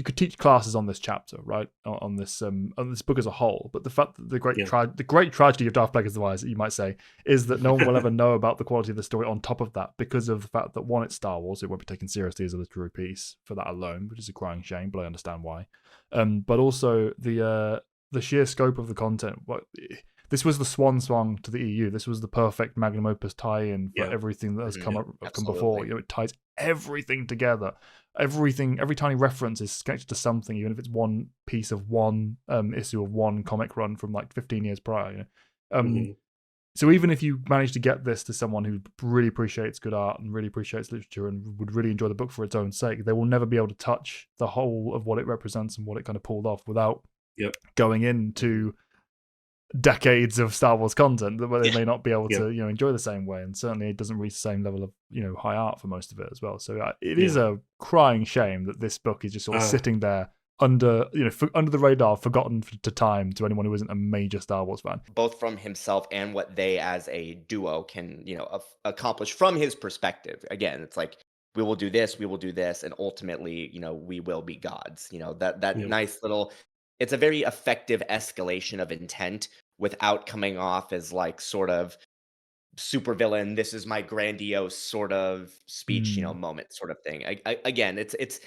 could teach classes on this chapter, right? On this book as a whole. But the fact that the great tragedy of Darth Plagueis Device, you might say, is that no one will ever know about the quality of the story on top of that, because of the fact that, one, it's Star Wars, it won't be taken seriously as a literary piece for that alone, which is a crying shame, but I understand why. But also the sheer scope of the content. This was the swan song to the EU. This was the perfect magnum opus tie-in for everything that has come before. It ties everything together. Every tiny reference is connected to something, even if it's one piece of one issue of one comic run from like 15 years prior. So even if you manage to get this to someone who really appreciates good art and really appreciates literature and would really enjoy the book for its own sake, they will never be able to touch the whole of what it represents and what it kind of pulled off without going into decades of Star Wars content that they may not be able to enjoy the same way, and certainly it doesn't reach the same level of high art for most of it as well. So it is a crying shame that this book is just sort of sitting there under the radar, forgotten to time to anyone who isn't a major Star Wars fan, both from himself and what they as a duo can accomplish from his perspective. Again, it's like, we will do this, and ultimately we will be gods. That nice little, it's a very effective escalation of intent without coming off as like sort of supervillain, this is my grandiose sort of speech, moment sort of thing. Again, it's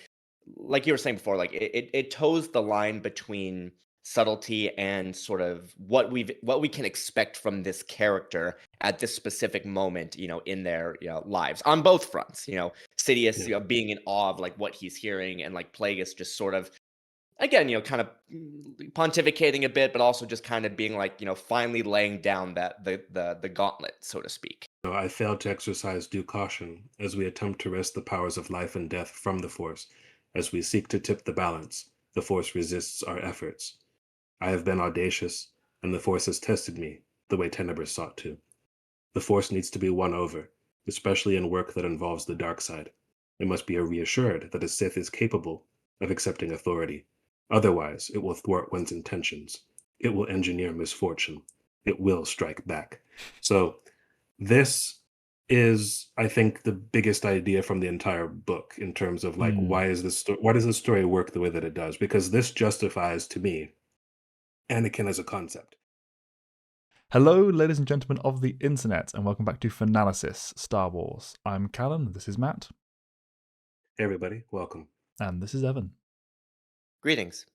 like you were saying before, like it toes the line between subtlety and sort of what we can expect from this character at this specific moment, in their lives on both fronts. Sidious, being in awe of like what he's hearing, and like Plagueis just sort of, again, kind of pontificating a bit, but also just kind of being like, finally laying down that the gauntlet, so to speak. I failed to exercise due caution as we attempt to wrest the powers of life and death from the Force. As we seek to tip the balance, the Force resists our efforts. I have been audacious, and the Force has tested me the way Tenebris sought to. The Force needs to be won over, especially in work that involves the dark side. It must be reassured that a Sith is capable of accepting authority. Otherwise, it will thwart one's intentions. It will engineer misfortune. It will strike back. So this is, I think, the biggest idea from the entire book in terms of like, why does the story work the way that it does? Because this justifies, to me, Anakin as a concept. Hello, ladies and gentlemen of the internet, and welcome back to Fanalysis Star Wars. I'm Callum, this is Matt. Hey everybody, welcome. And this is Evan. Greetings.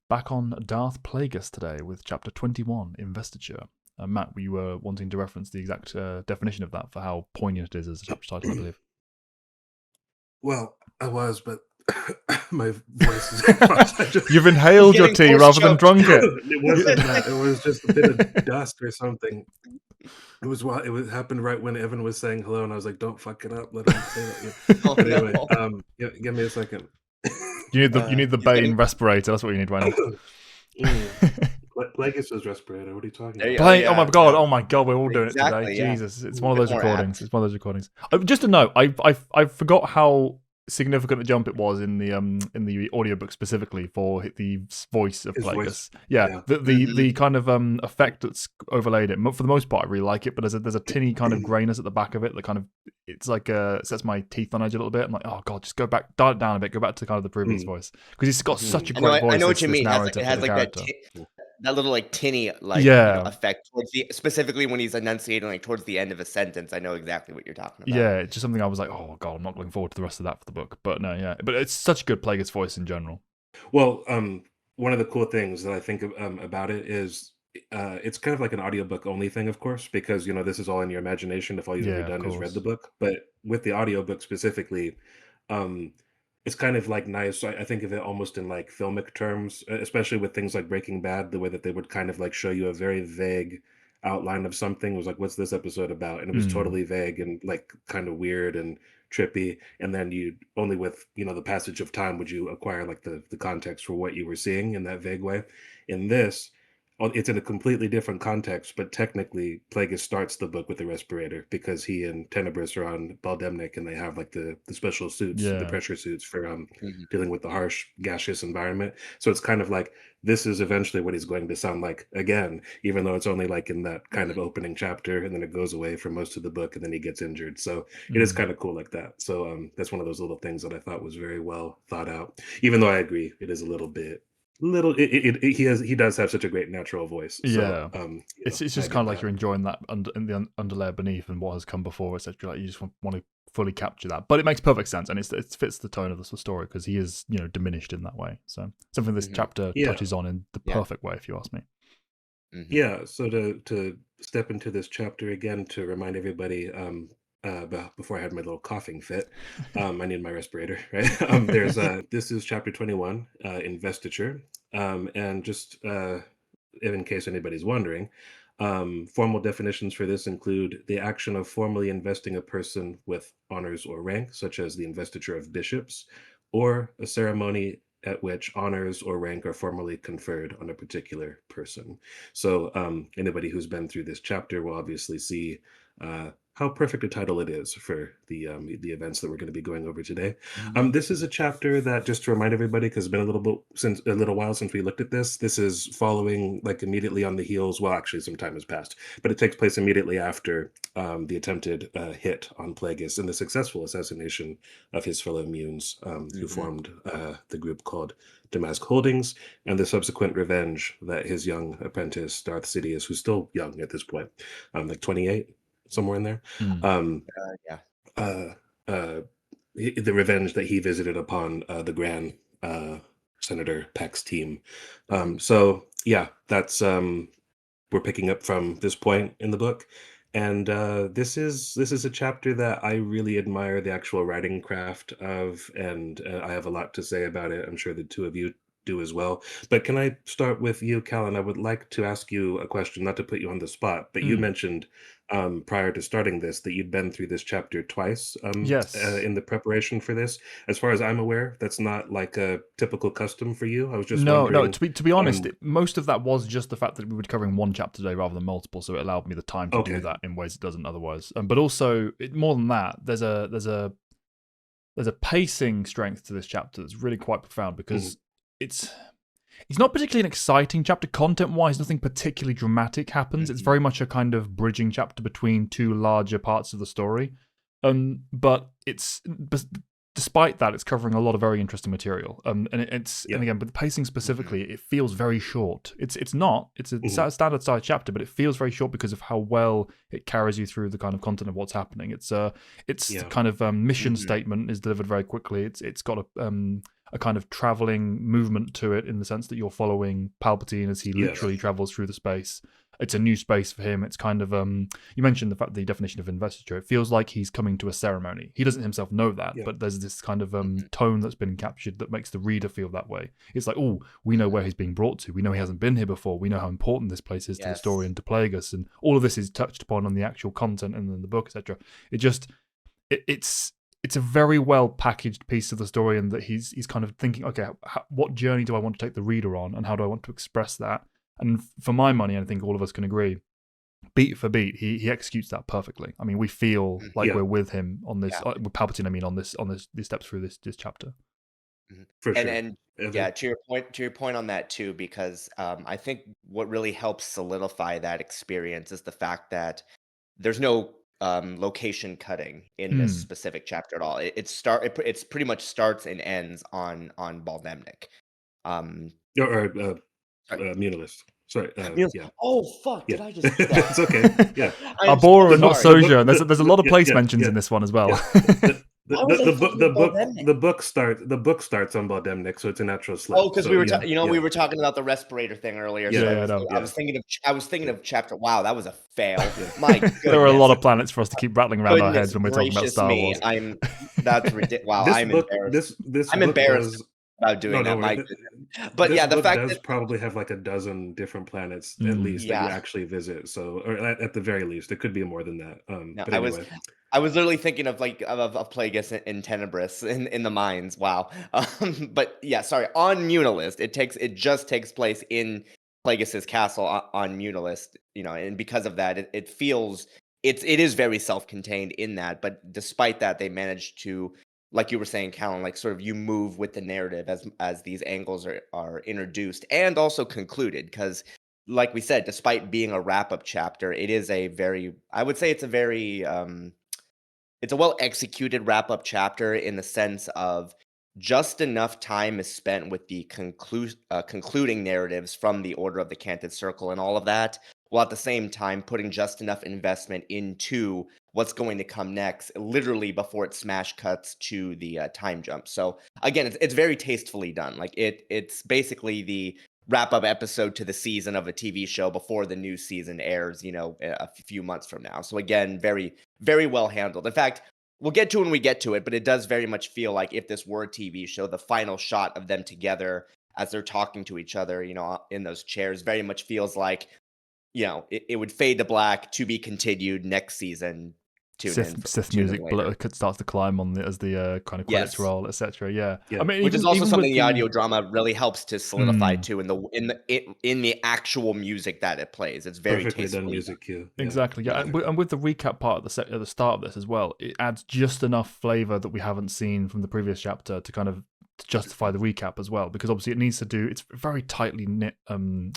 Back on Darth Plagueis today with Chapter 21, Investiture. Matt, you were wanting to reference the exact definition of that for how poignant it is as a chapter title, I believe. Well, I was, but my voice is... You've inhaled your tea rather than drunk it. It wasn't that. It was just a bit of dust or something. It happened right when Evan was saying hello, and I was like, "Don't fuck it up. Let him say that." Anyway, give me a second. You need the Bane respirator. That's what you need right now. Plagueis was respirator. What are you talking about? Oh my god, we're all doing it today. Yeah. Jesus, it's one of those recordings. It's one of those recordings. Just a note, I forgot how significant a jump it was in the audiobook specifically for the voice of Plagueis. The kind of effect that's overlaid it. For the most part, I really like it, but there's a tinny kind of grayness at the back of it that kind of, it's like sets my teeth on edge a little bit. I'm like, oh god, just dial it down a bit, go back to kind of the previous voice, because he's got such a great voice. I know what you mean. It has like that little like tinny effect towards specifically when he's enunciating like towards the end of a sentence. I know exactly what you're talking about. Yeah, it's just something I was like, oh god, I'm not looking forward to the rest of that for the book. But no, but it's such a good Plagueis voice in general. Well, one of the cool things that I think about it is it's kind of like an audiobook only thing, of course, because this is all in your imagination if all you've ever done is read the book. But with the audiobook specifically, it's kind of like nice. I think of it almost in like filmic terms, especially with things like Breaking Bad, the way that they would kind of like show you a very vague outline of something. It was like, what's this episode about? And it was totally vague and like kind of weird and trippy. And then you only with, the passage of time would you acquire like the context for what you were seeing in that vague way. In this, it's in a completely different context, but technically Plagueis starts the book with the respirator because he and Tenebris are on Baldemnik and they have like the special suits, the Yeah. pressure suits for Mhm. dealing with the harsh gaseous environment. So it's kind of like this is eventually what he's going to sound like again, even though it's only like in that kind of opening chapter and then it goes away for most of the book and then he gets injured. So it is Mm. kind of cool like that. So that's one of those little things that I thought was very well thought out. Even though I agree, it is a little he does have such a great natural voice, so Yeah. It's I just kind get of like that. you're enjoying that in the underlayer beneath and what has come before, etc. Like you just want to fully capture that, but it makes perfect sense and it fits the tone of the story because he is diminished in that way. So something this Mhm. chapter Yeah, touches on in the Yeah. perfect way, if you ask me. Mhm. yeah. So to step into this chapter again to remind everybody, before I had my little coughing fit, I need my respirator, right? There's this is chapter 21, investiture, and just in case anybody's wondering, formal definitions for this include the action of formally investing a person with honors or rank, such as the investiture of bishops, or a ceremony at which honors or rank are formally conferred on a particular person. So, anybody who's been through this chapter will obviously see how perfect a title it is for the events that we're going to be going over today. This is a chapter that, just to remind everybody, because it's been a little while since we looked at this. This is following like immediately on the heels. Well, actually, some time has passed, but it takes place immediately after the attempted hit on Plagueis and the successful assassination of his fellow Munes, who Mhm. formed the group called Damask Holdings, and the subsequent revenge that his young apprentice Darth Sidious, who's still young at this point, like 28, somewhere in there, Mm. um, Yeah. uh, uh, the revenge that he visited upon the Grand Senator Peck's team. Mhm. So yeah, that's we're picking up from this point in the book, and this is a chapter that I really admire the actual writing craft of, and I have a lot to say about it. I'm sure the two of you do as well. But can I start with you, Callan? I would like to ask you a question, not to put you on the spot, but you Mm. mentioned prior to starting this that you'd been through this chapter twice Yes. in the preparation for this. As far as I'm aware, that's not like a typical custom for you. I was just No, no. wondering. To be honest, Um, most of that was just the fact that we were covering one chapter today rather than multiple, so it allowed me the time to do okay. that in ways it doesn't otherwise. But also, more than that, there's a pacing strength to this chapter that's really quite profound Mhm, because it's not particularly an exciting chapter content wise. Nothing particularly dramatic happens. It's mhm. very much a kind of bridging chapter between two larger parts of the story. But despite that, it's covering a lot of very interesting material. And Yeah. again, but the pacing Mhm. specifically, it feels very short. It's a Mhm. standard sized chapter, but it feels very short because of how well it carries you through the kind of content of what's happening. It's the Yeah. kind of mission Mhm. statement is delivered very quickly. It's got a kind of traveling movement to it in the sense that you're following Palpatine as he Yes. literally travels through the space. It's a new space for him. It's kind of you mentioned the definition of investiture. It feels like he's coming to a ceremony. He doesn't himself know that, Yeah. but there's this kind of Mhm. tone that's been captured that makes the reader feel that way. It's like, oh, we know where Mhm. he's being brought to. We know he hasn't been here before. We know how important this place is to the story Yes. and to Plagueis, and all of this is touched upon on the actual content and in the book, etc. It just it's a very well packaged piece of the story, and that he's kind of thinking, okay, what journey do I want to take the reader on, and how do I want to express that? And for my money, I think all of us can agree, beat for beat, he executes that perfectly. I mean, we feel Mhm. like Yeah. we're with him on this, Yeah. with Palpatine. I mean, on these steps through this chapter. Mhm. For And sure. and yeah, Evan? to your point on that too, because I think what really helps solidify that experience is the fact that there's no location cutting in this Mm. specific chapter at all. It's pretty much starts and ends on Baldemnik. Um, Or sorry. Munilist. Sorry. Meals- Yeah. Oh fuck! Yeah. Did I just do that? It's okay. Yeah. I'm so Arbor The and not book. sorry. The book. Soja. There's a lot of Yeah. place Yeah. mentions Yeah. in this one as well. Yeah. Why was I thinking of Baldemnik? The book starts on Baldemnik, so it's a natural Oh, slip. because So yeah. we Yeah. were talking about the respirator thing earlier, so Yeah. Yeah, no. I Yeah. was thinking of Yeah. chapter. Wow, that was a fail. Yeah. My There are a lot goodness. of planets for us to keep rattling around our Goodness heads when we're talking about gracious Star me. Wars. That's ridiculous. Wow, This I'm book. embarrassed. This I'm book embarrassed does. about No, doing that. don't worry. My goodness. But This yeah, the book fact does that probably have like a dozen different planets at Mm. least that you yeah, actually visit. So, or at the very least, it could be more than that. no, But anyway, I was literally thinking of like of Plagueis and Tenebris in the mines. Wow. But yeah, sorry. On Munilist, it just takes place Plagueis's castle on Munilis, and because of that, it feels it is very self-contained in that. But despite that, they managed to, like you were saying, Callan, like sort of you move with the narrative as these angles are introduced and also concluded. Because, like we said, despite being a wrap-up chapter, it is I would say it's a very it's a well executed wrap up chapter in the sense of just enough time is spent with the concluding narratives from the Order of the Canted Circle and all of that, while at the same time putting just enough investment into what's going to come next, literally before it smash cuts to the time jump. So again, it's very tastefully done. Like it's basically the wrap up episode to the season of a TV show before the new season airs, a few months from now. So again, very, very well handled. In fact, we'll get to it when we get to it, but it does very much feel like if this were a TV show, the final shot of them together as they're talking to each other, in those chairs very much feels like, it would fade to black, to be continued next season. Sith music starts to climb on as the kind of credits roll, etc. Yeah, I mean, which is also something the audio drama really helps to solidify too in the actual music that it plays. It's very perfectly done music cue. Exactly, yeah. And with the recap part at the start of this as well, it adds just enough flavor that we haven't seen from the previous chapter to kind of justify the recap as well, because obviously it needs to do, it's very tightly knit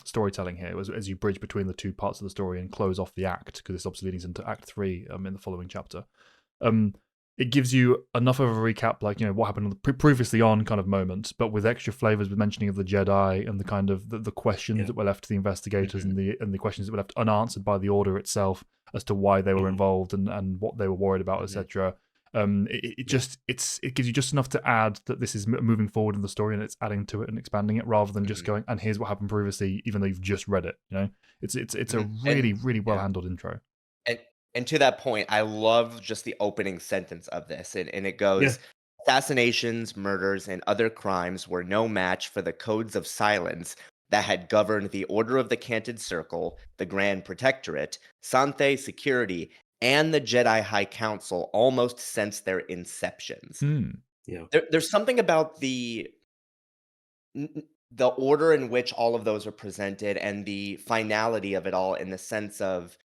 storytelling here as you bridge between the two parts of the story and close off the act, because this obviously leads into Act 3 in the following chapter. It gives you enough of a recap, like, what happened on the previously on kind of moment, but with extra flavors, with mentioning of the Jedi and the kind of the questions that were left to the investigators and the questions that were left unanswered by the Order itself as to why they were involved and what they were worried about, etc. It gives you just enough to add that this is moving forward in the story and it's adding to it and expanding it, rather than just going, and here's what happened previously, even though you've just read it. It's a really, really well handled intro. And to that point, I love just the opening sentence of this, and it goes, assassinations, murders, and other crimes were no match for the codes of silence that had governed the Order of the Canted Circle, the Grand Protectorate, Santhe Security, and the Jedi High Council almost since their inceptions. There's something about the order in which all of those are presented and the finality of it all, in the sense of,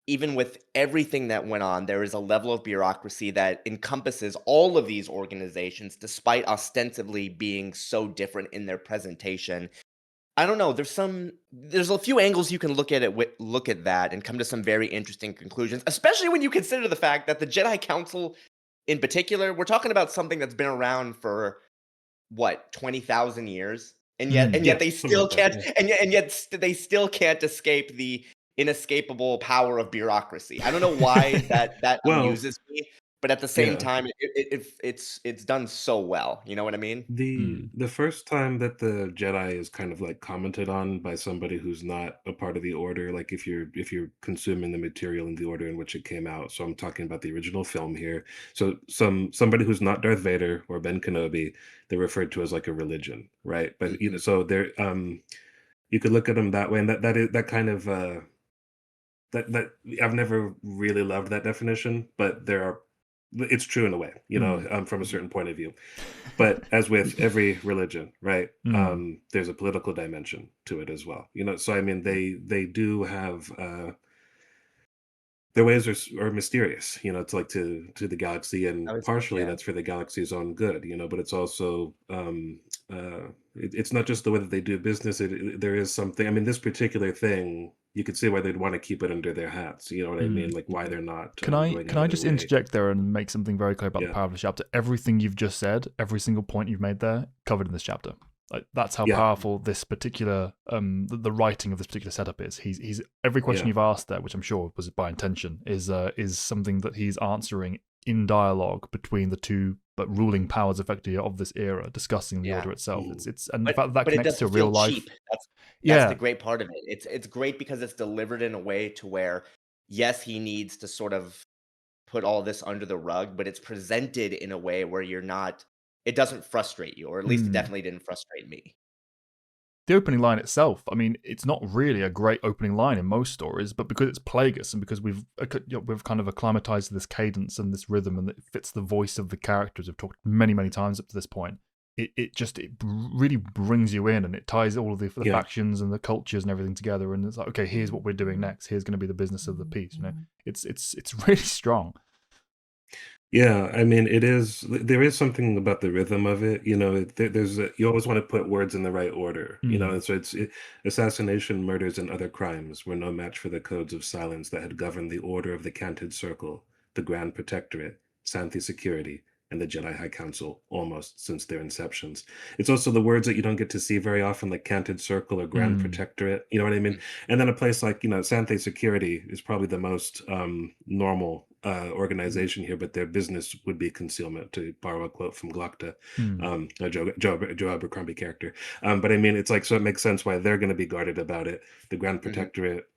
even with everything that went on, there is a level of bureaucracy that encompasses all of these organizations, despite ostensibly being so different in their presentation. I don't know. There's a few angles you can look at that and come to some very interesting conclusions, especially when you consider the fact that the Jedi Council, in particular, we're talking about something that's been around for 20,000 years, and yet they still can't, and yet they still can't escape the inescapable power of bureaucracy. I don't know why that amuses me, but at the same time, it's done so well. You know what I mean? The first time that the Jedi is kind of like commented on by somebody who's not a part of the Order, like if you're consuming the material in the order in which it came out. So I'm talking about the original film here. So somebody who's not Darth Vader or Ben Kenobi, they're referred to as like a religion, right? But so they're you could look at them that way, and that is that kind of that I've never really loved that definition, but it's true in a way, from a certain point of view. But as with every religion, right, there's a political dimension to it as well. So I mean, they do have their ways are mysterious. It's like to the galaxy, and partially that's for the galaxy's own good. But it's also it's not just the way that they do business. There is something. I mean, this particular thing, you could see why they'd want to keep it under their hats. You know what I mean? Like why they're not. Can I just interject there and make something very clear about the power of the chapter? Everything you've just said, every single point you've made there, covered in this chapter. Like, that's how powerful this particular the writing of this particular setup is. He's every question you've asked there, which I'm sure was by intention, is something that he's answering in dialogue between the two ruling powers effectively of this era, discussing the Order itself. It's and the fact that connects to real life. Cheap. That's the great part of it. It's great because it's delivered in a way to where, yes, he needs to sort of put all this under the rug, but it's presented in a way where it doesn't frustrate you, or at least it definitely didn't frustrate me. The opening line itself, I mean, it's not really a great opening line in most stories, but because it's Plagueis and because we've kind of acclimatized to this cadence and this rhythm, and it fits the voice of the characters we've talked many, many times up to this point, it really brings you in, and it ties all of the factions and the cultures and everything together. And it's like, okay, here's what we're doing next. Here's going to be the business of the piece. You know, it's really strong. Yeah, I mean, there is something about the rhythm of it, you know, you always want to put words in the right order, you know, and so assassination, murders, and other crimes were no match for the codes of silence that had governed the Order of the Canted Circle, the Grand Protectorate, Xanthi Security, and the Jedi High Council almost since their inceptions. It's also the words that you don't get to see very often, like Canted Circle or Grand Protectorate, you know what I mean? And then a place like, you know, Xanthi Security is probably the most normal organization here, but their business would be concealment, to borrow a quote from Glocta, a Joe Abercrombie character. But I mean, it's like, so it makes sense why they're going to be guarded about it. The Grand Protectorate,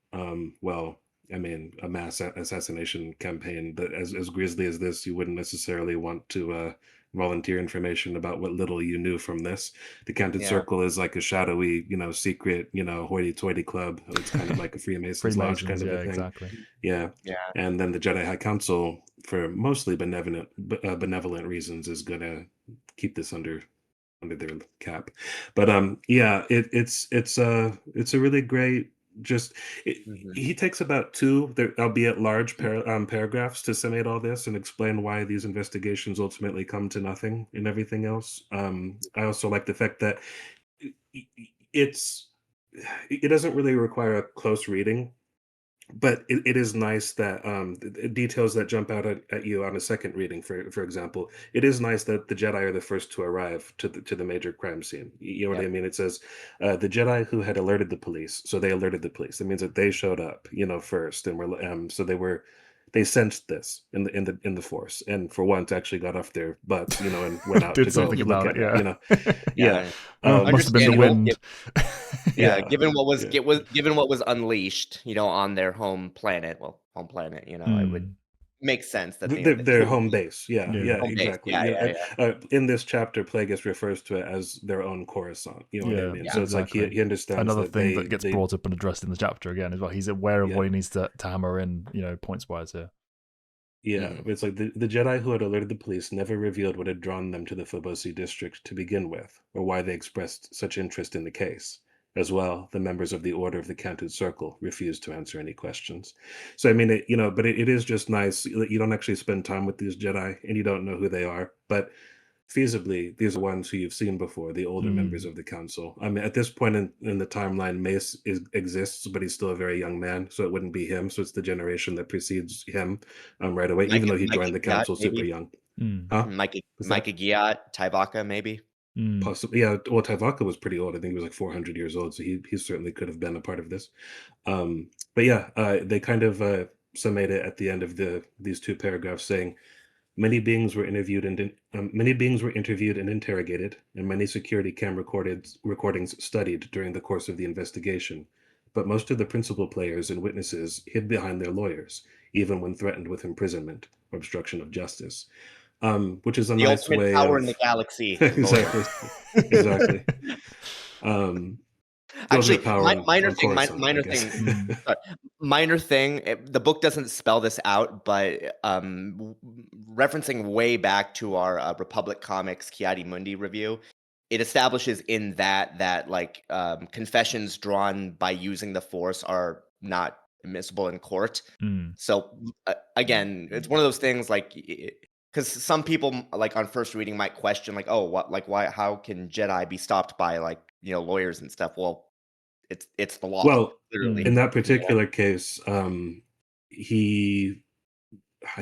well, I mean, a mass assassination campaign, but as grisly as this, you wouldn't necessarily want to volunteer information about what little you knew from this. The Canted Circle is like a shadowy, you know, secret, you know, hoity-toity club. It's kind of like a Freemasons lodge kind of a thing. Exactly. Yeah. And then the Jedi High Council, for mostly benevolent reasons, is going to keep this under their cap. But it's a really great. He takes about two, albeit large, paragraphs to summate all this and explain why these investigations ultimately come to nothing and everything else. I also like the fact that it doesn't really require a close reading, but it is nice that the details that jump out at you on a second reading, for example, it is nice that the Jedi are the first to arrive to the major crime scene. You know what I mean? It says the Jedi who had alerted the police, so they alerted the police. That means that they showed up, you know, first, and they sensed this in the Force, and for once actually got off their butts, you know, and went out Did to something go look about at it. Yeah. Must have been the wind. Given what was unleashed, you know, on their home planet, you know, it would make sense that their home base. Yeah, exactly. Yeah. In this chapter, Plagueis refers to it as their own Coruscant. You know what I mean? So it's like he understands another that thing that gets brought up and addressed in the chapter again as well. He's aware of what he needs to hammer in, you know, points wise here. Yeah, it's like the Jedi who had alerted the police never revealed what had drawn them to the Phobosy district to begin with, or why they expressed such interest in the case. As well, the members of the Order of the Canted Circle refused to answer any questions. So, I mean, but it is just nice that you don't actually spend time with these Jedi and you don't know who they are. But feasibly, these are ones who you've seen before, the older members of the council. I mean, at this point in the timeline, Mace exists, but he's still a very young man, so it wouldn't be him. So it's the generation that precedes him right away, even though he joined the council super young. Micah Giat, Tyvaka, maybe. Possibly, yeah. Well, Tyvaka was pretty old. I think he was like 400 years old, so he certainly could have been a part of this. But yeah, they kind of summate it at the end of these two paragraphs, saying many beings were interviewed and interrogated, and many security cam recordings studied during the course of the investigation. But most of the principal players and witnesses hid behind their lawyers, even when threatened with imprisonment or obstruction of justice. Which is a the nice ultimate way power of in the galaxy. exactly. Actually, minor thing. The book doesn't spell this out, but referencing way back to our Republic Comics Kiadi Mundi review, it establishes in that like confessions drawn by using the Force are not admissible in court. So again, it's one of those things like. Because some people, like on first reading, might question, like, "Oh, what? Like, why? How can Jedi be stopped by, like, you know, lawyers and stuff?" Well, it's the law. Well, literally. in that particular case, I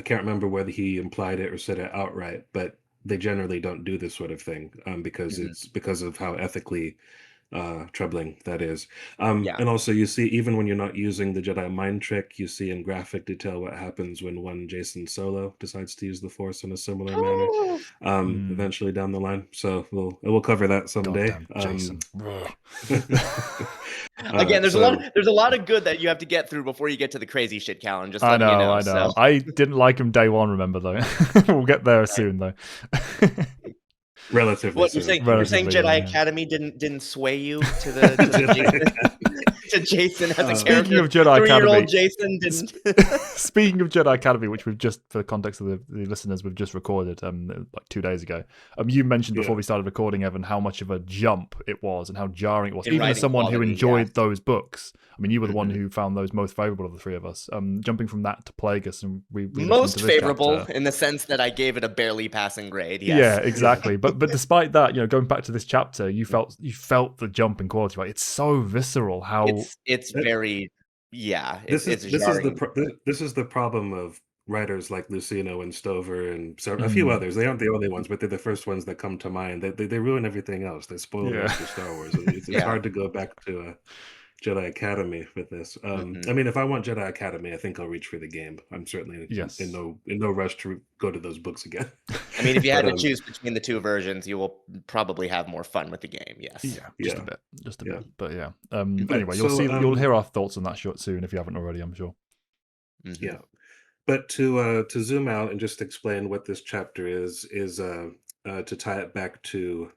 can't remember whether he implied it or said it outright, but they generally don't do this sort of thing because it's because of how ethically troubling that is. And also you see, even when you're not using the Jedi mind trick, you see in graphic detail what happens when one Jason Solo decides to use the Force in a similar manner eventually down the line. So we'll cover that someday. Jason. Again, there's a lot of good that you have to get through before you get to the crazy shit, Callan. Just letting you know. I know. So. I didn't like him day one, remember though. We'll get there soon though. Relatively. What you're saying? You're saying Jedi Academy didn't sway you to the to Jason as a Speaking character. of Jedi Academy, Jason didn't. Speaking of Jedi Academy, which we've just, for the context of the listeners, we've just recorded like 2 days ago. You mentioned before we started recording, Evan, how much of a jump it was and how jarring it was. Even as someone who enjoyed those books, I mean, you were the one who found those most favorable of the three of us. Jumping from that to Plagueis, and we most favorable in the sense that I gave it a barely passing grade. Yes. Yeah, exactly. But despite that, going back to this chapter, you felt the jump in quality. Right, it's so visceral. How it's very This is the problem of writers like Lucino and Stover and a few others. They aren't the only ones, but they're the first ones that come to mind. They ruin everything else. They spoil the rest of Star Wars. It's hard to go back to Jedi Academy with this. I mean, if I want Jedi Academy, I think I'll reach for the game. I'm certainly in no rush to go to those books again. I mean, if you had to choose between the two versions, you will probably have more fun with the game. Yes. Yeah, just a bit. But yeah. Anyway, you'll hear our thoughts on that short soon if you haven't already, I'm sure. Yeah. But to zoom out and just explain what this chapter is to tie it back to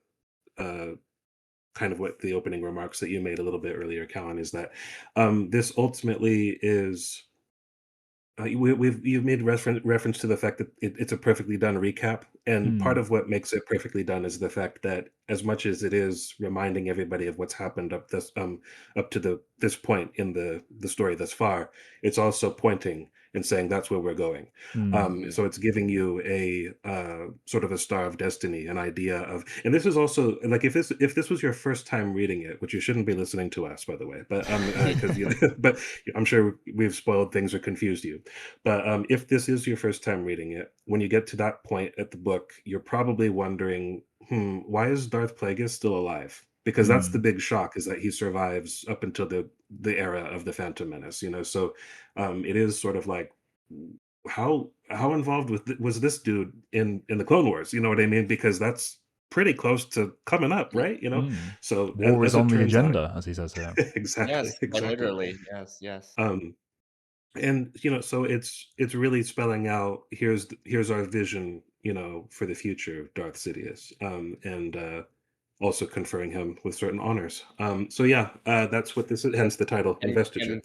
kind of what the opening remarks that you made a little bit earlier, Callan, is that this ultimately is you've made reference to the fact that it's a perfectly done recap, and part of what makes it perfectly done is the fact that as much as it is reminding everybody of what's happened up to this point in the story thus far, it's also pointing and saying that's where we're going. So it's giving you a sort of a star of destiny, an idea of, and this is also like if this was your first time reading it, which you shouldn't be listening to us, by the way, but but I'm sure we've spoiled things or confused you. But if this is your first time reading it, when you get to that point at the book, you're probably wondering, why is Darth Plagueis still alive? Because that's the big shock, is that he survives up until the era of the Phantom Menace, so it is sort of like, how involved was this dude in the Clone Wars, you know what I mean? Because that's pretty close to coming up, right? So war is on the agenda, as he says here. Exactly. Yes, exactly. literally. Yes. And so it's really spelling out, here's our vision, for the future of Darth Sidious, and also conferring him with certain honors. So that's what this is, hence the title, Investiture.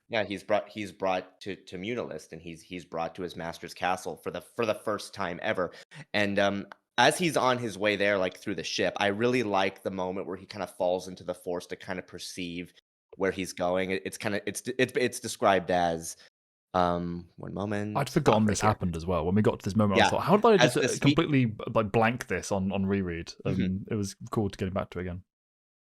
Yeah, he's brought to Munilist, and he's brought to his master's castle for the first time ever. And as he's on his way there, like through the ship, I really like the moment where he kind of falls into the Force to kind of perceive where he's going. It's described as one moment. I'd forgotten this happened as well. When we got to this moment, I thought, how did I just completely like blank this on reread? It was cool to get back to it again.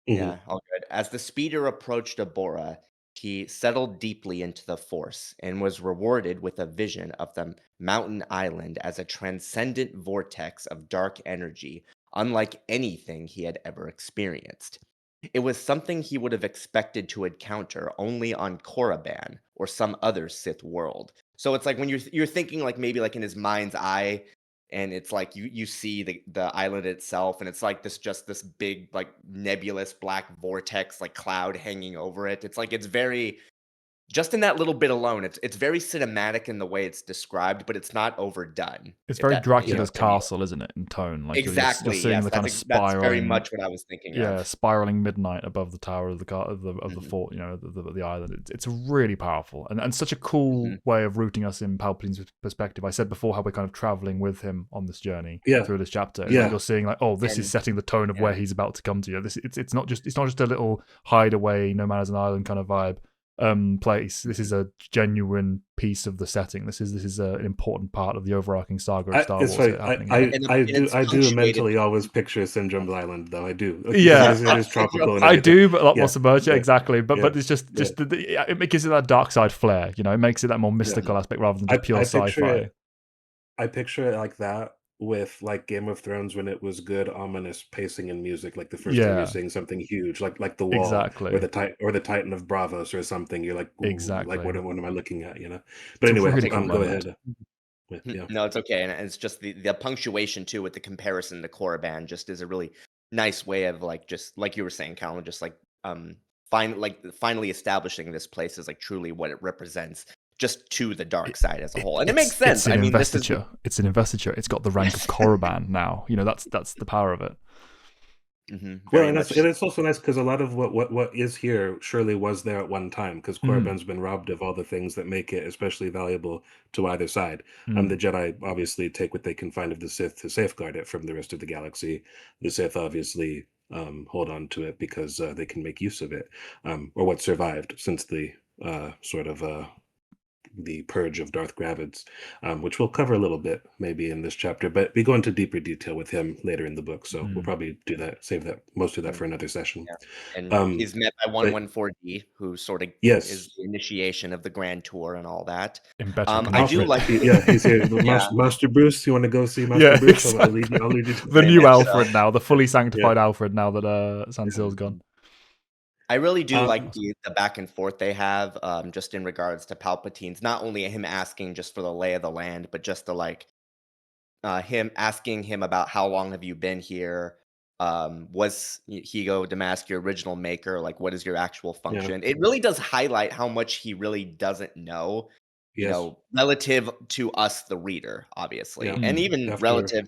Yeah, all good. As the speeder approached Abora, he settled deeply into the Force and was rewarded with a vision of the mountain island as a transcendent vortex of dark energy, unlike anything he had ever experienced. It was something he would have expected to encounter only on Korriban or some other Sith world. So it's like when you're thinking like maybe like in his mind's eye, and it's like you see the island itself, and it's like this big like nebulous black vortex like cloud hanging over it. It's like it's very, just in that little bit alone, it's very cinematic in the way it's described, but it's not overdone. It's very Dracula's Castle, isn't it, in tone? Like exactly. You're seeing the kind of spiraling. That's very much what I was thinking. Yeah, spiraling midnight above the tower of the fort, the island. It's really powerful and such a cool way of rooting us in Palpatine's perspective. I said before how we're kind of traveling with him on this journey through this chapter. Yeah, you're seeing like, this is setting the tone of where he's about to come to. It's not just a little hideaway, no man has an island kind of vibe. Place. This is a genuine piece of the setting. This is an important part of the overarching saga of Star Wars. I do mentally always picture Syndrome's Island, though. I do. Yeah, it is tropical. And I do, but a lot more submerged. Yeah, exactly. But it's just it gives it that dark side flair. It makes it that more mystical aspect rather than just pure sci-fi. I picture it like that, with like Game of Thrones when it was good, ominous pacing and music, like the first time you're seeing something huge, like the Wall, or the Titan of Bravos or something. You're like, like what am I looking at? But anyway, really go ahead. No, it's okay, and it's just the punctuation too with the comparison to Korriban just is a really nice way of like, just like you were saying, Calvin, just like finally establishing this place as like truly what it represents, just to the dark side as a whole. And it makes sense. It's an investiture. It's an investiture. It's got the rank of Korriban now. That's the power of it. Well, Very much. and it's also nice because a lot of what is here surely was there at one time because Mm, Korriban's been robbed of all the things that make it especially valuable to either side. The mm, Jedi obviously take what they can find of the Sith to safeguard it from the rest of the galaxy. The Sith obviously hold on to it because they can make use of it, or what survived since the sort of the purge of Darth Gravids, which we'll cover a little bit maybe in this chapter, but we go into deeper detail with him later in the book. So we'll mm. probably do that, save that, most of that And for another session. yeah, and Um, he's met by but 114D, who sort of is yes, the initiation of the Grand Tour and all that. In better I do awesome. Alfred. like Yeah, he's here. yeah, Master Bruce, you want to go see Master Yeah, Bruce? I'll lead you. exactly. I'll lead you to The the very new much place. so. Alfred now, the fully Yeah. sanctified Alfred now that Sansil's Mhm. gone. I really do like Um, the back and forth they have, just in regards to Palpatine's not only him asking just for the lay of the land, but just the like him asking him about how long have you been here? Was Higo Damask your original maker? Like, what is your actual yeah. function? It really does highlight how much he really doesn't know, Yes. relative to us, the reader, obviously, Yeah. and Mm, even After relative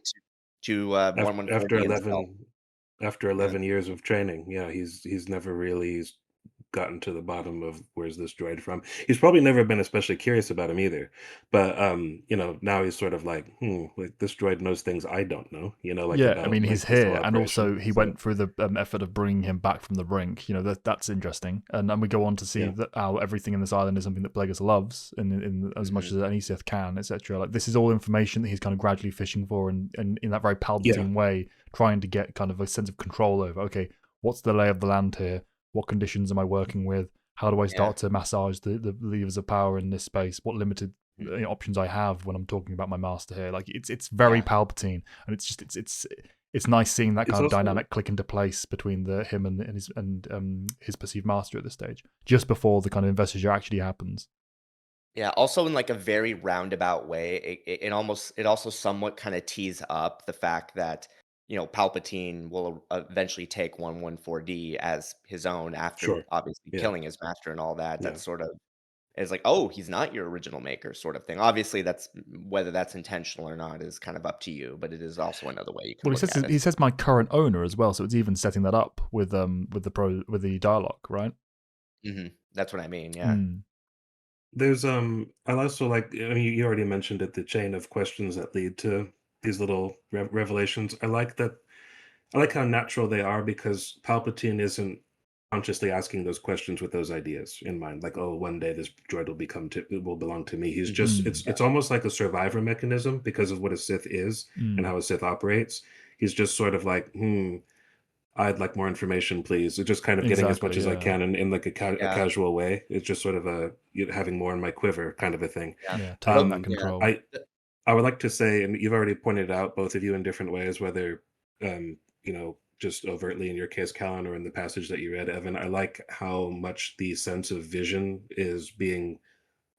to after 114D himself. 11 after Yeah. 11 years of training, yeah, he's never really gotten to the bottom of where's this droid from. He's probably never been especially curious about him either. But now he's sort of like, like this droid knows things I don't know, like yeah, I about mean like he's this whole here, and operation. also he So went through the effort of bringing him back from the brink. That's interesting, and we go on to see yeah. that how everything in this island is something that Plagueis loves, in as much Mhm. as any Sith can, etc. Like this is all information that he's kind of gradually fishing for, and in that very Yeah. Palpatine way, trying to get kind of a sense of control over. Okay, what's the lay of the land here? What conditions am I working with? How do I Yeah. start to massage the levers of power in this space? What limited Mhm. options I have when I'm talking about my master here? Like it's very Yeah. Palpatine, and it's nice seeing that It's kind of also dynamic click into place between him and his perceived master at this stage, just before the kind of investiture actually happens. Yeah, also in like a very roundabout way, it also somewhat kind of tees up the fact that Palpatine will eventually take 114D as his own after sure. obviously Yeah. killing his master and all that. That Yeah. sort of is like, oh, he's not your original maker, sort of thing. Obviously, that's whether that's intentional or not is kind of up to you, but it is also another way you can Well, look at it. he says my current owner as well, so it's even setting that up with the dialogue, right? That's what I mean. Yeah. Mm. There's I also like, I mean, you already mentioned it, the chain of questions that lead to these little revelations. I like how natural they are because Palpatine isn't consciously asking those questions with those ideas in mind. Like, oh, one day this droid it will belong to me. He's just Mm. Yeah. it's almost like a survivor mechanism because of what a Sith is and Mm. how a Sith operates. He's just sort of like, I'd like more information, please. It's just kind of getting as much Exactly. as I Yeah. can in like a Yeah. casual way. It's just sort of having more in my quiver kind of a thing. Yeah. Yeah. Taking Well, that Um, yeah. control. I I would like to say, and you've already pointed out, both of you in different ways, whether just overtly in your case, Callan, or in the passage that you read, Evan. I like how much the sense of vision is being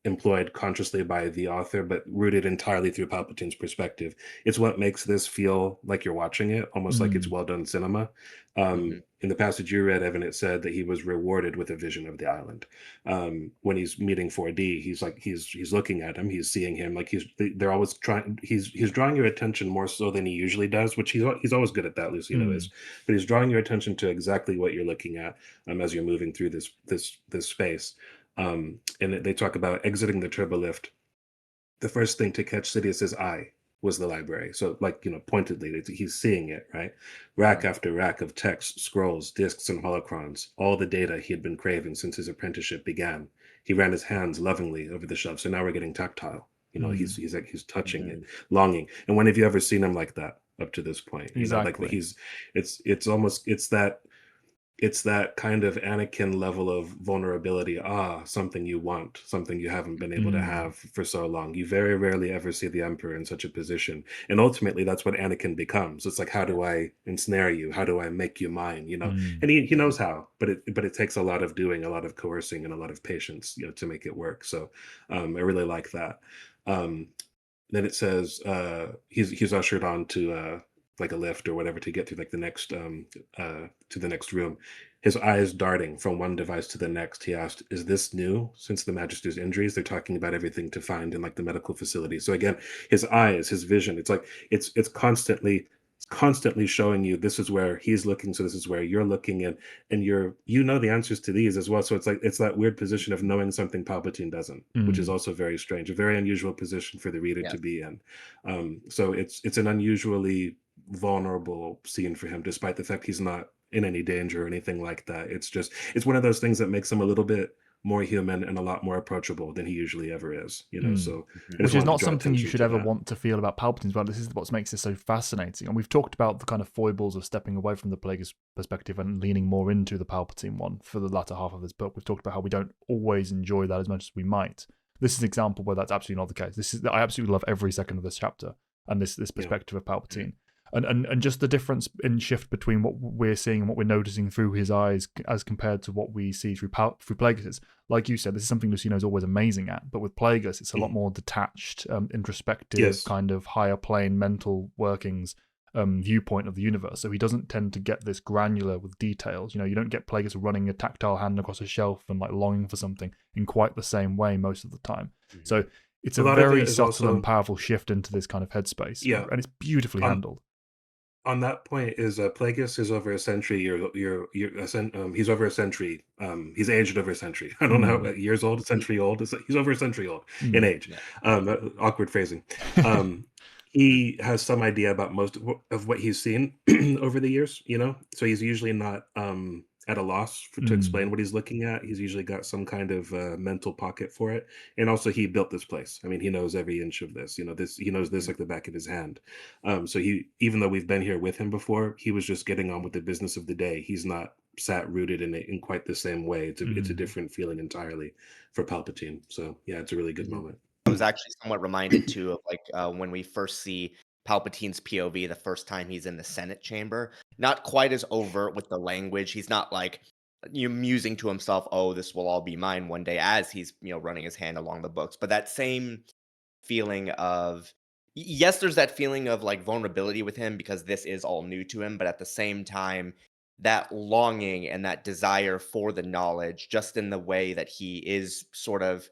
employed consciously by the author, but rooted entirely through Palpatine's perspective. It's what makes this feel like you're watching it, almost like it's Mm. well done cinema. Mhm. In the passage you read, Evan, it said that he was rewarded with a vision of the island. When he's meeting 4D, he's looking at him, he's seeing him, like they're always trying. He's drawing your attention more so than he usually does, which he's always good at that. Lucido Mm. is, but he's drawing your attention to exactly what you're looking at as you're moving through this space. And they talk about exiting the turbolift. The first thing to catch Sidious's eye was the library. So, like, pointedly, he's seeing it, right? Rack Yeah. after rack of texts, scrolls, discs, and holocrons, all the data he had been craving since his apprenticeship began. He ran his hands lovingly over the shelf. So now we're getting tactile. Mm. He's touching it, Mhm. longing. And when have you ever seen him like that up to this point? Like Exactly. it's almost it's that kind of Anakin level of vulnerability. Something you want, something you haven't been able to Mm. have for so long. You very rarely ever see the Emperor in such a position. And ultimately, that's what Anakin becomes. It's like, how do I ensnare you? How do I make you mine? Mm. And he Mhm. knows how, but it takes a lot of doing, a lot of coercing, and a lot of patience, to make it work. So I really like that. Um, then it says he's ushered on to like a lift or whatever to get to like the next to the next room. His eyes darting from one device to the next, he asked, "Is this new? Since the Magister's injuries, they're talking about everything to find in like the medical facility." So again, his eyes, his vision, it's like it's constantly constantly showing you this is where he's looking, so this is where you're looking, and the answers to these as well. So it's like it's that weird position of knowing something Palpatine doesn't, which is Mm. also very strange, a very unusual position for the reader Yes. to be in. So it's an unusually vulnerable scene for him, despite the fact he's not in any danger or anything like that. It's one of those things that makes him a little bit more human and a lot more approachable than he usually ever is, Mm. So I Which just is wanted to not draw something you attention should to ever that. want to feel about Palpatine as well. This is what makes this so fascinating. And we've talked about the kind of foibles of stepping away from the Plagueis perspective and leaning more into the Palpatine one for the latter half of this book. We've talked about how we don't always enjoy that as much as we might. This is an example where that's absolutely not the case. I absolutely love every second of this chapter and this perspective of Palpatine. And just the difference in shift between what we're seeing and what we're noticing through his eyes as compared to what we see through Plagueis. Like you said, this is something Lucino is always amazing at, but with Plagueis, it's a lot more detached, introspective, Yes. kind of higher plane mental workings viewpoint of the universe. So he doesn't tend to get this granular with details. You don't get Plagueis running a tactile hand across a shelf and like longing for something in quite the same way most of the time. So it's a lot of very it is subtle also, and powerful shift into this kind of headspace, yeah. and it's beautifully handled. On that point, is Plagueis is over a century. He's over a century. He's aged over a century. I don't know how years old, a century old. He's over a century old in age. Yeah. Awkward phrasing. He has some idea about most of what he's seen over the years. So he's usually not at a loss to explain what he's looking at. He's usually got some kind of mental pocket for it. And also, he built this place. I mean, he knows every inch of this. He knows this like the back of his hand. So even though we've been here with him before, he was just getting on with the business of the day. He's not sat rooted in it in quite the same way. It's a different feeling entirely for Palpatine. So yeah, it's a really good moment. I was actually somewhat reminded too of like when we first see Palpatine's POV the first time he's in the Senate chamber. Not quite as overt with the language. He's not like musing to himself, "Oh, this will all be mine one day," as he's running his hand along the books. But that same feeling of yes, there's that feeling of like vulnerability with him because this is all new to him. But at the same time, that longing and that desire for the knowledge, just in the way that he is sort of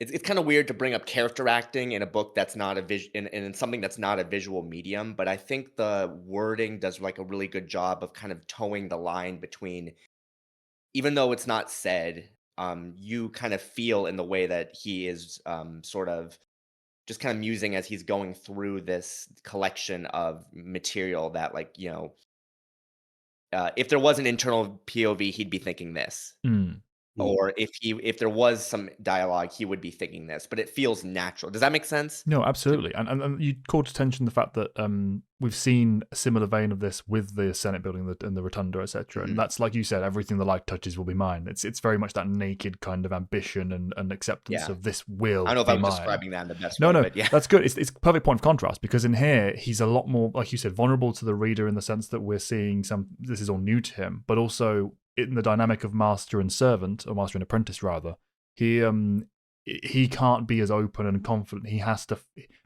it's kind of weird to bring up character acting in a book that's not a in something that's not a visual medium, but I think the wording does like a really good job of kind of towing the line between, even though it's not said, you kind of feel in the way that he is sort of just kind of musing as he's going through this collection of material that if there was an internal POV, he'd be thinking this. Or if there was some dialogue, he would be thinking this, but it feels natural. Does that make sense? No, absolutely. And you called attention to the fact that we've seen a similar vein of this with the Senate building and the rotunda, etc. And that's, like you said, everything the light touches will be mine. It's very much that naked kind of ambition and acceptance of this will I don't know if be I'm mine. describing that in the best No, way, no, but yeah. that's good. It's a perfect point of contrast because in here, he's a lot more, like you said, vulnerable to the reader in the sense that we're seeing this is all new to him, but also in the dynamic of master and servant, or master and apprentice rather, he can't be as open and confident. He has to,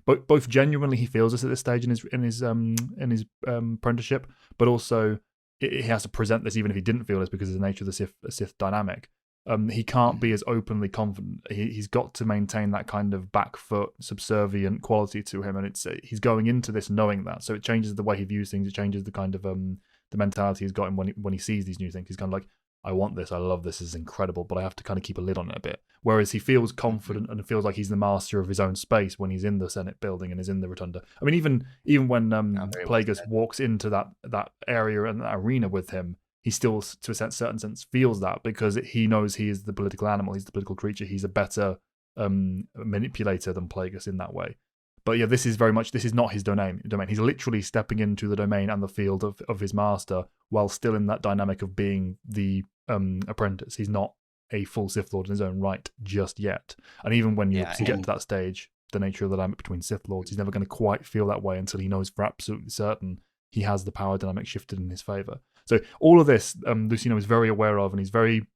both genuinely he feels this at this stage in his apprenticeship, but also he has to present this even if he didn't feel this because of the nature of the Sith dynamic. He can't be as openly confident. He's got to maintain that kind of back foot, subservient quality to him, and he's going into this knowing that. So it changes the way he views things. It changes the kind of the mentality he's got when he sees these new things. He's kind of like, I want this, I love this, this is incredible, but I have to kind of keep a lid on it a bit. Whereas he feels confident and feels like he's the master of his own space when he's in the Senate building and is in the rotunda. I mean, even when Plagueis walks into that area and that arena with him, he still, to a certain sense, feels that because he knows he is the political animal, he's the political creature, he's a better manipulator than Plagueis in that way. But yeah, this is not his domain. He's literally stepping into the domain and the field of his master while still in that dynamic of being the apprentice. He's not a full Sith Lord in his own right just yet. And even when you get to that stage, the nature of the dynamic between Sith Lords, he's never going to quite feel that way until he knows for absolutely certain he has the power dynamic shifted in his favor. So all of this, Lucino is very aware of, and he's very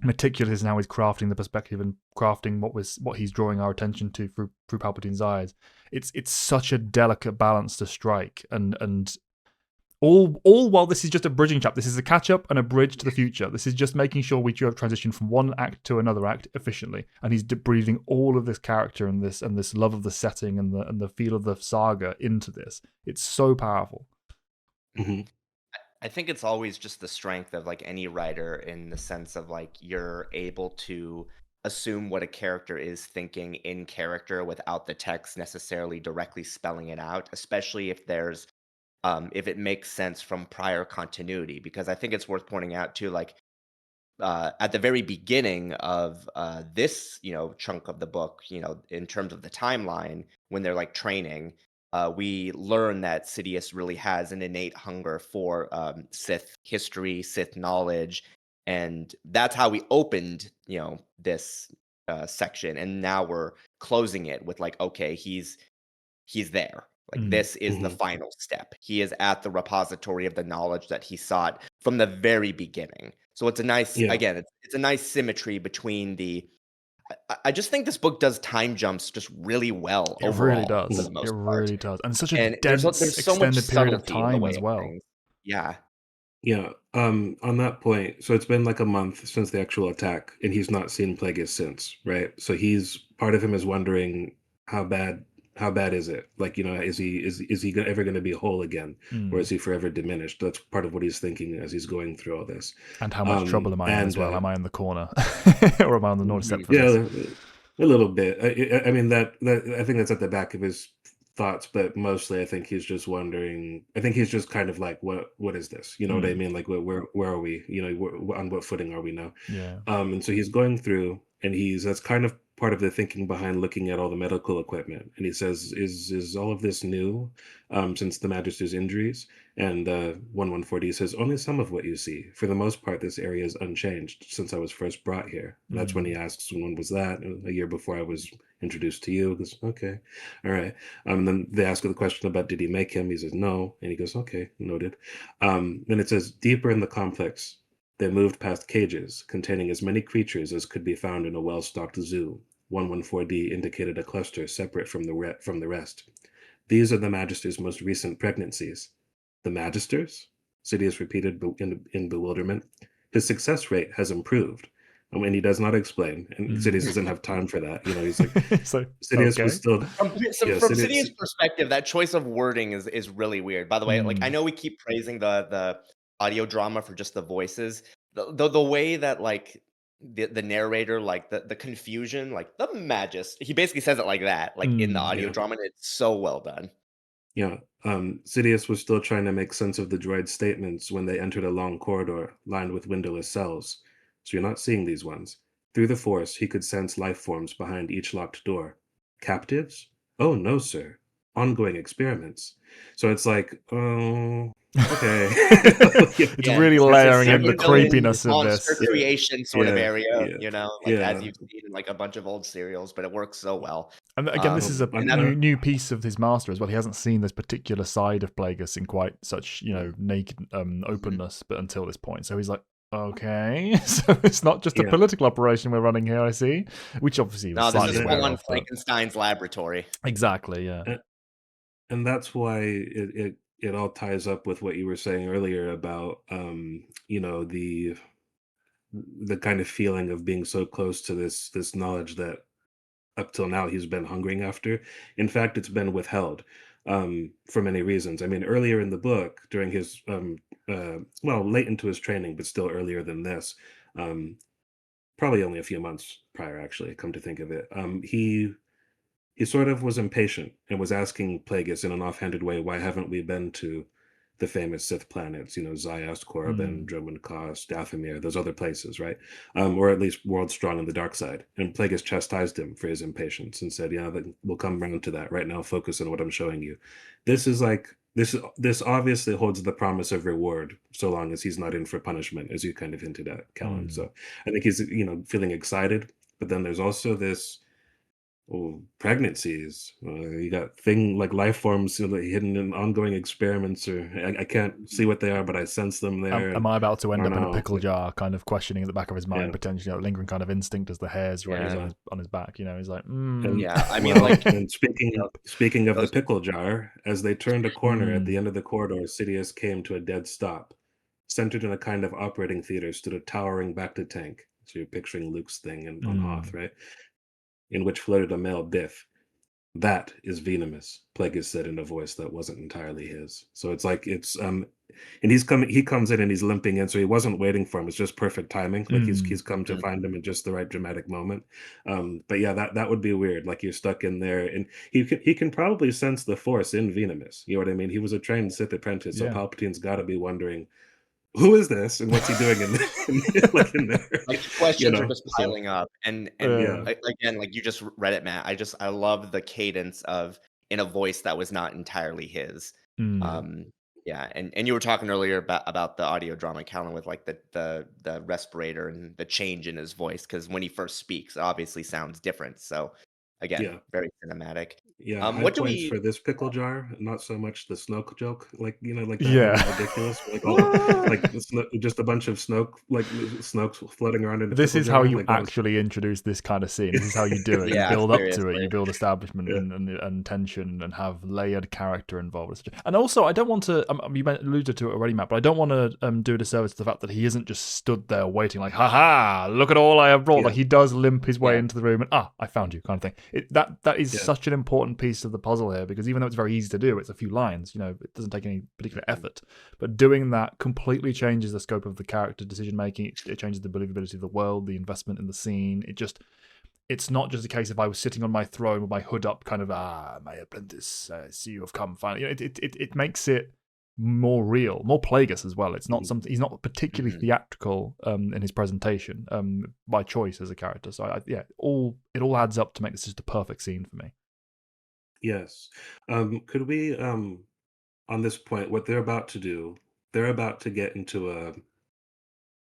meticulous in how he's crafting the perspective and crafting what he's drawing our attention to through Palpatine's eyes. It's such a delicate balance to strike, and All while this is just a bridging chapter. This is a catch up and a bridge to the future. This is just making sure we transition from one act to another act efficiently. And he's breathing all of this character and this love of the setting and the feel of the saga into this. It's so powerful. Mm-hmm. I think it's always just the strength of like any writer, in the sense of like you're able to assume what a character is thinking in character without the text necessarily directly spelling it out, especially if it makes sense from prior continuity. Because I think it's worth pointing out too, like at the very beginning of this, chunk of the book, in terms of the timeline, when they're like training, we learn that Sidious really has an innate hunger for Sith history, Sith knowledge, and that's how we opened, this section, and now we're closing it with like, okay, he's there. Like this is the final step. He is at the repository of the knowledge that he sought from the very beginning. So it's a nice, again, it's a nice symmetry between the. I just think this book does time jumps just really well overall. It really does. For the most It part. really does, and such a dense, there's so much extended period of subtlety in the time way as of well. things. Yeah. Yeah. On that point, so it's been like a month since the actual attack, and he's not seen Plagueis since, right? So he's part of him is wondering how bad is it? Like, is he ever going to be whole again, or is he forever diminished? That's part of what he's thinking as he's going through all this. And how much trouble am I in as well? Am I in the corner, or am I on the naughty step for this? A little bit. I mean that I think that's at the back of his thoughts, but mostly I think he's just wondering. I think he's just kind of like, what is this? You know what I mean? Like, where are we? On what footing are we now? Yeah. And so he's going through, and that's kind of part of the thinking behind looking at all the medical equipment. And he says, is all of this new since the Magister's injuries? And 114D says, only some of what you see. For the most part, this area is unchanged since I was first brought here. That's when he asks, when was that? A year before I was introduced to you. He goes, okay, all right. Then they ask the question about, did he make him? He says, no. And he goes, okay, noted. Then it says, deeper in the complex, they moved past cages containing as many creatures as could be found in a well-stocked zoo. 114D indicated a cluster separate from the rest. These are the Magister's most recent pregnancies. The Magister's? Sidious repeated in bewilderment. His success rate has improved. And he does not explain, and Sidious doesn't have time for that. He's like, Sidious was still. From Sidious' perspective, that choice of wording is really weird. By the way, like I know we keep praising the audio drama for just the voices. The way that like the narrator, like the confusion, like the Magus, he basically says it like that, like in the audio drama, and it's so well done. Yeah. Sidious was still trying to make sense of the droid's statements when they entered a long corridor lined with windowless cells. So you're not seeing these ones. Through the Force, he could sense life forms behind each locked door. Captives? Oh, no, sir. Ongoing experiments. So it's like, oh, okay. It's really layering in the creepiness of this. Creation sort of area, as you've seen in like a bunch of old serials, but it works so well. And again, this is a new piece of his master as well. He hasn't seen this particular side of Plagueis in quite such, naked openness, but until this point. So he's like, okay, so it's not just a political operation we're running here, I see. Which obviously was this is full on Frankenstein's laboratory. Exactly, yeah. And that's why it all ties up with what you were saying earlier about the kind of feeling of being so close to this knowledge that up till now he's been hungering after. In fact, it's been withheld for many reasons. I mean, earlier in the book, during his late into his training, but still earlier than this, probably only a few months prior, actually, come to think of it, he sort of was impatient and was asking Plagueis in an offhanded way, why haven't we been to the famous Sith planets, Zayas, Korriban, Dromund Kaas, Dathomir, those other places, right? Or at least worlds strong on the dark side. And Plagueis chastised him for his impatience and said, we'll come around to that. Right now, focus on what I'm showing you. This is like, this obviously holds the promise of reward, so long as he's not in for punishment, as you kind of hinted at, Callum. So I think he's, feeling excited, but then there's also this Pregnancies. You got thing like life forms, hidden in ongoing experiments, or I can't see what they are, but I sense them there, Am and I about to I end don't up in a know. pickle jar, kind of questioning at the back of his mind, Yeah, potentially, lingering kind of instinct as the hairs raise Yeah. on his back? He's like, and Yeah. I mean, well, like, and speaking of the those. pickle jar, as they turned a corner at the mm, end of the corridor, Sidious came to a dead stop. Centered in a kind of operating theater stood a towering Bacta tank. So you're picturing Luke's thing on Hoth, mm, right? In which floated a male Biff. That is venomous, Plagueis said in a voice that wasn't entirely his. So it's like and he comes in and he's limping in, so he wasn't waiting for him. It's just perfect timing. Like he's come to Mhm. find him in just the right dramatic moment. But yeah, that would be weird. Like you're stuck in there, and he can probably sense the force in Venomous. You know what I mean? He was a trained Sith apprentice, so yeah. Palpatine's got to be wondering who is this and what's he doing like in there, Like, the questions are just So piling up, and Uh, yeah, again, like, you just read it, Matt. I love the cadence of in a voice that was not entirely his. mm, Um, yeah, and you were talking earlier about the audio drama, Callan, with like the respirator and the change in his voice, because when he first speaks, it obviously sounds different. So again, yeah. very cinematic. Yeah, high What do points we? for this pickle jar, not so much the Snoke joke, like that would have yeah. been ridiculous. Like the just a bunch of Snoke, like Snokes floating around in a This pickle is how jar, you like that was. actually introduce this kind of scene. This is how you do it. You Yeah, build up to it. You seriously. build establishment Yeah, and tension and have layered character involved. And also, I don't want to. You alluded to it already, Matt, but I don't want to do a disservice to the fact that he isn't just stood there waiting, like, "Ha ha! Look at all I have brought." yeah, Like he does limp his way Yeah. into the room and I found you, kind of thing. That is yeah, such an important piece of the puzzle here because even though it's very easy to do, it's a few lines. It doesn't take any particular effort. But doing that completely changes the scope of the character decision making. It changes the believability of the world, the investment in the scene. It's not just a case of I was sitting on my throne with my hood up, kind of my apprentice, I see you have come finally. It makes it more real, more Plagueis as well. It's not mhm, something he's not particularly Mhm. theatrical in his presentation by choice as a character. So it all adds up to make this just a perfect scene for me. yes. Could we on this point, what they're about to do? They're about to get into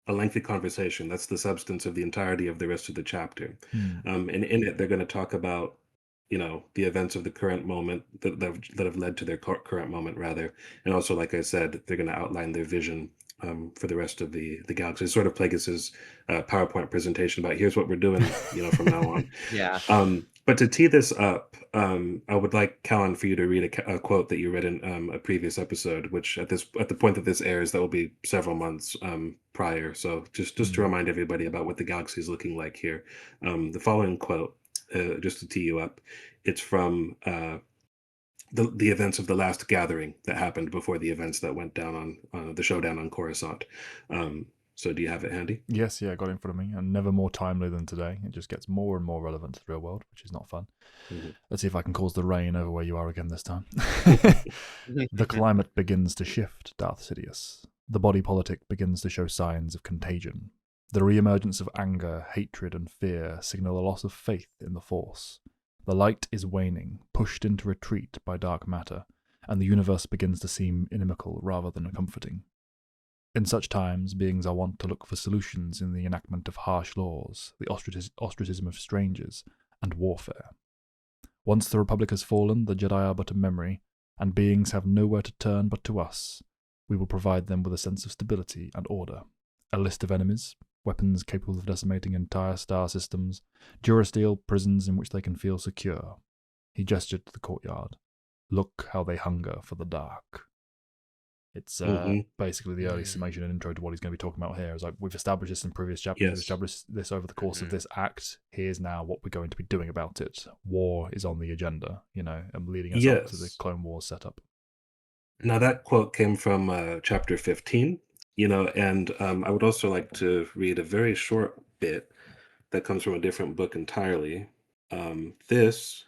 a lengthy conversation. That's the substance of the entirety of the rest of the chapter. Hmm. And in it, they're going to talk about, the events of the current moment that have led to their current moment, rather. And also, like I said, they're going to outline their vision for the rest of the galaxy. It's sort of Plagueis's PowerPoint presentation about here's what we're doing, from now on. Yeah. But to tee this up, I would like Callan for you to read a quote that you read in a previous episode, which at the point that this airs, that will be several months prior. So just to Hmm. remind everybody about what the galaxy is looking like here, the following quote, just to tee you up, it's from the events of the last gathering that happened before the events that went down on the showdown on Coruscant. So do you have it handy? Yes, yeah, got it in front of me, and never more timely than today. It just gets more and more relevant to the real world, which is not fun. Mhm. Let's see if I can cause the rain over where you are again this time. The climate begins to shift, Darth Sidious. The body politic begins to show signs of contagion. The re-emergence of anger, hatred, and fear signal a loss of faith in the Force. The light is waning, pushed into retreat by dark matter, and the universe begins to seem inimical rather than comforting. In such times, beings are wont to look for solutions in the enactment of harsh laws, the ostracism of strangers, and warfare. Once the Republic has fallen, the Jedi are but a memory, and beings have nowhere to turn but to us. We will provide them with a sense of stability and order, a list of enemies, weapons capable of decimating entire star systems, durasteel prisons in which they can feel secure. He gestured to the courtyard. Look how they hunger for the dark. It's Hmm. basically the early Mm. summation and intro to what he's going to be talking about here. It's like we've established this in previous chapters, we've Yes. established this over the course of Mhm. this act. Here's now what we're going to be doing about it. War is on the agenda, and leading us up to the Yes. Clone Wars setup. Now that quote came from chapter 15, and I would also like to read a very short bit that comes from a different book entirely. This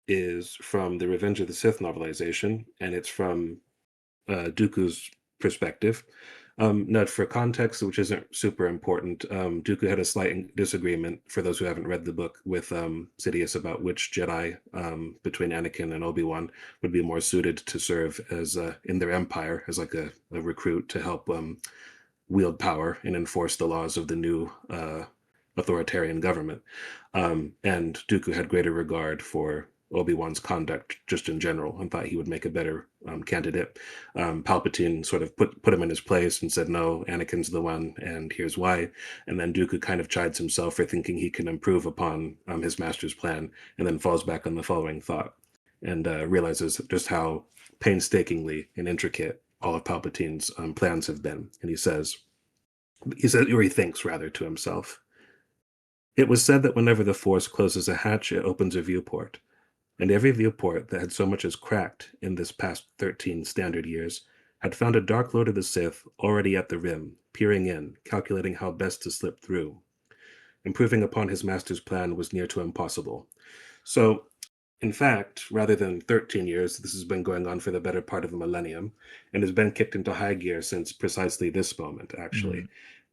is from the Revenge of the Sith novelization, and it's from Dooku's perspective. Note for context, which isn't super important, Dooku had a slight disagreement, for those who haven't read the book, with Sidious about which Jedi between Anakin and Obi-Wan would be more suited to serve as in their empire as like a recruit to help wield power and enforce the laws of authoritarian government. And Dooku had greater regard for Obi-Wan's conduct just in general and thought he would make a better candidate. Palpatine sort of put him in his place and said, no, Anakin's the one, and here's why. And then Dooku kind of chides himself for thinking he can improve upon his master's plan, and then falls back on the following thought and realizes just how painstakingly and intricate all of Palpatine's plans have been. And he says, or he thinks rather to himself, it was said that whenever the Force closes a hatch, it opens a viewport. And every viewport that had so much as cracked in this past 13 standard years had found a Dark Lord of the Sith already at the rim, peering in, calculating how best to slip through. Improving upon his master's plan was near to impossible. So, in fact, rather than 13 years, this has been going on for the better part of a millennium, and has been kicked into high gear since precisely this moment, actually.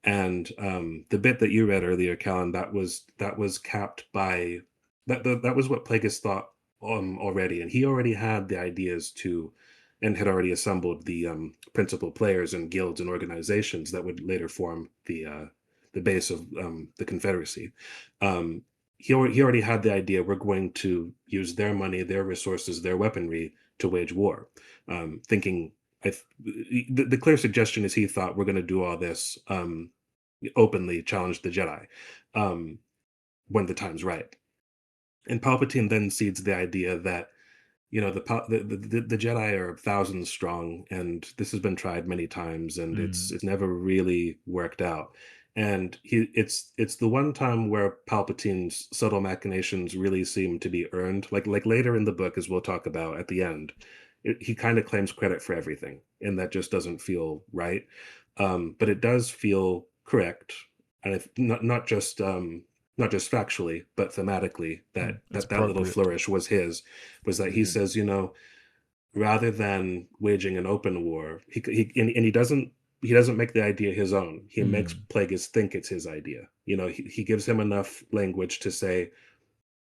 And the bit that you read earlier, Callan, that was capped by that was what Plagueis thought already, and he already had the ideas to, and had already assembled the principal players and guilds and organizations that would later form the base of the Confederacy. He already had the idea, we're going to use their money, their resources, their weaponry to wage war. Thinking, the clear suggestion is he thought we're going to do all this openly, challenge the Jedi when the time's right. And Palpatine then seeds the idea that, the Jedi are thousands strong, and this has been tried many times, and it's never really worked out. And it's the one time where Palpatine's subtle machinations really seem to be earned. Like later in the book, as we'll talk about at the end, he kind of claims credit for everything, and that just doesn't feel right. But it does feel correct, and not just factually, but thematically, that little flourish was that he says, rather than waging an open war, he doesn't make the idea his own. He makes Plagueis think it's his idea. He gives him enough language to say,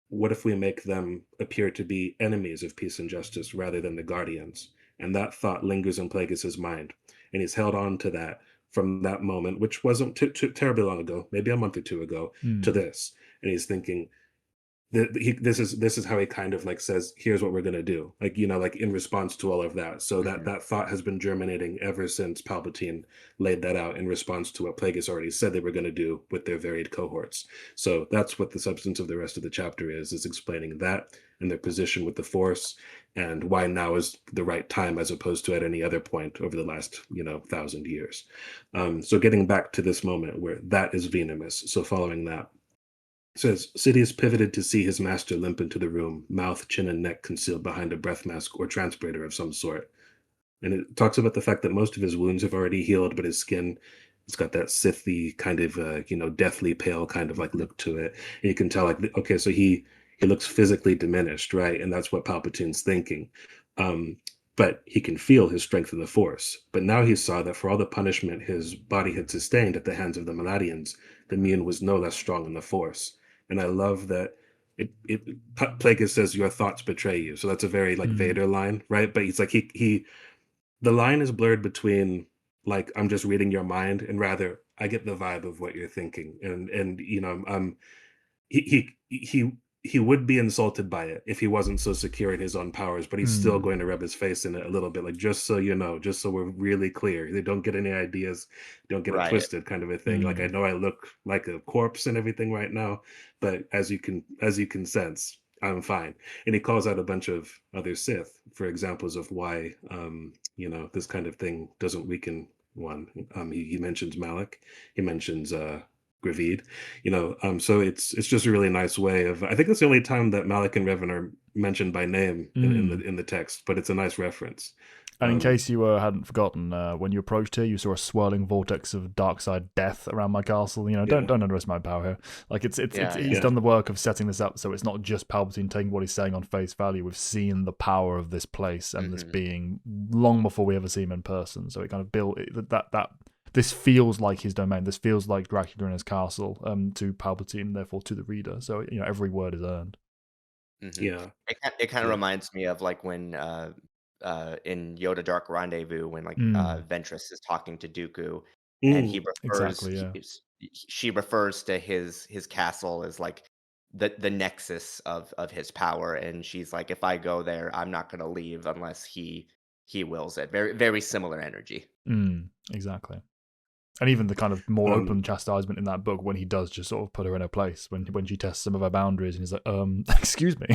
what if we make them appear to be enemies of peace and justice rather than the guardians? And that thought lingers in Plagueis' mind, and he's held on to that from that moment, which wasn't too terribly long ago, maybe a month or two ago, to this. And he's thinking, this is how he kind of like says, here's what we're going to do, like in response to all of that. So that thought has been germinating ever since Palpatine laid that out in response to what Plagueis already said they were going to do with their varied cohorts. So that's what the substance of the rest of the chapter is explaining that and their position with the Force, and why now is the right time as opposed to at any other point over the last 1,000 years. So getting back to this moment where that is venomous. So following that, says, Sidious pivoted to see his master limp into the room, mouth, chin, and neck concealed behind a breath mask or transpirator of some sort. And it talks about the fact that most of his wounds have already healed, but his skin, it's got that Sithy kind of, deathly pale kind of like look to it. And you can tell, like, okay, so he looks physically diminished, right? And that's what Palpatine's thinking. But he can feel his strength in the Force. But now he saw that for all the punishment his body had sustained at the hands of the Meladians, the Mien was no less strong in the Force. And I love that Plagueis says, your thoughts betray you. So that's a very like Vader line, right? But he's like, the line is blurred between like, I'm just reading your mind, and rather I get the vibe of what you're thinking. And he would be insulted by it if he wasn't so secure in his own powers, but he's still going to rub his face in it a little bit, like, just so you know, just so we're really clear, they don't get any ideas, don't get it twisted, kind of a thing. Like, I know I look like a corpse and everything right now, but as you can sense, I'm fine. And he calls out a bunch of other Sith for examples of why this kind of thing doesn't weaken one. He mentions Malik, he mentions Gravid, so it's just a really nice way of. I think that's the only time that Malik and Revan are mentioned by name in the text, but it's a nice reference. And in case you hadn't forgotten, when you approached here, you saw a swirling vortex of dark side death around my castle. Don't underestimate my power here. Like he's done the work of setting this up, so it's not just Palpatine taking what he's saying on face value. We've seen the power of this place and this being long before we ever see him in person. So it kind of built that. This feels like his domain. This feels like Dracula in his castle to Palpatine, therefore to the reader. So every word is earned. Yeah, it kind of reminds me of like when in Yoda Dark Rendezvous, when like Ventress is talking to Dooku, and he refers, exactly, she refers to his castle as like the nexus of his power, and she's like, if I go there, I'm not going to leave unless he wills it. Very very similar energy. Exactly. And even the kind of more Um, open chastisement in that book when he does just sort of put her in her place when she tests some of her boundaries and he's like, excuse me,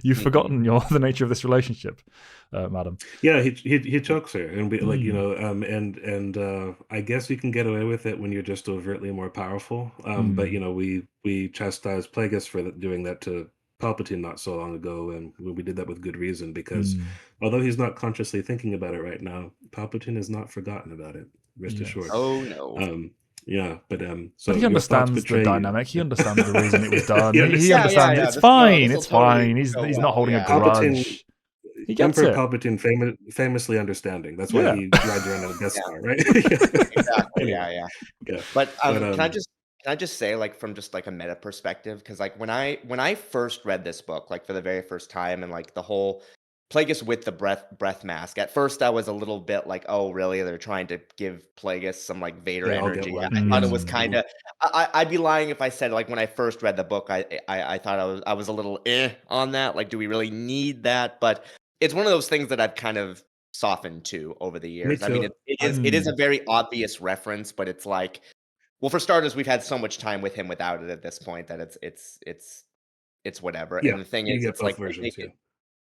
you've forgotten the nature of this relationship, madam. yeah, he chokes her and be like, Mm, and I guess you can get away with it when you're just overtly more powerful. But mm, we chastised Plagueis for doing that to Palpatine not so long ago, and we did that with good reason because mm. although he's not consciously thinking about it right now, Palpatine has not forgotten about it. Rest assured. Yes. Oh no. Yeah, but But so he your thoughts understands the betray you. dynamic. He understands the reason it was done. He He understands. Yeah, understands yeah. it's fine. This will It's totally fine. go He's not well. holding a Yeah. Palpatine, grudge. He gets Emperor it. Palpatine, famously understanding. That's why Yeah. he rides around in a Death Yeah. Star, right? Exactly. Anyway, Yeah, yeah. yeah, But but can I just say, like, from just like a meta perspective, because like when I first read this book, like for the very first time, and like the whole Plagueis with the breath mask. At first, I was a little bit like, oh, really? They're trying to give Plagueis some like Vader they all get energy. one. I thought it Yes. was Mm. kind of. I'd be lying if I said like when I first read the book, I thought I was a little on that. Like, do we really need that? But it's one of those things that I've kind of softened to over the Me years. I mean, too. it is a very obvious reference, but it's like, well, for starters, we've had so much time with him without it at this point that it's whatever. Yeah, And the thing you is, get it's like both versions. Yeah,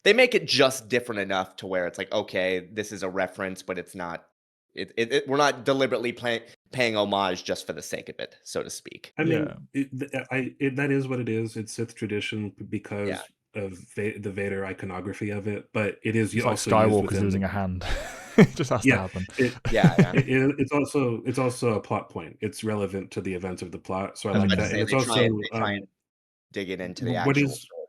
they make it just different enough to where it's like, okay, this is a reference, but it's not. We're not deliberately paying homage just for the sake of it, so to speak. I mean, Yeah. that is what it is. It's Sith tradition Yeah, because of the Vader iconography of it, but it is It's like also used Skywalker's within the. losing a hand. It just has to Yeah, happen. it, yeah, yeah. it's also a plot point. It's relevant to the events of the plot, so I I was like about to that, Mm. and say it's also they try and dig it into the what actual is story.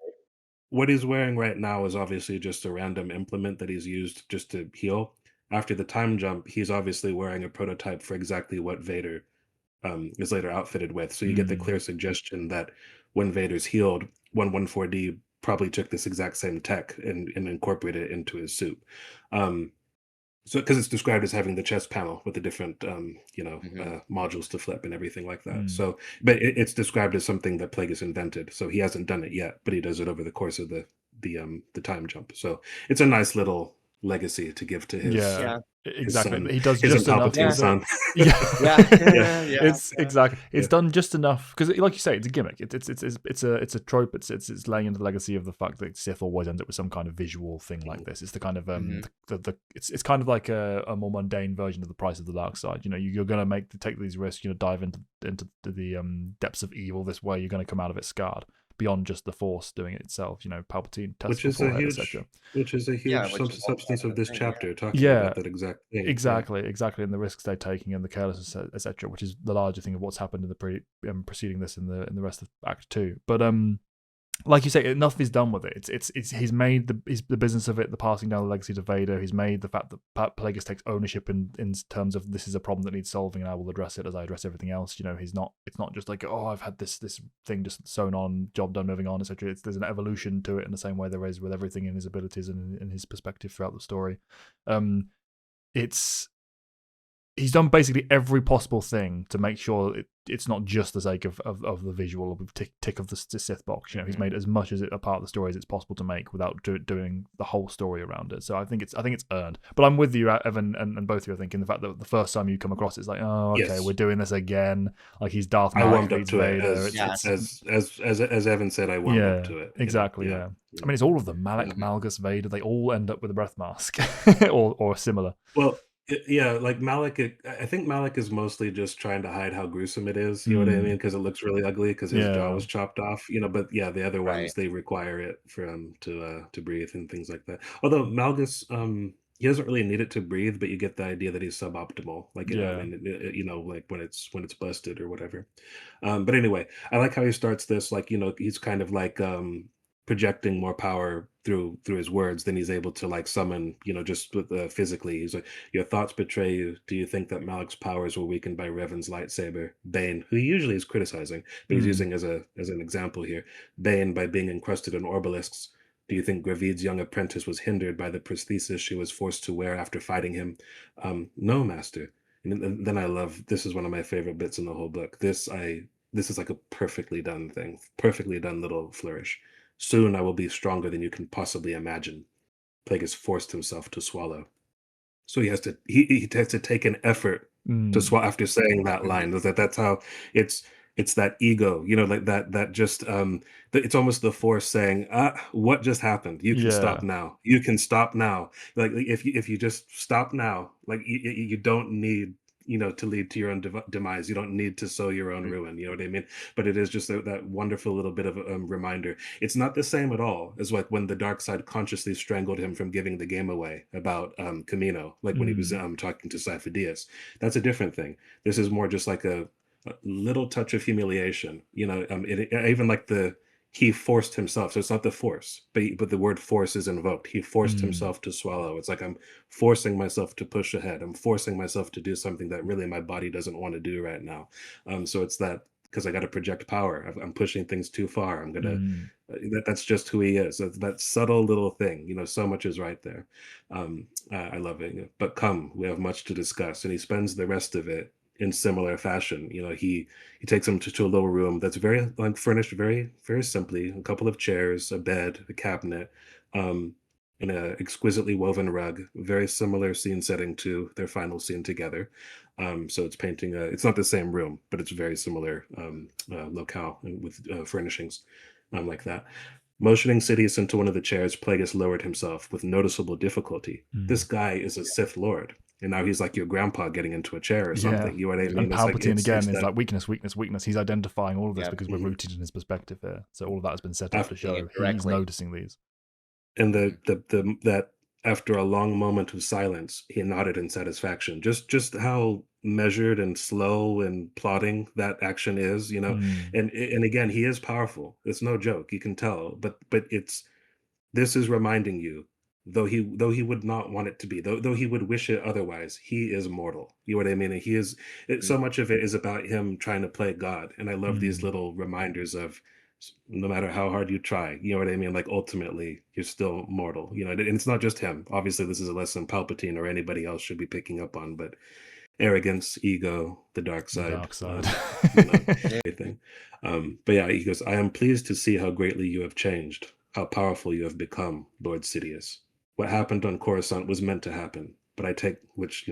what he's wearing right now is obviously just a random implement that he's used just to heal. After the time jump, he's obviously wearing a prototype for exactly what Vader is later outfitted with. So you get the Mm. clear suggestion that when Vader's healed, 114D probably took this exact same tech and incorporated it into his suit. Um, so because it's described as having the chest panel with the different Hmm. modules to flip and everything like that. Mm. So, but it's described as something that Plagueis invented. So he hasn't done it yet, but he does it over the course of the time jump. So it's a nice little legacy to give to his Yeah, Yeah, his exactly. son, He does his and just enough Palpatine's yeah, with it. son. Yeah, yeah, Yeah, yeah, it's yeah. exactly. It's yeah. done just enough because, like you say, it's a gimmick. It's a trope. It's laying into the legacy of the fact that Sith always ends up with some kind of visual thing like this. It's the kind of Hmm. it's kind of like a more mundane version of the price of the dark side. You know, you're gonna take these risks. Dive into the depths of evil this way. You're gonna come out of it scarred beyond just the Force doing it itself. Palpatine, which testicle is a forehead, huge etc. which is a Yeah, huge which is what substance of I'm this saying. Yeah. chapter, talking Yeah, about that exact thing. Yeah. exactly, and the risks they're taking and the carelessness, etc., which is the larger thing of what's happened in the preceding this in the rest of Act Two. But like you say, enough is done with it. He's made the business of it, the passing down the legacy to Vader. He's made the fact that Plagueis takes ownership in terms of this is a problem that needs solving, and I will address it as I address everything else. He's not. It's not just like, oh, I've had this thing just sewn on, job done, moving on, etc. There's an evolution to it in the same way there is with everything in his abilities and in his perspective throughout the story. It's He's done basically every possible thing to make sure it's not just the sake of the visual of tick of the Sith box. He's made as much as a part of the story as it's possible to make without doing the whole story around it. So I think it's earned. But I'm with you, Evan, and both of you. I think in the fact that the first time you come across it's like, oh, okay, Yes. we're doing this again. Like he's Darth I Malak warmed up beats to it Vader. Yeah. as Evan said, I warmed up Yeah, to it. exactly. Yeah. I mean, it's all of them. Malak, Mhm. Malgus, Vader. They all end up with a breath mask, or similar. Well, yeah, like Malik, I think Malik is mostly just trying to hide how gruesome it is. You know what I mean? Because it looks really ugly because his jaw Yeah. was chopped off. But yeah, the other Right. ones they require it for him to breathe and things like that. Although Malgus, he doesn't really need it to breathe, but you get the idea that he's suboptimal. Like Yeah. like when it's busted or whatever. But anyway, I like how he starts this. Like he's kind of like projecting more power through his words than he's able to like summon just with physically. He's like, your thoughts betray you. Do you think that Malik's powers were weakened by Revan's lightsaber? Bane, who he usually is criticizing, but he's Mm. using as an example here. Bane, by being encrusted in obelisks. Do you think Gravid's young apprentice was hindered by the prosthesis she was forced to wear after fighting him? No, master. And then I love, this is one of my favorite bits in the whole book. This is like a perfectly done thing, perfectly done little flourish. Soon I will be stronger than you can possibly imagine. Plagueis forced himself to swallow. So he has to take an effort to Mm. swallow after saying that line. That's how it's it's that ego, like that just it's almost the force saying, what just happened? You can stop Yeah. now. You can stop now. Like if you just stop now, like you don't need to lead to your own demise. You don't need to sow your own ruin. You know what I mean? But it is just that wonderful little bit of a reminder. It's not the same at all as like when the dark side consciously strangled him from giving the game away about Camino, like when he was Mm. talking to Sifo-Dyas. That's a different thing. This is more just like a little touch of humiliation. Even like he forced himself. So it's not the force, but the word force is invoked. He forced Mm. himself to swallow. It's like I'm forcing myself to push ahead. I'm forcing myself to do something that really my body doesn't want to do right now. So it's that, because I got to project power. I'm pushing things too far. I'm gonna. Mm. That's just who he is. That subtle little thing. So much is right there. I love it. But come, we have much to discuss, and he spends the rest of it in similar fashion. He takes him to a little room that's very like furnished very very simply, a couple of chairs, a bed, a cabinet, um, and a exquisitely woven rug, very similar scene setting to their final scene together. So it's painting it's not the same room, but it's very similar locale with furnishings like that. Motioning Sidious into one of the chairs, Plagueis lowered himself with noticeable difficulty. This Mm. guy is a Sith Lord, and now he's like your grandpa getting into a chair or Yeah. something. You know what I And mean? It's like Palpatine again it's is that. like weakness, weakness, weakness. He's identifying all of this Yeah. because we're Mhm. rooted in his perspective here. So all of that has been set up to Seeing show it he's directly. noticing these. And the that after a long moment of silence, he nodded in satisfaction. Just how measured and slow and plodding that action is. Mm. And again, he is powerful. It's no joke. You can tell. But this is reminding you, though he would not want it to be, though he would wish it otherwise, he is mortal. You know what I mean? And so much of it is about him trying to play God. And I love these Mm. little reminders of, no matter how hard you try, you know what I mean? Like ultimately you're still mortal. And it's not just him. Obviously, this is a lesson Palpatine or anybody else should be picking up on, but arrogance, ego, the dark The side, dark side. you know, Yeah. everything. But yeah, he goes, I am pleased to see how greatly you have changed, how powerful you have become, Lord Sidious. What happened on Coruscant was meant to happen, but I take, which,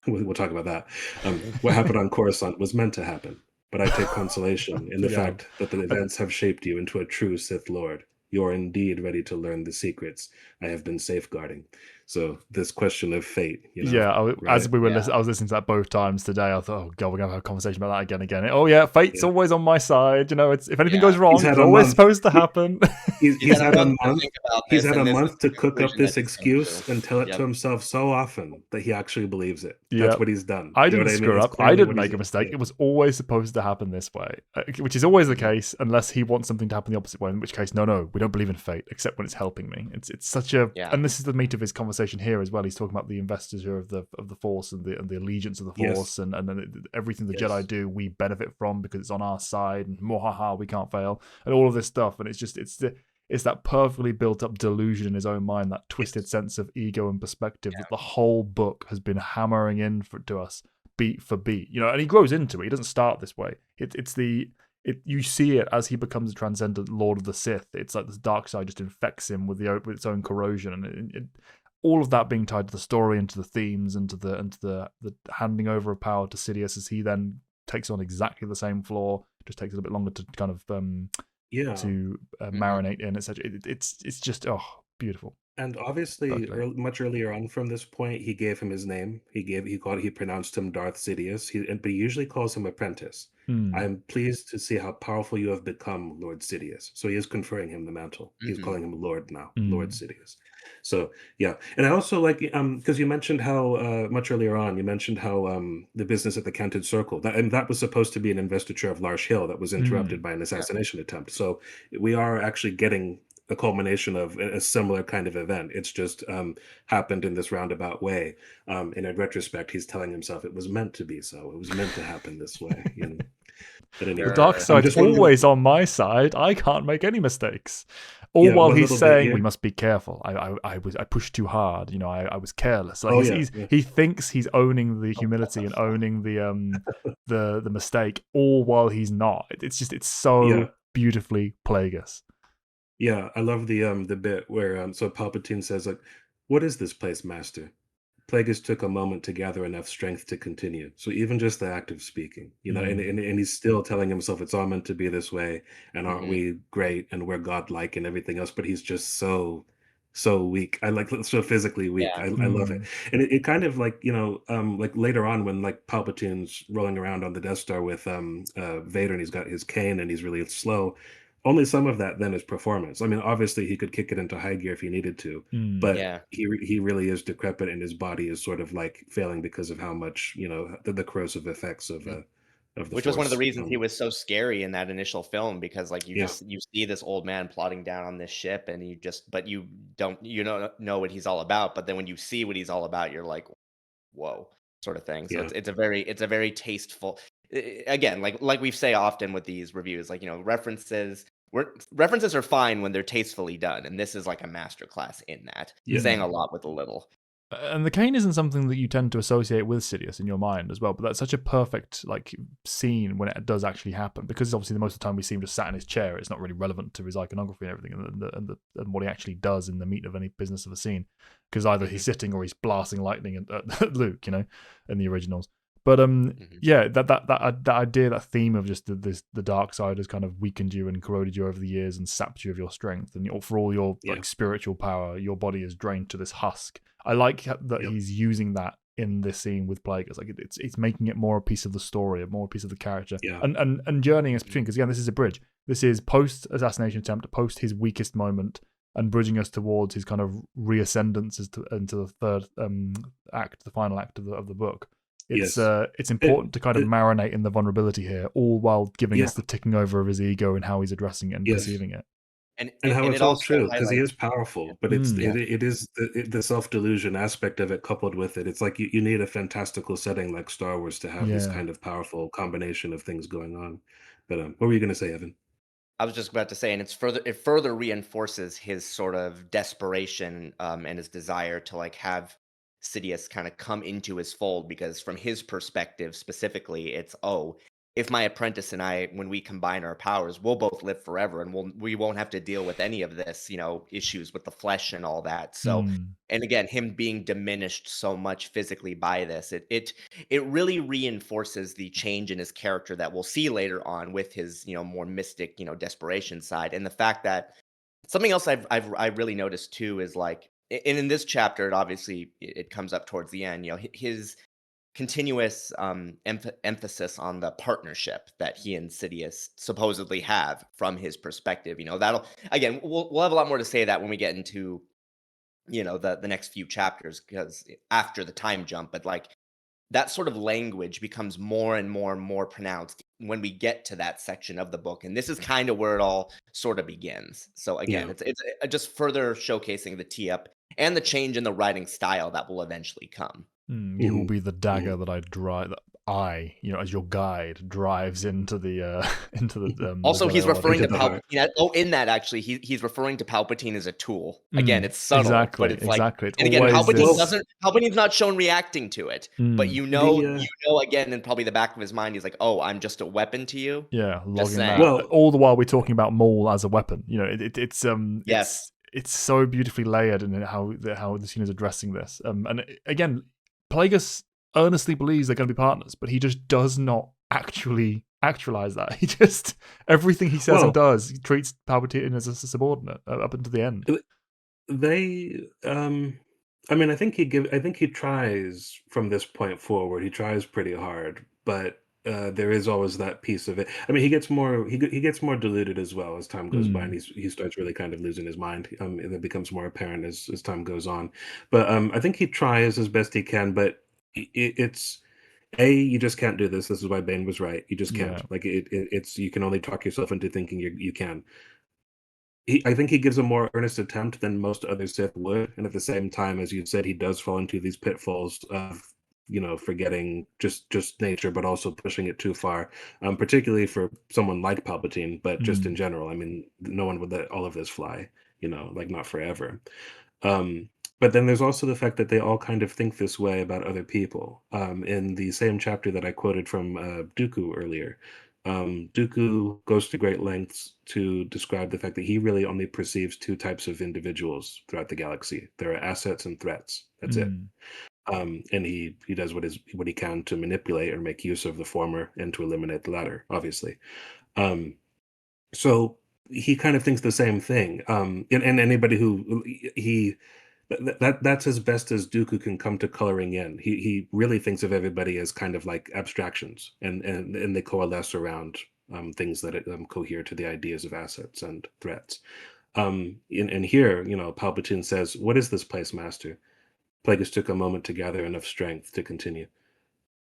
we'll talk about that. What happened on Coruscant was meant to happen, but I take consolation in the Yeah. fact that the events have shaped you into a true Sith Lord. You are indeed ready to learn the secrets I have been safeguarding. So this question of fate, Yeah, right? as we were Yeah. I was listening to that both times today. I thought, oh god, we're gonna have a conversation about that again and again. Oh yeah, fate's Yeah. always on my side. If anything Yeah. goes He's wrong, had it's a always month. supposed to He, happen. he's Had had a a month to month. think about He's this, had a and this is month the to cook up conclusion that this he's come excuse and to. tell it to Yep. himself so often that he actually believes it. Yeah, That's what he's done. I You know didn't what I mean? screw That's up. I clearly didn't what he's make a done. mistake. Yeah. It was always supposed to happen this way, which is always the Mhm. case, unless he wants something to happen the opposite way. In which case, no, we don't believe in fate, except when it's helping me. It's such a, Yeah. and this is the meat of his conversation here as well. He's talking about the investiture of the Force and the allegiance of the Yes. Force, and then everything the Yes. Jedi do, we benefit from because it's on our side, and mohaha, we can't fail, and all of this stuff. And it's that perfectly built up delusion in his own mind, that twisted Yes. sense of ego and perspective that the whole book has been hammering in to us beat for beat. And he grows into it. He doesn't start this way. You see it as he becomes a transcendent Lord of the Sith. It's like this dark side just infects him with its own corrosion, and all of that being tied to the story and to the themes and to the handing over of power to Sidious as he then takes on exactly the same flaw. Just takes it a bit longer to kind of Yeah. marinate in, etc. It's just beautiful. And obviously, Perfectly. much earlier on from this point, he gave him his name. He pronounced him Darth Sidious. But he usually calls him apprentice. I Mm. am pleased to see how powerful you have become, Lord Sidious. So he is conferring him the mantle. He's Mhm. calling him Lord now, Lord Mm. Sidious. So yeah, and I also like because you mentioned how much earlier on you mentioned how the business at the Canted Circle that was supposed to be an investiture of Larsh Hill that was interrupted Mm. by an Yeah. assassination attempt. So we are actually getting a culmination of a similar kind of event. It's just happened in this roundabout way. And in retrospect, he's telling himself it was meant to be so. It was meant to happen this way. But The anyway, dark I'm side's just wondering. always on my side. I can't make any mistakes. All Yeah, while one he's little bit saying we here. must be careful. I pushed too hard. I was careless. Like Oh yeah, yeah, he thinks he's owning the humility and owning the mistake, all while he's not. It's yeah. so beautifully Plagueis. Yeah, I love the bit where so Palpatine says like, "What is this place, Master?" Plagueis took a moment to gather enough strength to continue. So even just the act of speaking, and, Mm, and he's still telling himself it's all meant to be this way, and aren't Mhm. we great, and we're godlike, and everything else. But he's just so weak. I like so physically weak. Yeah. I love it, mm, and it kind of like like later on when like Palpatine's rolling around on the Death Star with Vader, and he's got his cane, and he's really slow. Only some of that then is performance. I mean, obviously he could kick it into high gear if he needed to, mm. but Yeah. he really is decrepit and his body is sort of like failing because of how much the corrosive effects of the Which was one of the force. reasons he was so scary in that initial film because, like, Yeah, you see this old man plodding down on this ship, and but you don't know what he's all about, but then when you see what he's all about, you're like, "Whoa," sort of thing. So yeah, it's a very tasteful again, like we say often with these reviews, like, references are fine when they're tastefully done, and this is like a masterclass in that, yeah, saying a Mm. lot with a little. And the cane isn't something that you tend to associate with Sidious in your mind as well, but that's such a perfect like scene when it does actually happen, because obviously the most of the time we see him just sat in his chair. It's not really relevant to his iconography and everything, and what he actually does in the meat of any business of a scene, because either he's Mhm, sitting or he's blasting lightning at Luke, in the originals. But mhm. yeah, that idea, that theme of just the dark side has kind of weakened you and corroded you over the years and sapped you of your strength, and for all your yeah, like spiritual power, your body is drained to this husk. I like that yep, he's using that in this scene with Plagueis. Like it's making it more a piece of the story, more a piece of the character, yeah, and journeying us Mhm. between. Because again, this is a bridge. This is post assassination attempt, post his weakest moment, and bridging us towards his kind of reascendance into the third act, the final act of the book. yes. It's It, important to kind of it, marinate in the vulnerability here, all while giving yeah, us the ticking over of his ego and how he's addressing it and yes. perceiving it. And how And it's it all also true because he highlights. is powerful, but Mm, it is the self delusion aspect of it coupled with it. It's like you need a fantastical setting like Star Wars to have this yeah. kind of powerful combination of things going on. But what were you going to say, Evan? I was just about to say, and it further reinforces his sort of desperation, and his desire to like have Sidious kind of come into his fold because from his perspective specifically, it's if my apprentice and I, when we combine our powers, we'll both live forever, and we won't have to deal with any of this, issues with the flesh and all that. So, Mm, and again, him being diminished so much physically by this, it really reinforces the change in his character that we'll see later on with his more mystic desperation side, and the fact that something else I really noticed too is like and in this chapter it obviously it comes up towards the end, his continuous emphasis on the partnership that he and Sidious supposedly have from his perspective. That'll again we'll have a lot more to say that when we get into the next few chapters because after the time jump, but like that sort of language becomes more and more and more pronounced when we get to that section of the book, and this is kind of where it all sort of begins. So again, Yeah. it's just further showcasing the tee up and the change in the writing style that will eventually come. You will Hmm. be the dagger Hmm. that I drive. That I, as your guide, drives into the into the Also, Jedi he's Order. referring Into to the heart. Palpatine. In that actually, he's referring to Palpatine as a tool. Again, Mm, it's subtle, but exactly, it's like, exactly. It's and again, always this. Well, Palpatine's not shown reacting to it, but Mm, the again, in probably the back of his mind, he's like, "Oh, I'm just a weapon to you." yeah, Just logging saying. that. well, All the while we're talking about Maul as a weapon. Yes. It's so beautifully layered in how the scene is addressing this. And again, Plagueis earnestly believes they're going to be partners, but he just does not actually actualize that. He just everything he says and well, does, he treats Palpatine as a subordinate up until the end. they I mean, I think he tries from this point forward. He tries pretty hard, but there is always that piece of it. I mean, he gets more diluted as well as time goes by, and Mm, he starts really kind of losing his mind. And it becomes more apparent as time goes on. But I think he tries as best he can, but it's you just can't do this. This is why Bane was right. You just yeah. can't. Like it's you can only talk yourself into thinking you can. I think he gives a more earnest attempt than most other Sith would, and at the same time, as you said, he does fall into these pitfalls of forgetting just nature, but also pushing it too far, particularly for someone like Palpatine, but just in general. I mean, no one would let all of this fly, like not forever. But then there's also the fact that they all kind of think this way about other people. In the same chapter that I quoted from Dooku earlier, Dooku goes to great lengths to describe the fact that he really only perceives two types of individuals throughout the galaxy. There are assets and threats. That's it. And he does what he can to manipulate or make use of the former and to eliminate the latter, obviously. So he kind of thinks the same thing. And anybody who that's as best as Dooku can come to coloring in. He really thinks of everybody as kind of like abstractions, and they coalesce around things that cohere to the ideas of assets and threats. And here, Palpatine says, "What is this place, Master?" Plagueis took a moment to gather enough strength to continue.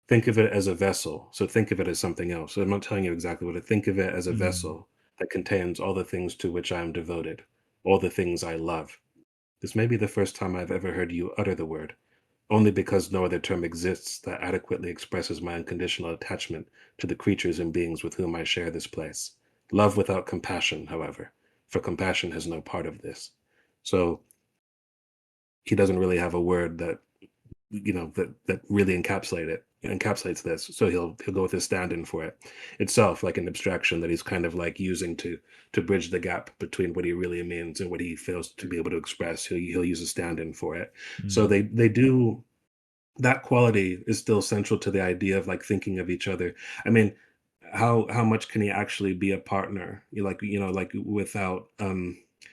Think of it as a vessel. So think of it as something else. So I'm not telling you exactly what to think of it as a vessel that contains all the things to which I am devoted, all the things I love. This may be the first time I've ever heard you utter the word, only because no other term exists that adequately expresses my unconditional attachment to the creatures and beings with whom I share this place. Love without compassion, however, for compassion has no part of this. So he doesn't really have a word that that really encapsulates this. So he'll go with his stand-in for it itself, like an abstraction that he's kind of like using to bridge the gap between what he really means and what he fails to be able to express. He'll use a stand-in for it. So they do, that quality is still central to the idea of like thinking of each other. I mean, how much can he actually be a partner? Like without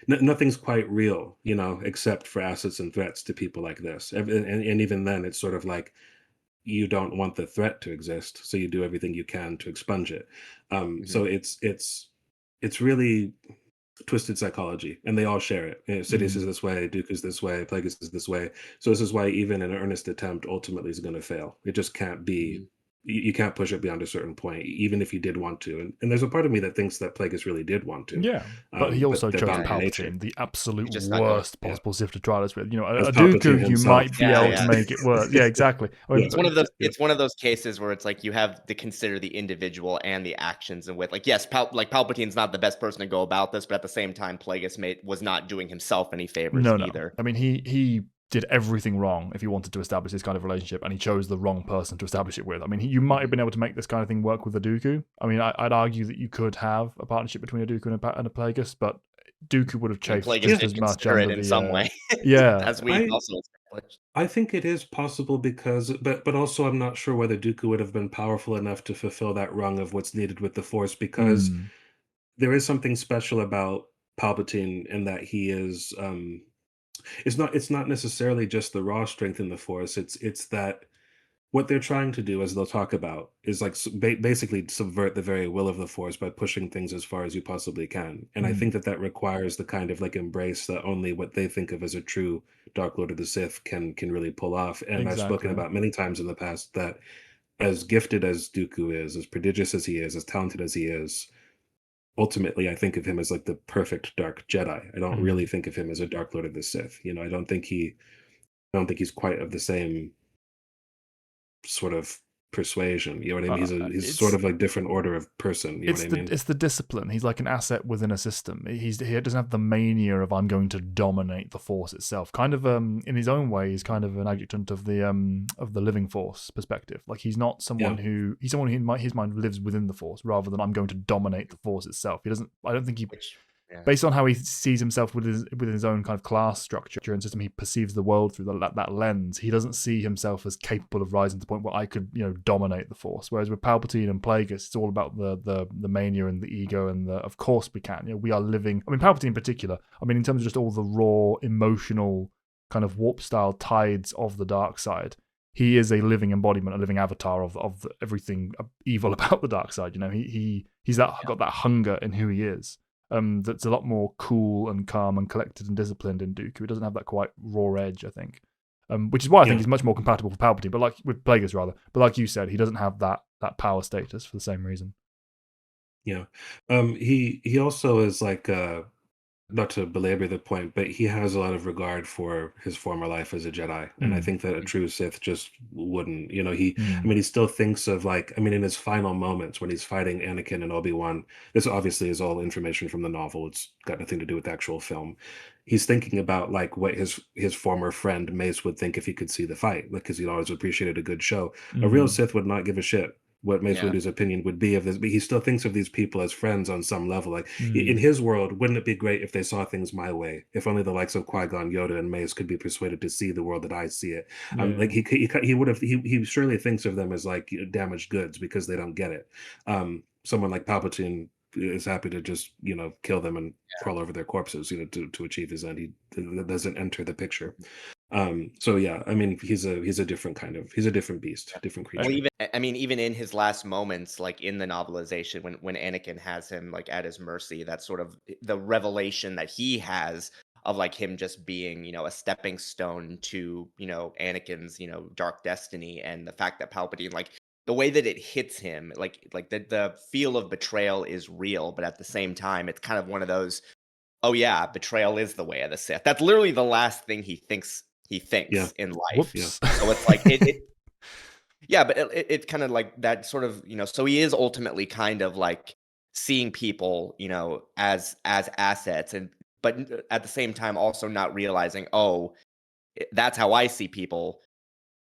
nothing's quite real, except for assets and threats to people like this. And even then, it's sort of like you don't want the threat to exist, so you do everything you can to expunge it. So it's really twisted psychology, and they all share it. Sidious is this way, Duke is this way, Plagueis is this way. So this is why even an earnest attempt ultimately is going to fail. It just can't be. You can't push it beyond a certain point, even if you did want to. And there's a part of me that thinks that Plagueis really did want to. Yeah, but he also chose Palpatine, the absolute worst possible Sith to try this with. A Dooku, you might be able to make it work. Yeah, exactly. I mean, it's one of those. It's one of those cases where it's like you have to consider the individual and the actions, and with like, yes, Palpatine's not the best person to go about this, but at the same time, Plagueis was not doing himself any favors either. I mean, he did everything wrong if he wanted to establish this kind of relationship, and he chose the wrong person to establish it with. I mean, you might have been able to make this kind of thing work with a Dooku. I mean, I'd argue that you could have a partnership between a Dooku and a Plagueis, but Dooku would have chafed just as much under in some way. Yeah, as we also established. I think it is possible because, but also I'm not sure whether Dooku would have been powerful enough to fulfill that rung of what's needed with the Force, because there is something special about Palpatine in that he is. It's not necessarily just the raw strength in the Force. It's that what they're trying to do, as they'll talk about, is like basically subvert the very will of the Force by pushing things as far as you possibly can. And I think that requires the kind of like embrace that only what they think of as a true Dark Lord of the Sith can really pull off. And I've spoken about many times in the past that as gifted as Dooku is, as prodigious as he is, as talented as he is, ultimately I think of him as like the perfect dark Jedi. I don't really think of him as a Dark Lord of the Sith. I don't think he's quite of the same sort of persuasion. You know what I mean? He's sort of like different order of person. You know what I mean? It's the discipline. He's like an asset within a system. He doesn't have the mania of I'm going to dominate the Force itself. Kind of in his own way, he's kind of an adjutant of the living Force perspective. Like he's not someone who in his mind lives within the Force rather than I'm going to dominate the Force itself. He doesn't. I don't think he. Based on how he sees himself within his own kind of class structure and system, he perceives the world through that lens. He doesn't see himself as capable of rising to the point where I could, dominate the Force. Whereas with Palpatine and Plagueis, it's all about the mania and the ego and of course we can. We are living. I mean, Palpatine in particular. I mean, in terms of just all the raw emotional kind of warp style tides of the dark side, he is a living embodiment, a living avatar of everything evil about the dark side. He's got that hunger in who he is. That's a lot more cool and calm and collected and disciplined in Dooku. He doesn't have that quite raw edge, I think. Which is why I think he's much more compatible with Palpatine, but like with Plagueis rather. But like you said, he doesn't have that power status for the same reason. Yeah. He also is like not to belabor the point, but he has a lot of regard for his former life as a Jedi, and I think that a true Sith just wouldn't. I mean, he still thinks of like, I mean, in his final moments when he's fighting Anakin and Obi-Wan. This obviously is all information from the novel. It's got nothing to do with the actual film. He's thinking about like what his former friend Mace would think if he could see the fight, like because he'd always appreciated a good show. A real Sith would not give a shit what Mace Yeah. Windu's opinion would be of this, but he still thinks of these people as friends on some level. Like in his world, wouldn't it be great if they saw things my way? If only the likes of Qui-Gon, Yoda, and Mace could be persuaded to see the world that I see it. Like he would have he surely thinks of them as like damaged goods because they don't get it. Someone like Palpatine is happy to just kill them and crawl over their corpses to achieve his end. He doesn't enter the picture. So yeah, I mean, he's a different beast, different creature. Well, even in his last moments, like in the novelization, when Anakin has him like at his mercy, that's sort of the revelation that he has of like him just being, a stepping stone to, Anakin's, dark destiny, and the fact that Palpatine, like the way that it hits him, like the feel of betrayal is real, but at the same time, it's kind of one of those, oh yeah, betrayal is the way of the Sith. That's literally the last thing he thinks in life. Whoops. So it's like yeah, but it kind of like that sort of, so he is ultimately kind of like seeing people, as assets, but at the same time also not realizing, oh, that's how I see people.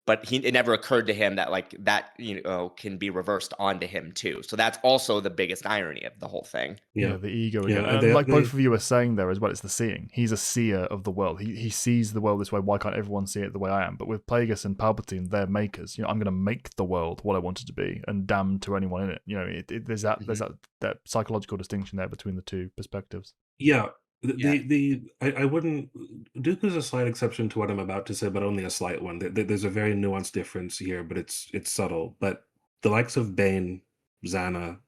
But it never occurred to him that like that, can be reversed onto him too. So that's also the biggest irony of the whole thing. Yeah, the ego again. And like both of you are saying there as well, it's the seeing. He's a seer of the world. He sees the world this way. Why can't everyone see it the way I am? But with Plagueis and Palpatine, they're makers. I'm going to make the world what I want it to be, and damn to anyone in it. There's that psychological distinction there between the two perspectives. Yeah. I wouldn't. Dooku's a slight exception to what I'm about to say, but only a slight one. There's a very nuanced difference here, but it's subtle. But the likes of Bane, Zana,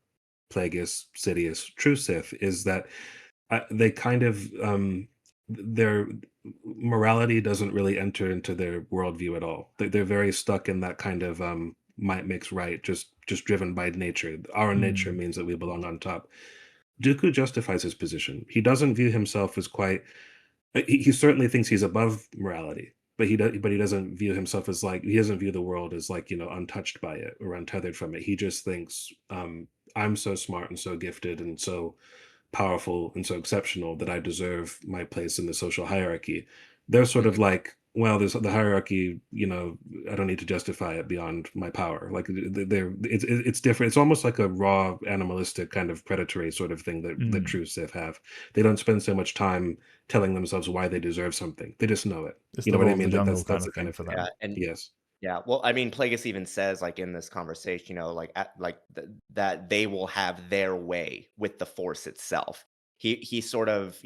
Plagueis, Sidious, true Sith, is that they kind of their morality doesn't really enter into their worldview at all. They're very stuck in that kind of might makes right, just driven by nature. Our nature means that we belong on top. Dooku justifies his position. He doesn't view himself as quite. He certainly thinks he's above morality, but he doesn't view himself as like, he doesn't view the world as like untouched by it or untethered from it. He just thinks I'm so smart and so gifted and so powerful and so exceptional that I deserve my place in the social hierarchy. They're sort of like, well, there's the hierarchy, I don't need to justify it beyond my power. Like it's different. It's almost like a raw animalistic kind of predatory sort of thing that true Sith have. They don't spend so much time telling themselves why they deserve something. They just know it. It's You know the what I law of the mean? jungle That's the kind of kind thing of for them. yes. Yeah, well, Plagueis even says, like in this conversation, that they will have their way with the Force itself. He sort of,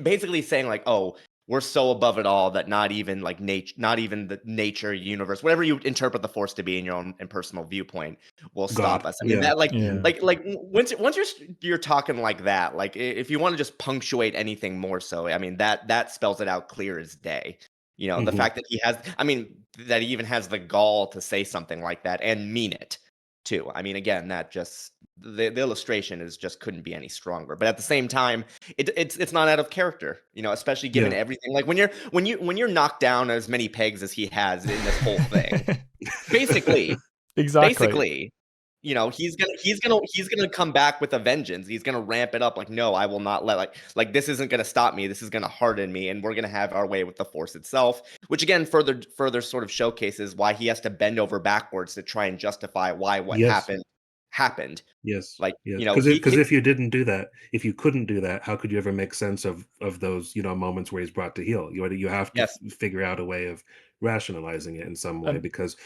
basically saying like, oh, we're so above it all that not even like not even the nature, universe, whatever you interpret the Force to be in your own and personal viewpoint, will stop God. us. I mean, Yeah. that once you're talking like that, like if you want to just punctuate anything more so, I mean that spells it out clear as day. The fact that that he even has the gall to say something like that and mean it too. I mean, again, that just the illustration is just couldn't be any stronger. But at the same time, it's not out of character, especially given everything. Like when you're knocked down as many pegs as he has in this whole thing, basically, he's gonna come back with a vengeance. He's gonna ramp it up. Like, no, I will not let like this isn't gonna stop me. This is gonna harden me, and we're gonna have our way with the Force itself. Which again, further sort of showcases why he has to bend over backwards to try and justify why what happened. Yes. Like, Because if you didn't do that, if you couldn't do that, how could you ever make sense of those moments where he's brought to heel? You have to figure out a way of rationalizing it in some way because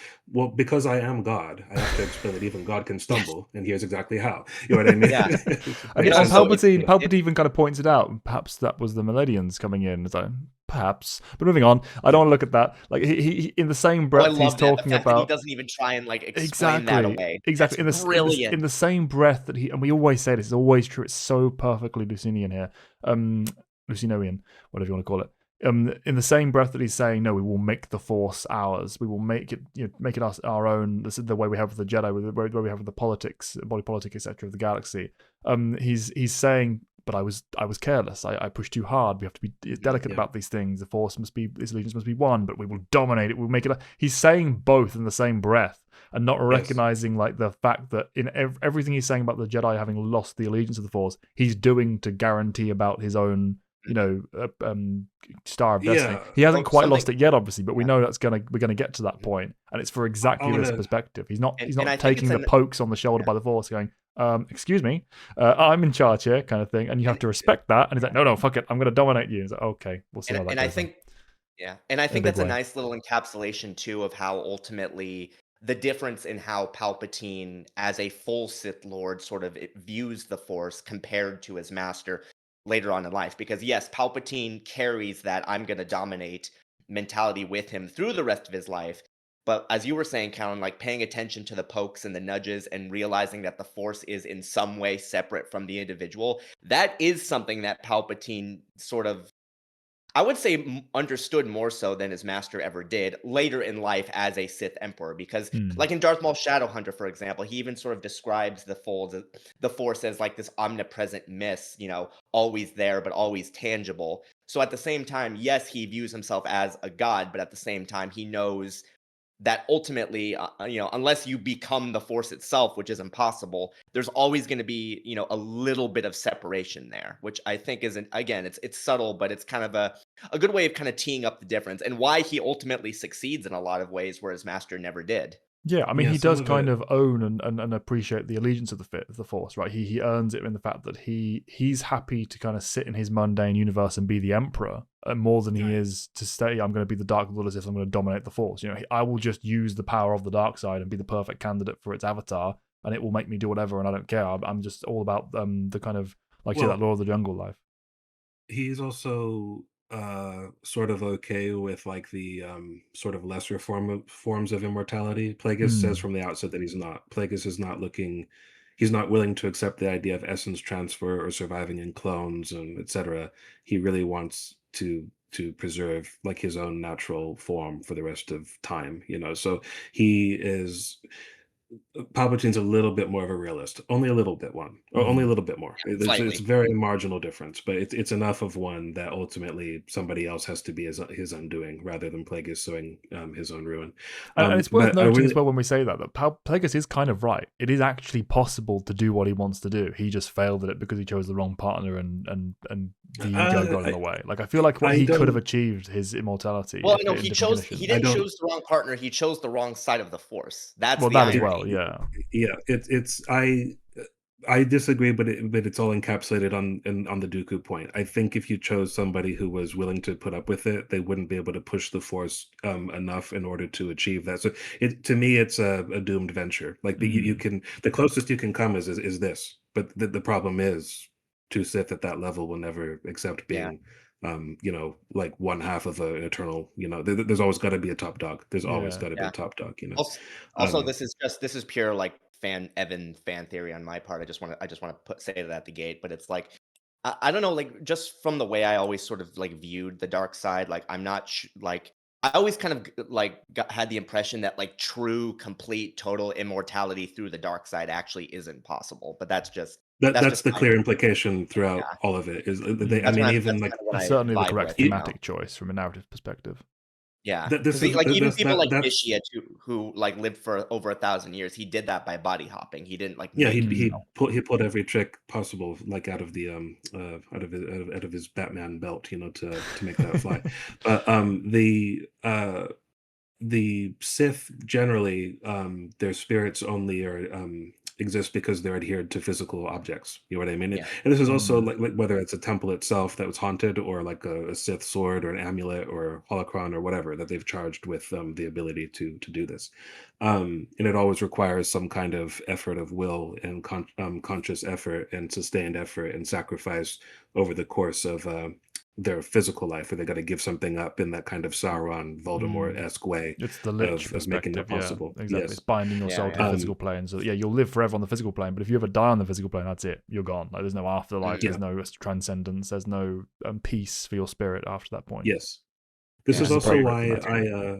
I am God, I have to explain that even God can stumble, and here's exactly how. You know what I mean? Yeah. Palpatine even kind of points it out. Perhaps that was the Millennials coming in. So perhaps, but moving on. I don't want to look at that. Like he in the same breath he's talking about. He doesn't even try and like explain that away. Exactly. That's brilliant. In the same breath that and we always say this is always true. It's so perfectly Lucinian here. Lucinoian, whatever you want to call it. In the same breath that he's saying, no, we will make the Force ours. We will make it, make it our own. This is the way we have with the Jedi, the way we have with the politics, body politic, etc. of the galaxy. He's saying but I was careless. I pushed too hard. We have to be delicate about these things. This allegiance must be one, but we will dominate it. We'll make it. He's saying both in the same breath, and not recognizing like the fact that in everything he's saying about the Jedi having lost the allegiance of the Force, he's doing to guarantee about his own, Star of Destiny. He hasn't quite lost it yet, obviously, but we know we're gonna get to that point, and it's for exactly this perspective. He's not taking the pokes on the shoulder by the Force, going, excuse me, I'm in charge here, kind of thing, and you have to respect that. And he's like, no, fuck it, I'm going to dominate you. He's like, okay, we'll see how that goes. And I think that's a nice little encapsulation too of how ultimately the difference in how Palpatine, as a full Sith Lord, sort of views the Force compared to his master later on in life. Because yes, Palpatine carries that I'm going to dominate mentality with him through the rest of his life. But as you were saying, Callan, like paying attention to the pokes and the nudges and realizing that the Force is in some way separate from the individual, that is something that Palpatine sort of, I would say, understood more so than his master ever did later in life as a Sith Emperor. Because like in Darth Maul's Shadowhunter, for example, he even sort of describes the Force as like this omnipresent mist, always there, but always tangible. So at the same time, yes, he views himself as a god, but at the same time, he knows that ultimately, unless you become the Force itself, which is impossible, there's always going to be, a little bit of separation there, which I think isn't, again, it's subtle, but it's kind of a good way of kind of teeing up the difference and why he ultimately succeeds in a lot of ways where his master never did. Yeah, I mean, he does kind of own and appreciate the allegiance of the Force, right? He earns it in the fact that he's happy to kind of sit in his mundane universe and be the Emperor more than he is to say, I'm going to be the Dark Lord as if I'm going to dominate the Force. I will just use the power of the dark side and be the perfect candidate for its avatar, and it will make me do whatever, and I don't care. I'm just all about the kind of, that Lord of the Jungle life. He's also sort of okay with like the sort of lesser forms of immortality. Plagueis says from the outset that he's not. Plagueis is not looking. He's not willing to accept the idea of essence transfer or surviving in clones and etc. He really wants to preserve like his own natural form for the rest of time. So he is. Palpatine's a little bit more of a realist, only a little bit or only a little bit more. It's a very marginal difference, but it's enough of one that ultimately somebody else has to be his undoing rather than Plagueis sowing his own ruin. And it's worth noting as well when we say that Plagueis is kind of right. It is actually possible to do what he wants to do. He just failed at it because he chose the wrong partner and the ego got in the way. Like I feel like he could have achieved his immortality. Well, no, he didn't choose the wrong partner. He chose the wrong side of the Force. That's that as well. Yeah. I disagree, but it's all encapsulated on the Dooku point. I think if you chose somebody who was willing to put up with it, they wouldn't be able to push the Force enough in order to achieve that. So to me, it's a doomed venture. Like the closest you can come is this, but the problem is two Sith at that level will never accept being. Like one half of an eternal, there's always got to be a top dog. There's always got to be a top dog, Also, this is pure like fan theory on my part. I just want to say that at the gate, but it's like, I don't know, like just from the way I always sort of like viewed the dark side, like I'm not like, I always kind of like had the impression that like true, complete, total immortality through the dark side actually isn't possible, but that's just that's the clear implication throughout all of it. Is certainly the correct thematic choice from a narrative perspective. Yeah, even people like Vishia who like lived for over 1,000 years, he did that by body hopping. He didn't like. Yeah, he pulled every trick possible, like out of the out of his Batman belt, to make that fly. But the Sith generally, their spirits only exist because they're adhered to physical objects. You know what I mean? Yeah. And this is also like whether it's a temple itself that was haunted, or like a Sith sword or an amulet or holocron or whatever that they've charged with the ability to do this. And it always requires some kind of effort of will and conscious effort and sustained effort and sacrifice over the course of their physical life, where they got to give something up in that kind of Sauron, Voldemort-esque way. It's the Lich of making it possible. Yeah, exactly. Yes. It's binding your soul to the physical plane. So you'll live forever on the physical plane, but if you ever die on the physical plane, that's it. You're gone. Like there's no afterlife. There's no transcendence. There's no peace for your spirit after that point. Yes. This is also why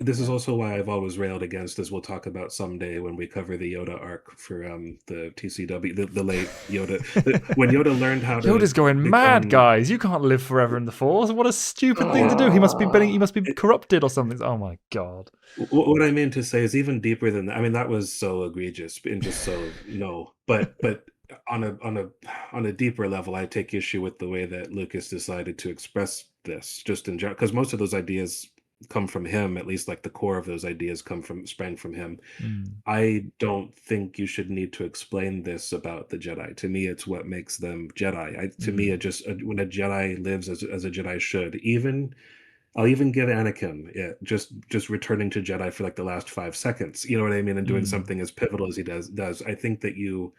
This is Yeah. also why I've always railed against, as we'll talk about someday when we cover the Yoda arc for the TCW, the late Yoda. When Yoda learned how to Yoda's going mad, become, guys. You can't live forever in the Force. What a stupid thing to do. He must be oh, he must be corrupted or something. Oh my god. what I mean to say is even deeper than that. I mean, that was so egregious and just so no. But on a deeper level, I take issue with the way that Lucas decided to express this, just in general, because most of those ideas come from him. At least, like the core of those ideas sprang from him. Mm. I don't think you should need to explain this about the Jedi. To me, it's what makes them Jedi. To me, Mm. it just when a Jedi lives as a Jedi should, even I'll even give Anakin, yeah, just returning to Jedi for like the last 5 seconds. You know what I mean, and doing Mm. something as pivotal as he does. I think that you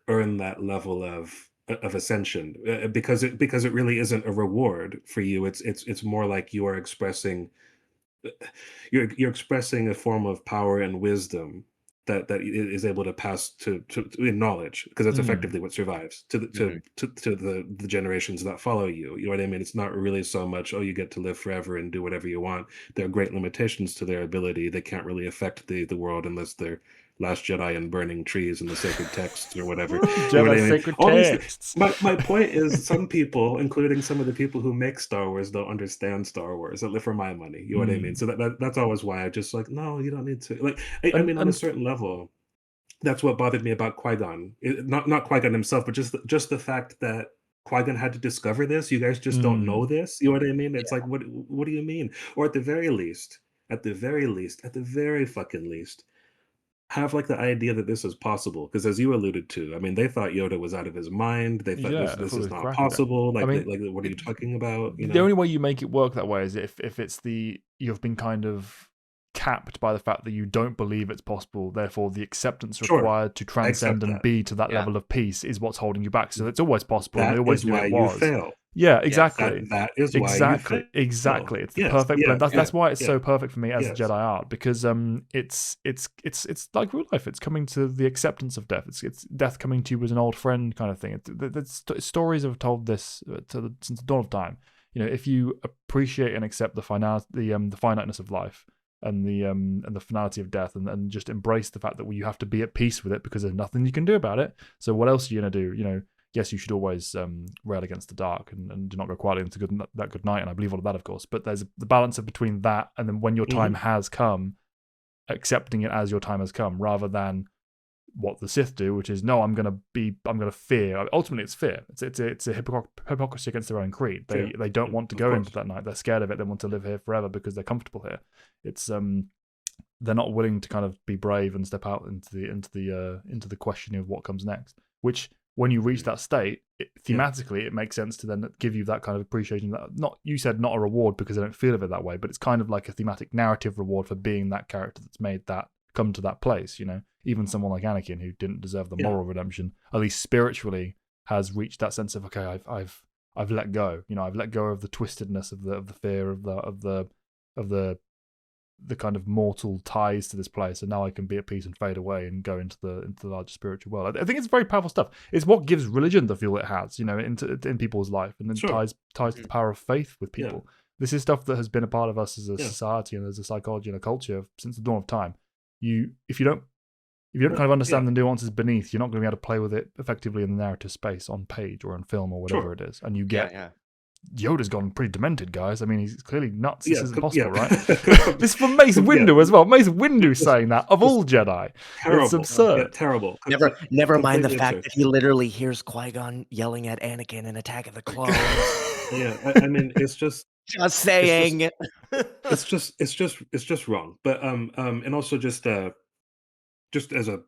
earn that level of ascension because it really isn't a reward for you. It's more like you are expressing you're expressing a form of power and wisdom that is able to pass to in knowledge, because that's Mm. effectively what survives to the Mhm. to the generations that follow you. You know what I mean? It's not really so much, oh, you get to live forever and do whatever you want. There are great limitations to their ability. They can't really affect the world unless they're Last Jedi and burning trees and the sacred texts or whatever. You know what Jedi I mean? sacred Obviously, texts. my point is some people, including some of the people who make Star Wars, don't understand Star Wars, at least for my money. You know what I mean? Mm. So that's always why I just like, no, you don't need to. Like, I And mean, on a certain level, that's what bothered me about Qui-Gon. Not Qui-Gon himself, but just the fact that Qui-Gon had to discover this. You guys just don't mm. know this. You know what I mean? It's Yeah. like, what do you mean? Or at the very least, at the very fucking least, have like the idea that this is possible, because as you alluded to, I mean, they thought Yoda was out of his mind. They thought Yeah, I this thought he is was not cracking it. possible. I mean, Like what are you talking about? You the know? only way you make it work that way is if it's you've been kind of capped by the fact that you don't believe it's possible. Therefore, the acceptance Sure, required to I accept transcend and that. be to that Yeah. level of peace is what's holding you back. So it's always possible, and they That always is knew why it you was. fail. Yeah, Yes. exactly. That is why you fail. Exactly. It's the Yes, perfect yeah, blend. That's why it's yeah, so perfect for me as a yes. Jedi art, because it's like real life. It's coming to the acceptance of death. It's death coming to you as an old friend kind of thing. Stories have told this since the dawn of time. You know, if you appreciate and accept the finiteness of life and the finality of death, and just embrace the fact that you have to be at peace with it because there's nothing you can do about it. So what else are you gonna do? You know, yes, you should always rail against the dark and do not go quietly into that good night. And I believe all of that, of course. But there's the balance of between that and then when your time Mhm. has come, accepting it as your time has come, rather than what the Sith do, which is no, I'm gonna fear. Ultimately, it's fear. It's a hypocrisy against their own creed. Yeah, They don't want to of go into course. that night. They're scared of it. They want to live here forever because they're comfortable here. It's they're not willing to kind of be brave and step out into the questioning of what comes next. Which, when you reach that state, Yeah, thematically, it makes sense to then give you that kind of appreciation. That not you said not a reward because they don't feel of it that way, but it's kind of like a thematic narrative reward for being that character that's made that come to that place. You know, even someone like Anakin, who didn't deserve the yeah, moral redemption, at least spiritually, has reached that sense of, okay, I've let go. You know, I've let go of the twistedness of the fear of the kind of mortal ties to this place, and now I can be at peace and fade away and go into the larger spiritual world. I think it's very powerful stuff. It's what gives religion the fuel it has, you know, in people's life, and it sure. ties to the power of faith with Yeah, people. This is stuff that has been a part of us as a yeah, society and as a psychology and a culture since the dawn of time. If you don't kind of yeah, understand the nuances beneath, you're not going to be able to play with it effectively in the narrative space on page or on film or whatever sure. it is. And you Yeah. get Yeah. Yoda's gone pretty demented, guys. I mean, he's clearly nuts. This Yeah, isn't yeah. possible, right? This is from Mace Yeah, Windu as well. Mace Windu just saying that, of just all Jedi. It's terrible. Yeah, absurd. terrible. Never mind the Completely fact absurd. that he literally hears Qui-Gon yelling at Anakin in Attack of the Clones. Yeah, I mean, Just it's just saying. it's just wrong. But and also just as a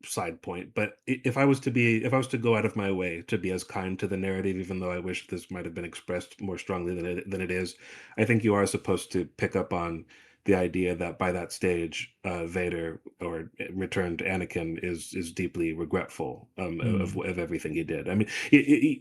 side point, but if I was to go out of my way to be as kind to the narrative, even though I wish this might have been expressed more strongly than it is, I think you are supposed to pick up on the idea that by that stage, Vader or returned Anakin is deeply regretful Mm. of everything he did. I mean,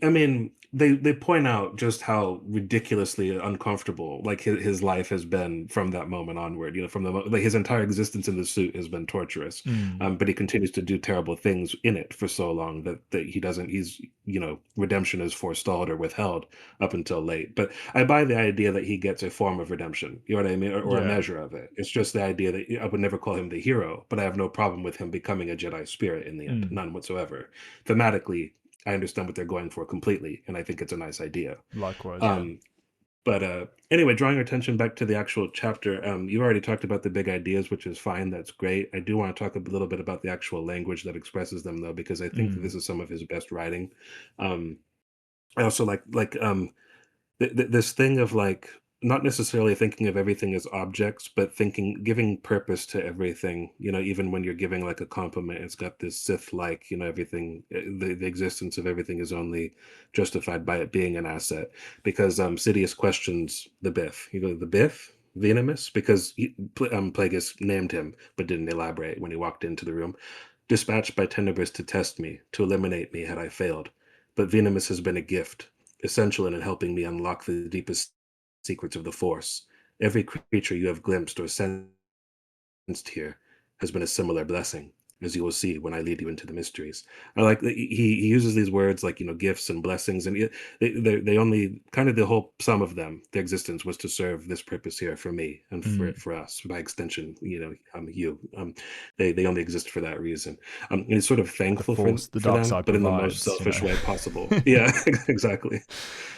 I mean, they point out just how ridiculously uncomfortable like his life has been from that moment onward. You know, from like his entire existence in the suit has been torturous, Mm. but he continues to do terrible things in it for so long that he doesn't. He's redemption is forestalled or withheld up until late. But I buy the idea that he gets a form of redemption. You know what I mean, or a Yeah. measure nature of it. It's just the idea that I would never call him the hero, but I have no problem with him becoming a Jedi spirit in the end. None whatsoever. Thematically, I understand what they're going for completely, and I think it's a nice idea. Likewise. But anyway, drawing our attention back to the actual chapter, you've already talked about the big ideas, which is fine. That's great. I do want to talk a little bit about the actual language that expresses them, though, because I think that this is some of his best writing. I also like this thing of like not necessarily thinking of everything as objects, but giving purpose to everything. Even when you're giving like a compliment, it's got this Sith-like, everything, the existence of everything is only justified by it being an asset. Because Sidious questions the Biff. The Biff? Venomous? Because Plagueis named him, but didn't elaborate when he walked into the room. Dispatched by Tenebris to test me, to eliminate me had I failed. But Venomous has been a gift, essential in helping me unlock the deepest secrets of the Force. Every creature you have glimpsed or sensed here has been a similar blessing, as you will see when I lead you into the mysteries. I like that he uses these words like gifts and blessings, and they only kind of the whole sum of them. Their existence was to serve this purpose here for me and for us, by extension. They only exist for that reason. And he's sort of thankful for dark them, side but provides, in the most selfish way possible. Yeah, exactly.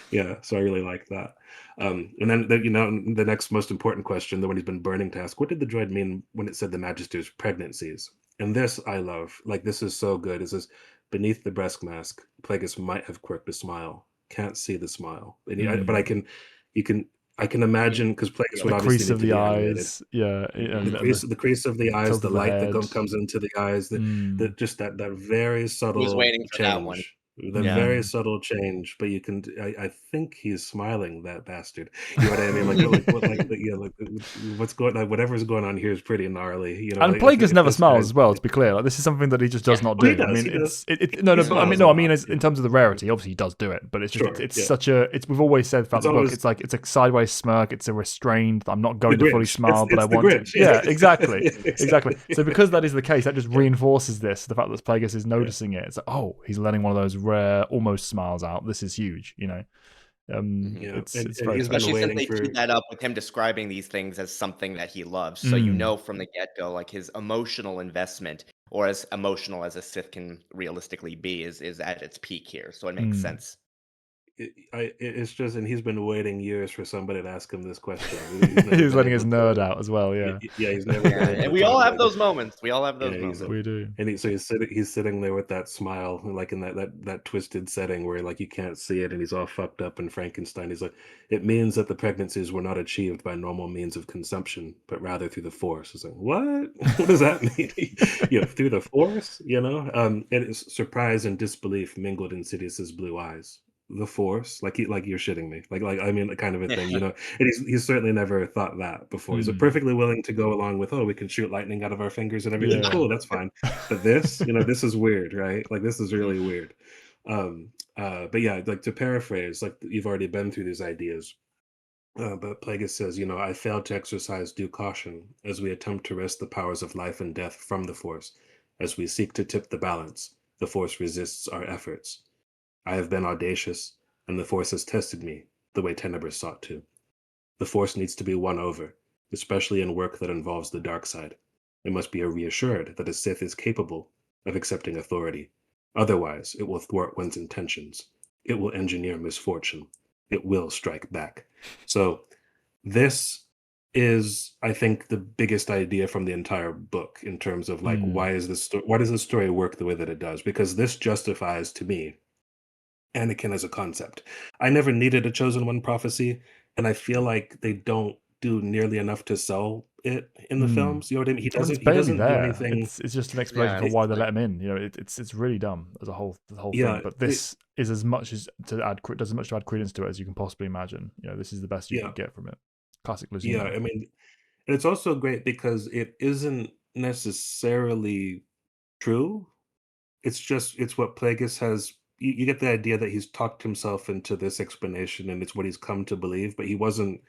Yeah, so I really like that. And then the next most important question, the one he's been burning to ask: what did the droid mean when it said the Magister's pregnancies? And this I love. Like, this is so good. It says, beneath the breast mask, Plagueis might have quirked a smile. Can't see the smile, but I can imagine, because Plagueis would the obviously crease need of to the be animated. eyes, and The crease of the eyes, tilt the of the light that head. comes into the eyes, just that very subtle waiting for that one. change. The very subtle change, but I think he's smiling, that bastard. You know what I mean? What's going on? Whatever's going on here is pretty gnarly. And Plagueis never smiles as well. To be clear, this is something that he just does not do. He does. In terms of the rarity, obviously he does do it, but it's just we've always said throughout the book, it's a sideways smirk, it's a restrained. I'm not going to fully smile, but I want to. Yeah, exactly. So because that is the case, that just reinforces the fact that Plagueis is noticing it. It's like, oh, he's letting one of those rare almost smiles out. This is huge, It's very especially since they teed that up with him describing these things as something that he loves. So from the get-go, like, his emotional investment, or as emotional as a Sith can realistically be, is at its peak here. So it makes sense. It's just, and he's been waiting years for somebody to ask him this question. He's letting his nerd out as well. Yeah, he's never. And we all have those moments. We all have those moments. We do. And he's sitting there with that smile, like in that twisted setting where like you can't see it, and he's all fucked up and Frankenstein. He's like, it means that the pregnancies were not achieved by normal means of consumption, but rather through the Force. It's like, what? What does that mean? Through the Force, and it's surprise and disbelief mingled in Sidious's blue eyes. The Force, like you're shitting me, like I mean, kind of a thing, and he's certainly never thought that before. He's perfectly willing to go along with, we can shoot lightning out of our fingers and everything. Cool, that's fine. But this, this is weird, right? Like, this is really weird. But yeah, like, to paraphrase, like, you've already been through these ideas, but Plagueis says, I failed to exercise due caution as we attempt to wrest the powers of life and death from the Force. As we seek to tip the balance, the Force resists our efforts. I have been audacious, and the Force has tested me the way Tenebris sought to. The Force needs to be won over, especially in work that involves the dark side. It must be reassured that a Sith is capable of accepting authority. Otherwise, it will thwart one's intentions. It will engineer misfortune. It will strike back. So this is, I think, the biggest idea from the entire book in terms of like, why does the story work the way that it does? Because this justifies, to me, Anakin as a concept. I never needed a chosen one prophecy, and I feel like they don't do nearly enough to sell it in the films. You know what I mean? He doesn't do anything. It's just an explanation for why they let him in. It's really dumb as a whole, the whole thing. But this is as much to add credence to it as you can possibly imagine. This is the best you can get from it. Classic Lucino. Yeah, I mean, and it's also great because it isn't necessarily true. It's what Plagueis has. You get the idea that he's talked himself into this explanation, and it's what he's come to believe. But he wasn't.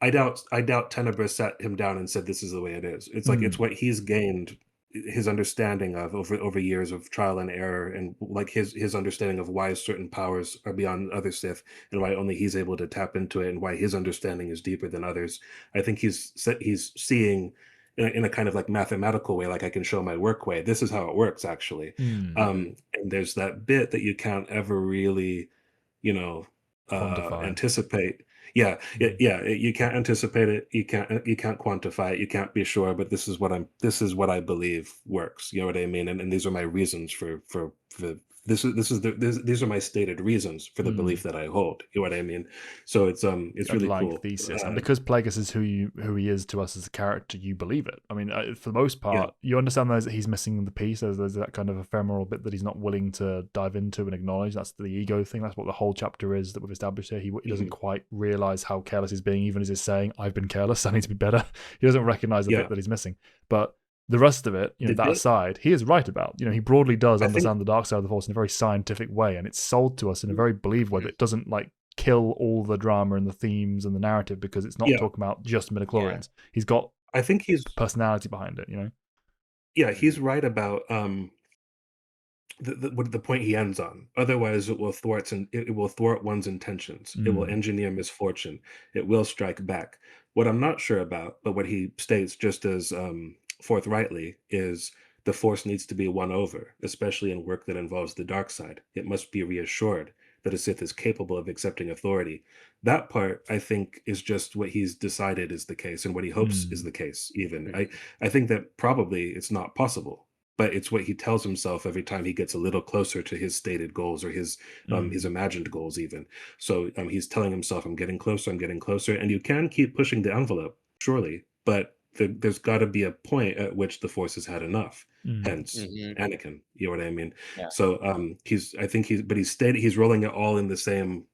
I doubt Tenebris sat him down and said, "This is the way it is." It's like it's what he's gained his understanding of over years of trial and error, and like his understanding of why certain powers are beyond other Sith, and why only he's able to tap into it, and why his understanding is deeper than others. I think he's seeing in a kind of like mathematical way, like I can show my work way. This is how it works actually. Mm. And there's that bit that you can't ever really, you know, Quantify. anticipate. Yeah, you can't anticipate it. You can't quantify it. You can't be sure. But this is what I believe works. You know what I mean? And these are my reasons for these are my stated reasons for the Mm. belief that I hold. You know what I mean? So it's A really blank cool. thesis, and because Plagueis is who he is to us as a character, you believe it. I mean, for the most Yeah. part, you understand that he's missing the piece. There's that kind of ephemeral bit that he's not willing to dive into and acknowledge. That's the ego thing. That's what the whole chapter is that we've established here. He doesn't quite realize how careless he's being, even as he's saying, "I've been careless. I need to be better." He doesn't recognize the Yeah. bit that he's missing, but the rest of it, The that bit aside, he is right about. He broadly does I think understand the dark side of the Force in a very scientific way, and it's sold to us in a very believable way that doesn't like kill all the drama and the themes and the narrative because it's not yeah, talking about just Yeah. midichlorians. He's got I think he's personality behind it. he's right about the point he ends on. Otherwise, it will thwart one's intentions. It will Mm, engineer misfortune. It will strike back. What I'm not sure about, but what he states just as forthrightly, is the force needs to be won over, especially in work that involves the dark side. It must be reassured that a Sith is capable of accepting authority. That part, I think, is just what he's decided is the case, and what he hopes is mm, the case. Even Mhm. I think that probably it's not possible, but it's what he tells himself every time he gets a little closer to his stated goals, or his mm, imagined goals even. So he's telling himself, I'm getting closer, and you can keep pushing the envelope, surely, but there's got to be a point at which the force has had enough. mm. Hence Mhm. Anakin, you know what I mean? Yeah. So he's rolling it all in the same,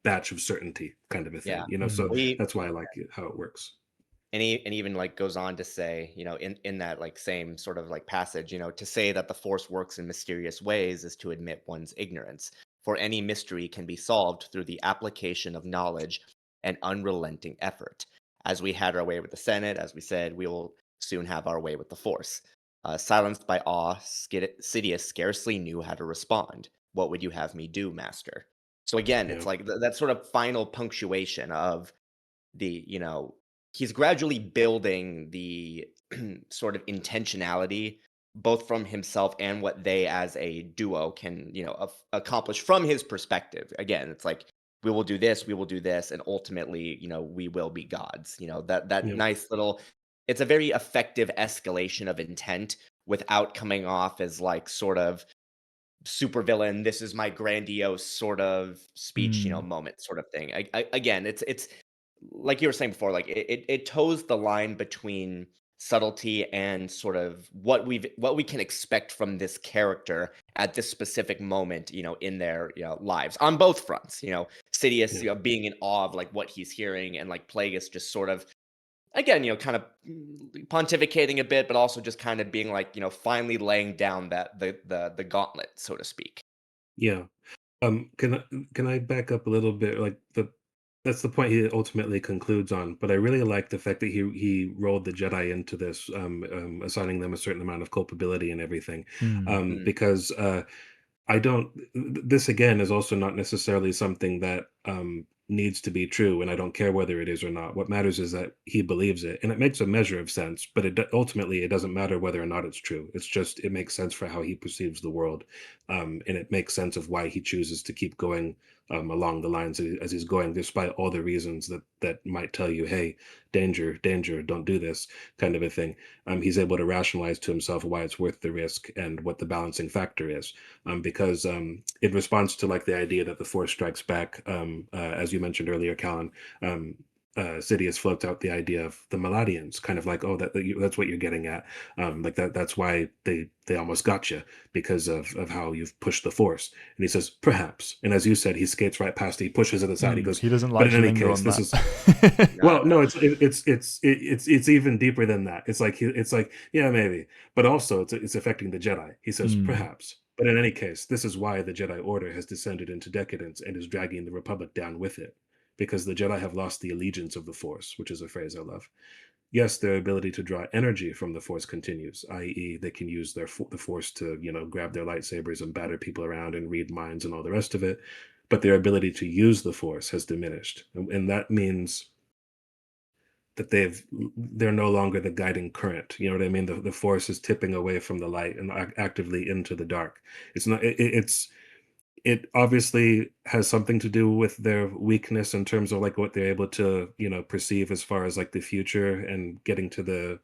batch of certainty kind of a Yeah. thing, so Mm. We that's why I like it, how it works. and even like goes on to say, in that like same sort of like passage, to say that the force works in mysterious ways is to admit one's ignorance. For any mystery can be solved through the application of knowledge and unrelenting effort. As we had our way with the Senate, as we said, we will soon have our way with the force. Silenced by awe, Sidious scarcely knew how to respond. What would you have me do, master? So again, Yeah, it's like that sort of final punctuation of the he's gradually building the sort of intentionality both from himself and what they as a duo can accomplish from his perspective. Again, it's like we will do this, and ultimately we will be gods. That yeah, nice little, it's a very effective escalation of intent without coming off as like sort of supervillain, this is my grandiose sort of speech, Mm. moment sort of thing. Again, it's like you were saying before, like it toes the line between subtlety and sort of what we can expect from this character at this specific moment, in their lives on both fronts. Sidious, yeah, being in awe of like what he's hearing, and like Plagueis just sort of again, kind of pontificating a bit, but also just kind of being like, finally laying down that the gauntlet, so to speak. yeah. Can I back up a little bit? Like that's the point he ultimately concludes on. But I really like the fact that he rolled the Jedi into this, assigning them a certain amount of culpability and everything, Mm. Mm, because I don't. This again is also not necessarily something that needs to be true, and I don't care whether it is or not. What matters is that he believes it, and it makes a measure of sense. But ultimately, it doesn't matter whether or not it's true. It's just it makes sense for how he perceives the world, and it makes sense of why he chooses to keep going along the lines as he's going, despite all the reasons that might tell you, "Hey, danger, danger, don't do this," kind of a thing. He's able to rationalize to himself why it's worth the risk and what the balancing factor is, because it responds to like the idea that the force strikes back, as you mentioned earlier, Callan. Sidious floats out the idea of the Meladians, kind of like, oh, that's what you're getting at, like that's why they almost got you because of how you've pushed the force. And he says, perhaps. And as you said, he skates right past it. He pushes it aside. He Mm. goes, He doesn't but like in to any linger case, on this that. is no, well, no, no. it's even deeper than that. It's like, yeah, maybe, but also it's affecting the Jedi. He says, Mm. perhaps, but in any case, this is why the Jedi Order has descended into decadence and is dragging the Republic down with it, because the Jedi have lost the allegiance of the Force, which is a phrase I love. Yes, their ability to draw energy from the Force continues, i.e., they can use the Force to, grab their lightsabers and batter people around and read minds and all the rest of it. But their ability to use the Force has diminished, and that means that they're no longer the guiding current. You know what I mean? The Force is tipping away from the light and actively into the dark. It's not. It obviously has something to do with their weakness in terms of like what they're able to perceive as far as like the future and getting to the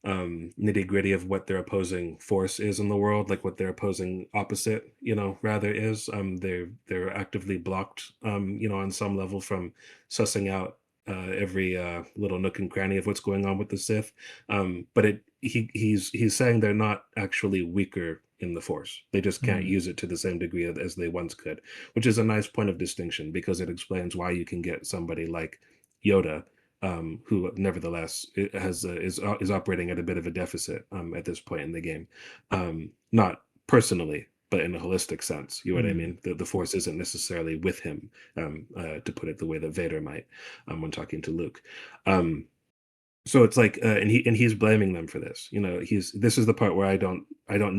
nitty gritty of what their opposing force is in the world, like what their opposing opposite, rather is. They're actively blocked, on some level from sussing out every little nook and cranny of what's going on with the Sith. But he's saying they're not actually weaker in the Force. They just can't Mm. use it to the same degree as they once could, which is a nice point of distinction because it explains why you can get somebody like Yoda, who nevertheless is operating at a bit of a deficit at this point in the game, not personally, but in a holistic sense. You know what I Mm. mean? The Force isn't necessarily with him, to put it the way that Vader might, when talking to Luke. Um, so it's like, and he's blaming them for this. This is the part where I don't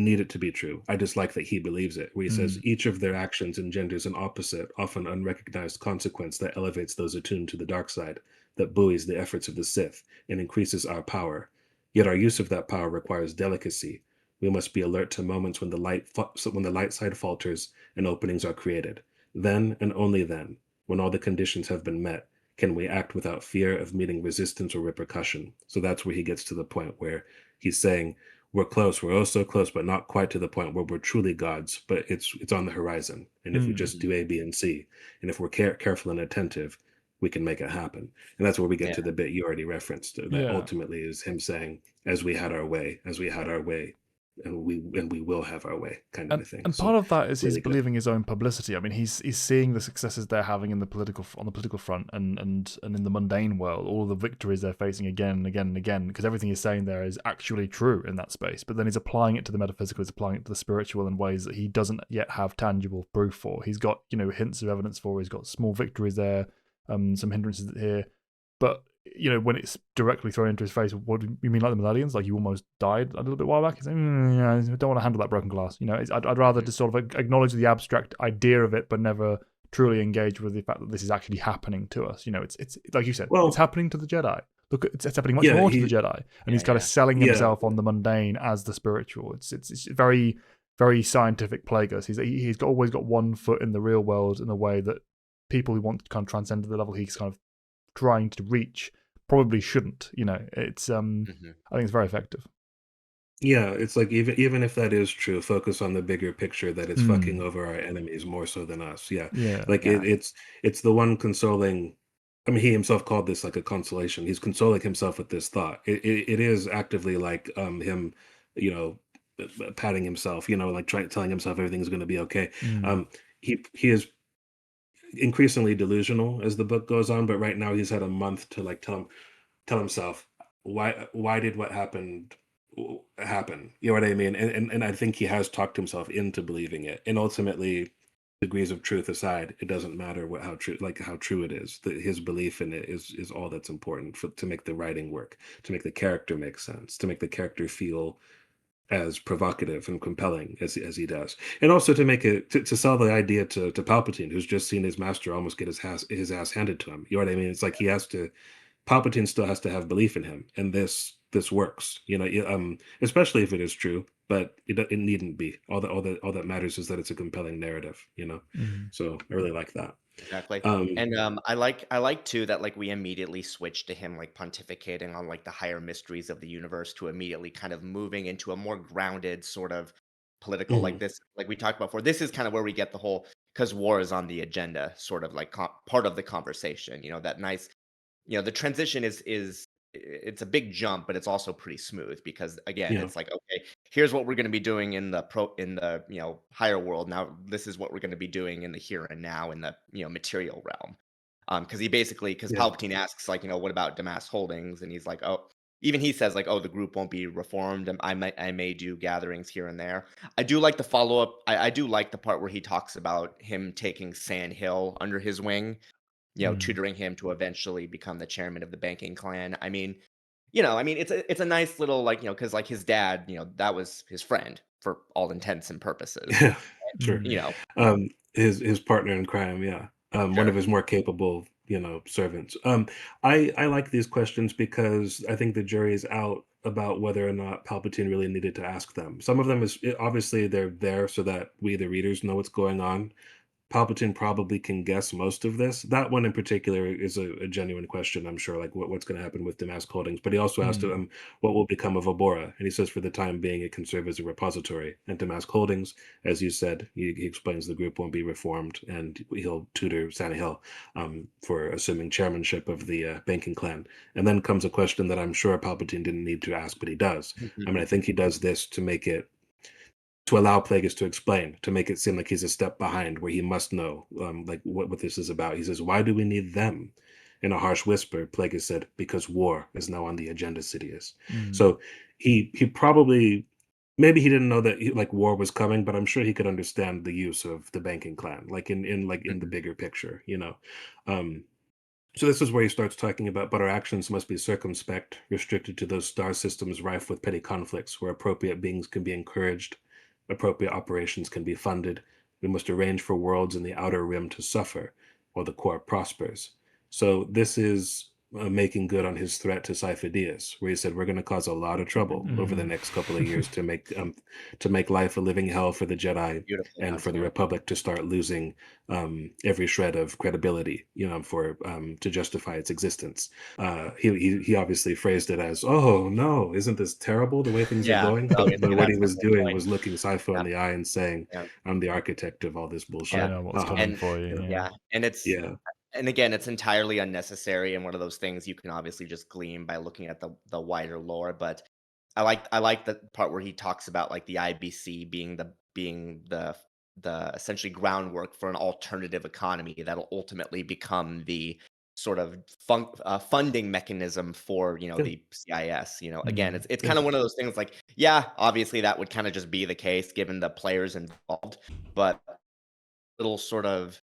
need it to be true. I just like that he believes it. Where he says Mm. each of their actions engenders an opposite, often unrecognized consequence that elevates those attuned to the dark side, that buoys the efforts of the Sith and increases our power. Yet our use of that power requires delicacy. We must be alert to moments when the light side falters and openings are created. Then and only then, when all the conditions have been met, can we act without fear of meeting resistance or repercussion? So that's where he gets to the point where he's saying, we're close, we're oh so close, but not quite to the point where we're truly gods, but it's on the horizon. And if we just Mm. do A, B, and C, and if we're careful and attentive, we can make it happen. And that's where we get Yeah. to the bit you already referenced. That Yeah. ultimately is him saying, as we had our way, and we will have our way, kind of And a thing. and So part of that is he's really good. believing his own publicity. I mean, he's seeing the successes they're having in the political front and in the mundane world, all the victories they're facing again and again and again, because everything he's saying there is actually true in that space. But then he's applying it to the metaphysical, he's applying it to the spiritual in ways that he doesn't yet have tangible proof for. He's got hints of evidence for. He's got small victories there, some hindrances here, but when it's directly thrown into his face, what do you mean, like the Millennials? Like you almost died a little bit while back? He's like, yeah, I don't want to handle that broken glass. I'd rather Mhm. just sort of acknowledge the abstract idea of it, but never truly engage with the fact that this is actually happening to us. It's like you said, it's Well, happening to the Jedi. Look, it's happening much yeah, more to the Jedi, and Yeah, he's kind of yeah. selling yeah, himself on the mundane as the spiritual. It's very very scientific Plagueis. He's always got one foot in the real world in a way that people who want to kind of transcend to the level he's kind of trying to reach probably shouldn't. It's Mhm. I think it's very effective. yeah. It's like even if that is true, focus on the bigger picture that it's fucking Mm. over our enemies more so than us. Yeah, Yeah. like Yeah. it's the one consoling. I mean, he himself called this like a consolation. He's consoling himself with this thought. It is actively like him, you know, patting himself. Like telling himself everything's going to be okay. Mm. Um, he is increasingly delusional as the book goes on, but right now he's had a month to like tell himself why did what happened happen. You know what I mean? And I think he has talked himself into believing it, and ultimately, degrees of truth aside, it doesn't matter how true it is. His belief in it is all that's important to make the writing work, to make the character make sense, to make the character feel as provocative and compelling as he does, and also to make it to sell the idea to Palpatine, who's just seen his master almost get his ass handed to him. You know what I mean? It's like he has to Palpatine still has to have belief in him, and this works. Especially if it is true, but it needn't be. All that matters is that it's a compelling narrative. Mm. So I really like that. Exactly. Um, And I like too that like we immediately switched to him like pontificating on like the higher mysteries of the universe to immediately kind of moving into a more grounded sort of political like mhm, this like we talked about before. This is kind of where we get the whole because war is on the agenda sort of like part of the conversation. That nice the transition it's a big jump, but it's also pretty smooth because again, yeah, it's like, okay, here's what we're going to be doing in the higher world. Now this is what we're going to be doing in the here and now in the material realm. Because because yeah, Palpatine asks like, what about Damas Holdings? And he's like, oh, even he says like, oh, the group won't be reformed, and I may do gatherings here and there. I do like the follow up. I do like the part where he talks about him taking Sand Hill under his wing, Mm. tutoring him to eventually become the chairman of the banking clan. I mean, I mean, it's a nice little, like, because like his dad, that was his friend for all intents and purposes. Yeah, sure. Mm. You know, His partner in crime, yeah. One of sure. his more capable, servants. I like these questions because I think the jury is out about whether or not Palpatine really needed to ask them. Some of them obviously they're there so that we, the readers, know what's going on. Palpatine probably can guess most of this. That one in particular is a genuine question, I'm sure, like what's going to happen with Damask Holdings. But he also asked Mm. him what will become of Abora, and he says for the time being it can serve as a repository. And Damask Holdings, as you said, he explains the group won't be reformed, and he'll tutor Saniel for assuming chairmanship of the banking clan. And then comes a question that I'm sure Palpatine didn't need to ask, but he does. I mean, I think he does this to allow Plagueis to explain, to make it seem like he's a step behind, where he must know, like what this is about. He says, "Why do we need them?" In a harsh whisper, Plagueis said, "Because war is now on the agenda, Sidious." Mm. So he probably maybe he didn't know that like war was coming, but I'm sure he could understand the use of the banking clan, like in the bigger picture. Um, so this is where he starts talking about, but our actions must be circumspect, restricted to those star systems rife with petty conflicts, where appropriate beings can be encouraged, appropriate operations can be funded. We must arrange for worlds in the outer rim to suffer, while the core prospers. So this is making good on his threat to Sifo-Dyas, where he said we're going to cause a lot of trouble over the Mm. next couple of years to make life a living hell for the Jedi Beautifully and for the announcement. Republic to start losing every shred of credibility, for to justify its existence. He obviously phrased it as, "Oh no, isn't this terrible the way things are Yeah. going?" Oh, But what he that's was definitely doing going. was looking Sifo in Yeah. the eye and saying, Yeah. "I'm the architect of all this I Yeah. bullshit." know what's Haha. coming And for you. Yeah, Yeah. yeah, yeah, and again, it's entirely unnecessary and one of those things you can obviously just glean by looking at the wider lore. But I like the part where he talks about like the IBC being the essentially groundwork for an alternative economy that'll ultimately become the sort of funding mechanism for yeah, the CIS. Again, Mm. it's yeah, kind of one of those things like, yeah, obviously that would kind of just be the case given the players involved, but little sort of,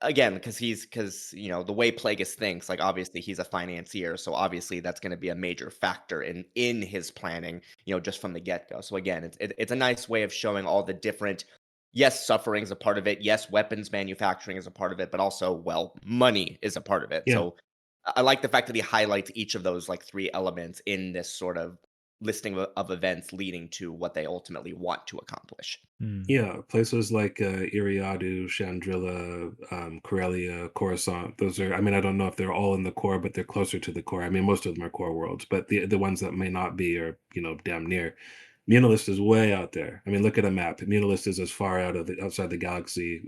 again, because the way Plagueis thinks, like, obviously he's a financier, so obviously that's gonna be a major factor in his planning, just from the get-go. So again, it's a nice way of showing all the different, yes, suffering is a part of it, yes, weapons manufacturing is a part of it, but also, well, money is a part of it. yeah. So I like the fact that he highlights each of those, like, 3 elements in this sort of listing of events leading to what they ultimately want to accomplish. Mm. Yeah, places like Iriadu, Chandrila, Corellia, Coruscant. Those are, I mean, I don't know if they're all in the core, but they're closer to the core. I mean, most of them are core worlds, but the ones that may not be are, damn near. Munilist is way out there. I mean, look at a map. Munilist is as far outside the galaxy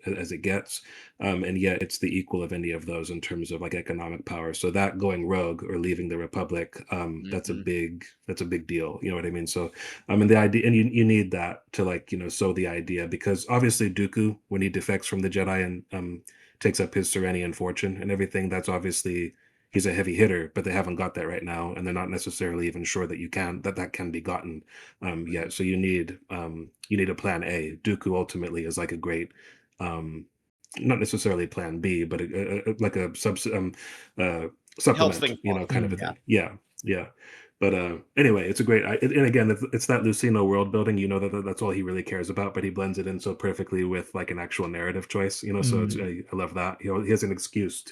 as it gets, and yet it's the equal of any of those in terms of like economic power. So that going rogue or leaving the Republic, Mhm. that's a big deal. You know what I mean? So and the idea, and you need that to like sow the idea, because obviously Dooku, when he defects from the Jedi and takes up his Serenian fortune and everything, that's obviously he's a heavy hitter, but they haven't got that right now, and they're not necessarily even sure that that can be gotten yet. So you need a plan A. Dooku ultimately is like a great. Not necessarily plan B, but like a uh, Helps supplement, things along. kind of a Mm. Yeah. thing. Yeah, yeah. But anyway, it's a great. And again, it's that Lucino world building. You know that's all he really cares about. But he blends it in so perfectly with like an actual narrative choice. So Mm. I love that. He has an excuse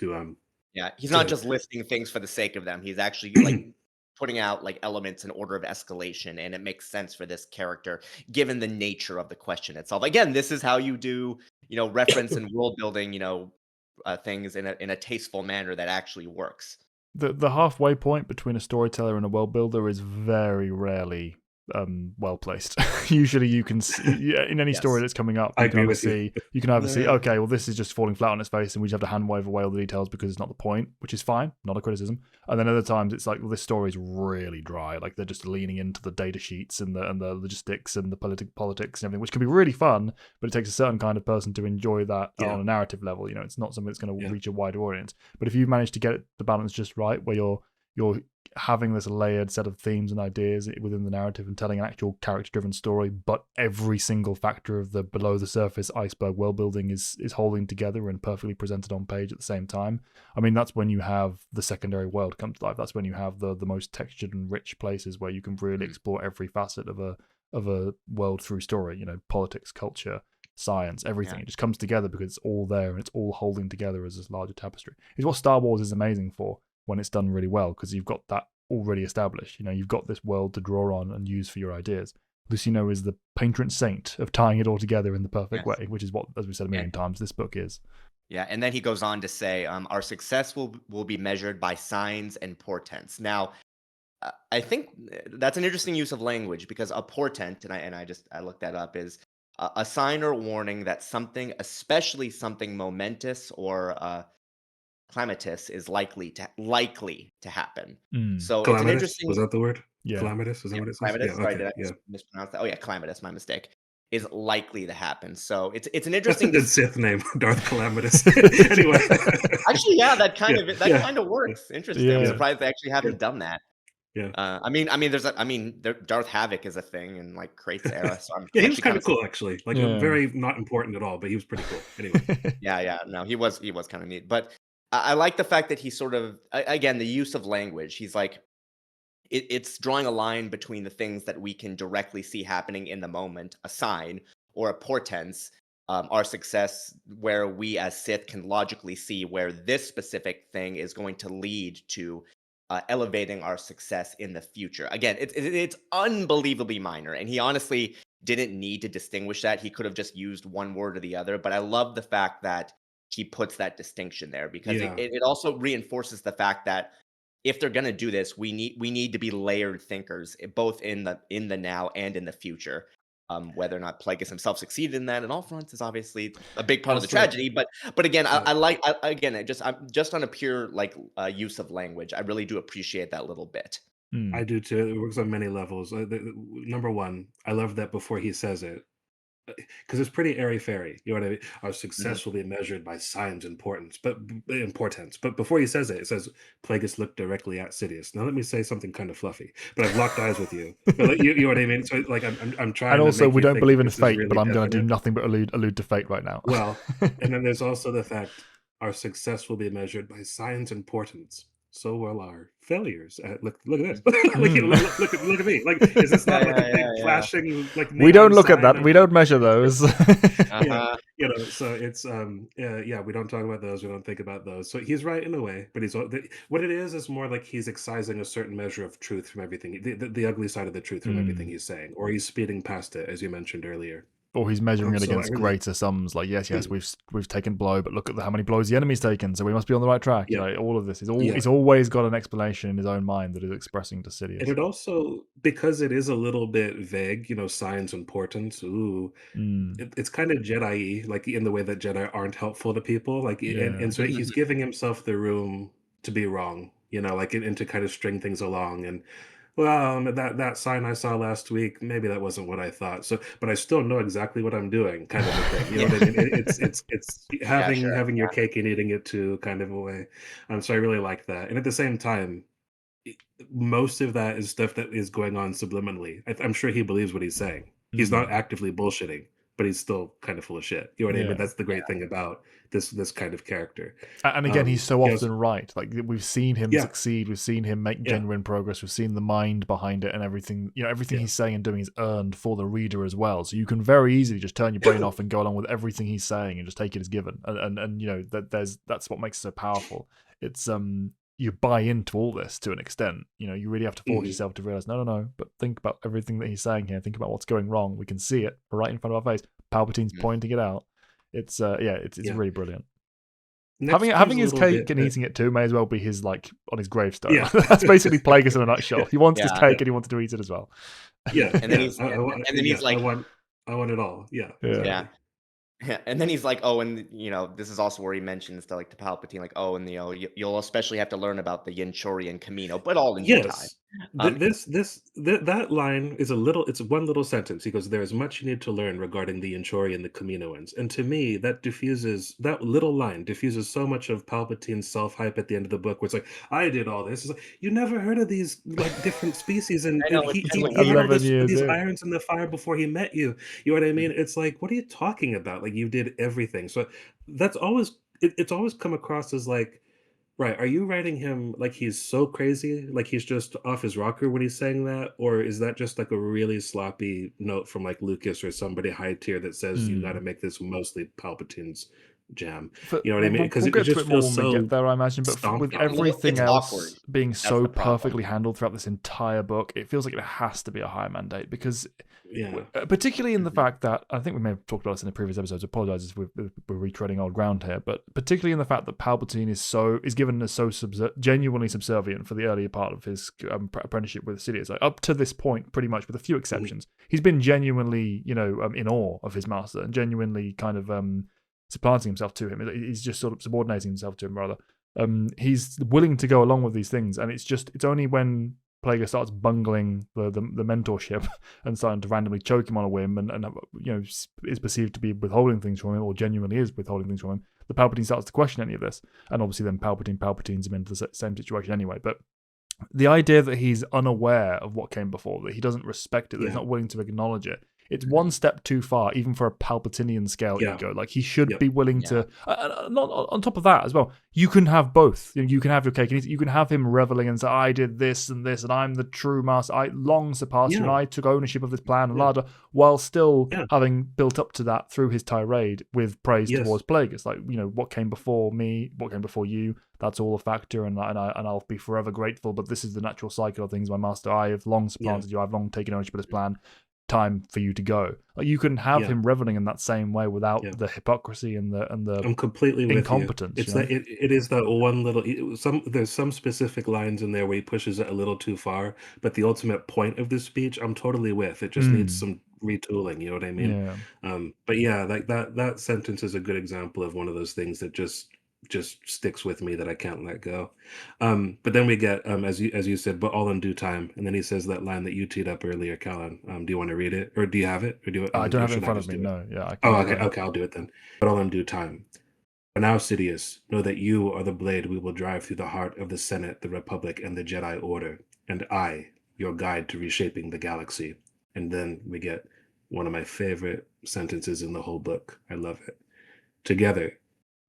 Yeah, he's not to just listing things for the sake of them. He's actually, like, putting out, like, elements in order of escalation, and it makes sense for this character given the nature of the question itself. Again, this is how you do, reference and world building, things in a tasteful manner that actually works. The halfway point between a storyteller and a world builder is very rarely well placed. Usually, you can see, yeah, in any story Yes. that's coming up, I agree with you. you can either see, Yeah, okay, well, this is just falling flat on its face, and we just have to hand wave away all the details because it's not the point, which is fine, not a criticism. And then other times it's like, well, this story is really dry, like they're just leaning into the data sheets and the logistics and the politics and everything, which can be really fun, but it takes a certain kind of person to enjoy that yeah, on a narrative level. It's not something that's going to yeah, reach a wider audience. But if you manage to get the balance just right, where you're having this layered set of themes and ideas within the narrative and telling an actual character-driven story, but every single factor of the below the surface iceberg world building is holding together and perfectly presented on page at the same time. I mean, that's when you have the secondary world come to life. That's when you have the most textured and rich places where you can really explore every facet of a world through story. You know, politics, culture, science, everything. It just comes together because it's all there and it's all holding together as this larger tapestry. It's what Star Wars is amazing for when it's done really well, because you've got that already established. You know, you've got this world to draw on and use for your ideas. Lucino is the patron saint of tying it all together in the perfect way, which is what, as we said a million times, this book is. Yeah, and then he goes on to say, our success will be measured by signs and portents. Now, I think that's an interesting use of language, because a portent, and I looked that up, is a sign or warning that something, especially something momentous or calamitous, is likely to happen. So Calamitous? It's an interesting. Was that the word? Yeah. Calamitous? Is that what it says? Calamitous. Sorry, did I mispronounce that? Oh yeah, calamitous. My mistake. Is likely to happen. So it's an interesting. That's a good Sith name, Darth Calamitous. Anyway, actually, yeah, that kind of works. Interesting. I'm Yeah. surprised they actually haven't done that. Yeah. I mean, Darth Havoc is a thing in like Crate's era. So I'm he was kind of cool, actually. Like very not important at all, but he was pretty cool. Anyway. yeah. No, he was kind of neat. But I like the fact that he sort of, again, the use of language. He's like, it's drawing a line between the things that we can directly see happening in the moment, a sign, or a portents, our success, where we as Sith can logically see where this specific thing is going to lead to elevating our success in the future. Again, it's unbelievably minor, and he honestly didn't need to distinguish that. He could have just used one word or the other, but I love the fact that he puts that distinction there, because it also reinforces the fact that if they're going to do this, we need to be layered thinkers, both in the now and in the future. Whether or not Plagueis himself succeeded in that in all fronts is obviously a big part of the tragedy. But again, I'm just on a pure use of language. I really do appreciate that little bit. I do too. It works on many levels. Number one, I love that before he says it, because it's pretty airy-fairy. You know what I mean? Our success will be measured by signs and portents. But before he says it says, Plagueis looked directly at Sidious. Now let me say something kind of fluffy, but I've locked eyes with you. But you know what I mean? So like I'm trying. And also, we don't believe in fate, really but I'm going to do nothing but allude to fate right now. Well, and then there's also the fact our success will be measured by signs and portents. So will our failures. Look at this. look at me. Like, is this not like a big flashing like? We don't look at that. We don't measure those. Yeah, you know. So it's we don't talk about those. We don't think about those. So he's right in a way, but what it is more like he's excising a certain measure of truth from everything. The ugly side of the truth from everything he's saying, or he's speeding past it, as you mentioned earlier. Or he's measuring it against greater sums, like yes, we've taken blow, but look at how many blows the enemy's taken, so we must be on the right track. Yeah. You know, all of this he's always got an explanation in his own mind that is expressing to Sidious. And it also, because it is a little bit vague, you know, signs and portents. It's kind of Jedi-y, like in the way that Jedi aren't helpful to people. Like, and so he's giving himself the room to be wrong, you know, like and to kind of string things along and. Well, that sign I saw last week, maybe that wasn't what I thought. So, but I still know exactly what I'm doing, kind of a thing. You know what I mean? It's having your cake and eating it too, kind of a way. So I really like that. And at the same time, most of that is stuff that is going on subliminally. I'm sure he believes what he's saying. He's not actively bullshitting, but he's still kind of full of shit. You know what I mean? But that's the great thing about this kind of character. And again, he's so often right. Like we've seen him succeed, we've seen him make genuine progress, we've seen the mind behind it, and everything. You know, everything he's saying and doing is earned for the reader as well. So you can very easily just turn your brain off and go along with everything he's saying and just take it as given. And you know that's what makes it so powerful. It's you buy into all this to an extent. You know, you really have to force yourself to realize, no, but think about everything that he's saying here. Think about what's going wrong. We can see it right in front of our face. Palpatine's pointing it out. It's really brilliant. Having his cake and eating it too may as well be his on his gravestone. Yeah. That's basically Plagueis in a nutshell. He wants his cake and he wants to eat it as well. Yeah, and then he's like, I want it all. Yeah. Yeah. And then he's like, oh, and you know, this is also where he mentions to Palpatine, like, oh, and you'll especially have to learn about the Yanchorian Camino, but all in due time. Um, That line is a little. It's one little sentence. He goes, "There is much you need to learn regarding the Inchori and the Kaminoans," and to me, that little line diffuses so much of Palpatine's self hype at the end of the book, where it's like, "I did all this." It's like you never heard of these like different species, and I know it's he It's he, like similar. he had all 11 this years these in. irons in the fire before he met you. You know what I mean? It's like, what are you talking about? Like you did everything. So that's always it's always come across as like, right, are you writing him like he's so crazy, like he's just off his rocker when he's saying that? Or is that just like a really sloppy note from like Lucas or somebody high tier that says you got to Mm. make this mostly Palpatine's jam? But You know what I we'll, mean? we'll, Because we'll it get to just it more feels when we get so there, I imagine. But with stompy. everything It's awkward. else being That's so the problem. perfectly handled throughout this entire book, it feels like it has to be a high mandate because, Yeah. particularly in the Mhm. fact that I think we may have talked about this in the previous episodes. I apologize if we're retreading old ground here, but particularly in the fact that Palpatine is given as so genuinely subservient for the earlier part of his apprenticeship with Sidious. Like, up to this point, pretty much with a few Mhm. exceptions, he's been genuinely, in awe of his master and genuinely kind of supplanting himself to him. He's just sort of subordinating himself to him, rather. He's willing to go along with these things, and it's only when Plagueis starts bungling the mentorship and starting to randomly choke him on a whim, and is perceived to be withholding things from him, or genuinely is withholding things from him, the Palpatine starts to question any of this, and obviously then Palpatines him into the same situation anyway. But the idea that he's unaware of what came before, that he doesn't respect it, that he's Yeah. not willing to acknowledge it, it's Mhm. one step too far, even for a Palpatinian scale Yeah. ego. Like, he should Yep. be willing Yeah. to. Not on top of that as well. You can have both. You can have your cake and eat it. You can have him reveling and say, "I did this and this, and I'm the true master. I long surpassed you, and Yeah. I took ownership of this plan." And Yeah. Lada, while still Yeah. having built up to that through his tirade with praise Yes. towards Plagueis, like, what came before me, what came before you. That's all a factor, and I'll be forever grateful. But this is the natural cycle of things, my master. I have long Yeah. supplanted you. I've long taken ownership of this plan. Time for you to go. Like, you can have Yeah. him reveling in that same way without Yeah. the hypocrisy and the I'm completely with you. incompetence. It's that it is that one little there's some specific lines in there where he pushes it a little too far, but the ultimate point of this speech, I'm totally with. It just needs some retooling, you know what I mean? Yeah. But yeah, like that sentence is a good example of one of those things that just sticks with me that I can't let go. But then we get as you said, but all in due time, and then he says that line that you teed up earlier, Callan. Do you want to read it, or do you have it, or I don't or have it in should I front of just me. do it? No. Yeah, I Oh, can. okay, I'll do it then. But all in due time. For now, Sidious, know that you are the blade we will drive through the heart of the Senate, the Republic, and the Jedi Order, and I, your guide to reshaping the galaxy. And then we get one of my favorite sentences in the whole book. I love it. Together,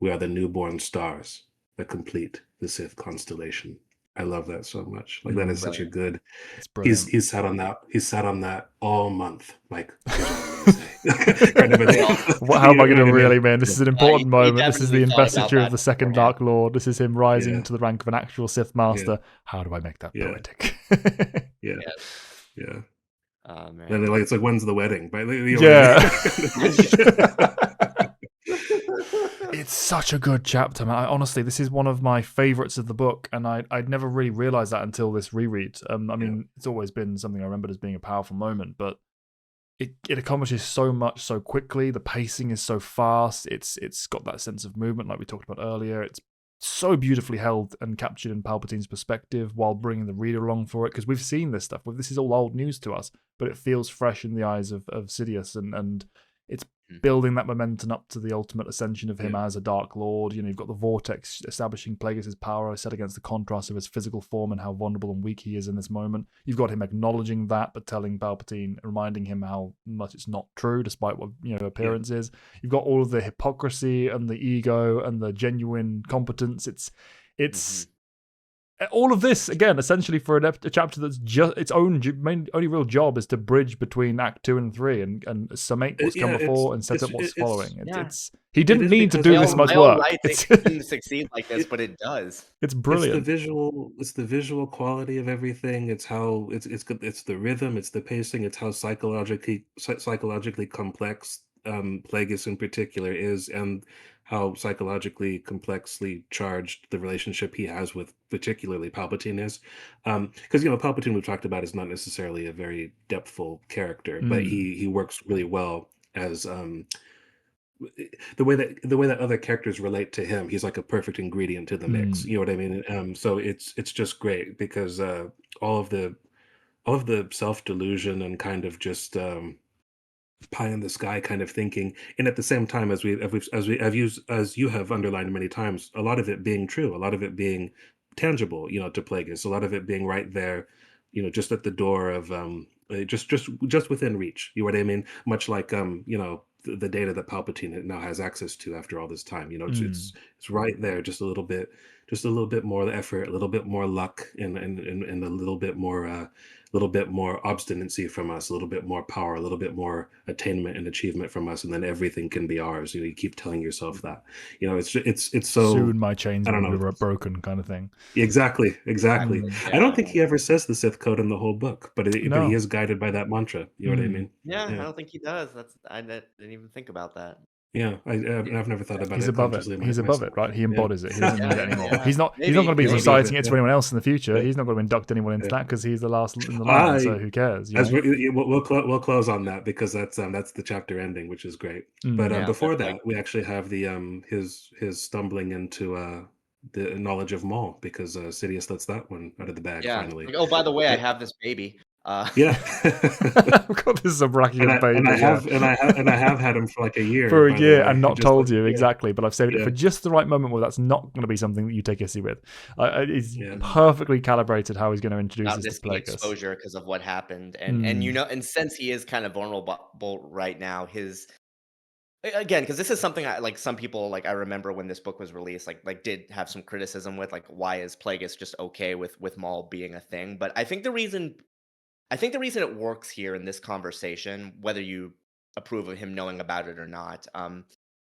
we are the newborn stars that complete the Sith constellation. I love that so much. Like that is such a Brilliant. good. It's brilliant. He's sat on that. He's sat on that all month. Like, here's what I'm gonna say. Kind of a We thing. all How am I You going know to what I really, mean? man? This is an he important moment. This is the definitely thought about investiture of that the second beforehand. Dark Lord. This is him rising Yeah, to the rank of an actual Sith yeah, Master. How do I make that yeah, poetic? yeah, Yeah. yeah. Oh And man. they're like, it's like, when's the wedding? But you know Yeah. what I mean? It's such a good chapter, man. Honestly, this is one of my favorites of the book, and I'd never really realized that until this reread. I Yeah, mean, it's always been something I remembered as being a powerful moment, but it accomplishes so much so quickly. The pacing is so fast. It's got that sense of movement, like we talked about earlier. It's so beautifully held and captured in Palpatine's perspective while bringing the reader along for it, because we've seen this stuff. This is all old news to us, but it feels fresh in the eyes of Sidious, and it's building that momentum up to the ultimate ascension of him yeah, as a Dark Lord. You've got the Vortex establishing Plagueis' power set against the contrast of his physical form and how vulnerable and weak he is in this moment. You've got him acknowledging that, but telling Palpatine, reminding him how much it's not true, despite what yeah, appearance is. You've got all of the hypocrisy and the ego and the genuine competence. It's all of this again, essentially, for a chapter that's just its only real job is to bridge between Act 2 and 3 and summate what's come yeah. before and set up what's following. Yeah. He It didn't is need to because do this much I all work. like It's it didn't succeed like this, it, but it does. it's it's the brilliant. visual quality of everything. It's how it's good. It's the rhythm. It's the pacing. It's how psychologically complex Plagueis in particular is, and how psychologically complexly charged the relationship he has with particularly Palpatine is. Because Palpatine we've talked about is not necessarily a very depthful character, but Mm. he works really well as the way that other characters relate to him, he's like a perfect ingredient to the mix. Mm. You know what I mean? So it's just great because all of the all of the self delusion and kind of just pie in the sky kind of thinking, and at the same time, as you have underlined many times, a lot of it being true, a lot of it being tangible, to Plagueis, a lot of it being right there, just at the door of just within reach. You know what I mean? Much like the data that Palpatine now has access to after all this time. It's Mm. it's it's right there, just a little bit more effort, a little bit more luck, and a little bit more obstinacy from us, a little bit more power, a little bit more attainment and achievement from us, and then everything can be ours. You keep telling yourself that. It's so, Soon my chains I don't will be know. broken, kind of thing. Exactly. Mm. I don't Yeah. think he ever says the Sith code in the whole book, but he No. is guided by that mantra. You know what I Mm. mean? Yeah, I Yeah, don't think he does. I didn't even think about that. yeah. Yeah, I've never thought about He's it above it. consciously He's above it, myself. right? He Yeah. embodies it. He doesn't need it anymore. yeah. He's not going to be He's Maybe. above reciting it. it to anyone else in the future. Yeah, He's not going to induct anyone into yeah. that because he's the last in the line. I So who cares? As we'll close on that because that's the chapter ending, which is great. But Mm. Yeah, but before like, that, we actually have the his stumbling into the knowledge of Maul because Sidious lets that one out of the bag yeah. finally. Like, oh, by the way, I Eh, have this baby. yeah. God, this is a and brachioed I baby. Yeah. have had him for like a year, For a by the year way. and He not just like told you yeah, exactly, but I've saved it yeah, for just the right moment where that's not going to be something that you take issue with. It's yeah. Mhm. perfectly calibrated how he's going to introduce Not this to risking Plagueis. exposure because of what happened, and Mm. and since he is kind of vulnerable right now, again, because this is something like some people, like, I remember when this book was released, like did have some criticism with, like, why is Plagueis just okay with Maul being a thing? But I think the reason it works here in this conversation, whether you approve of him knowing about it or not,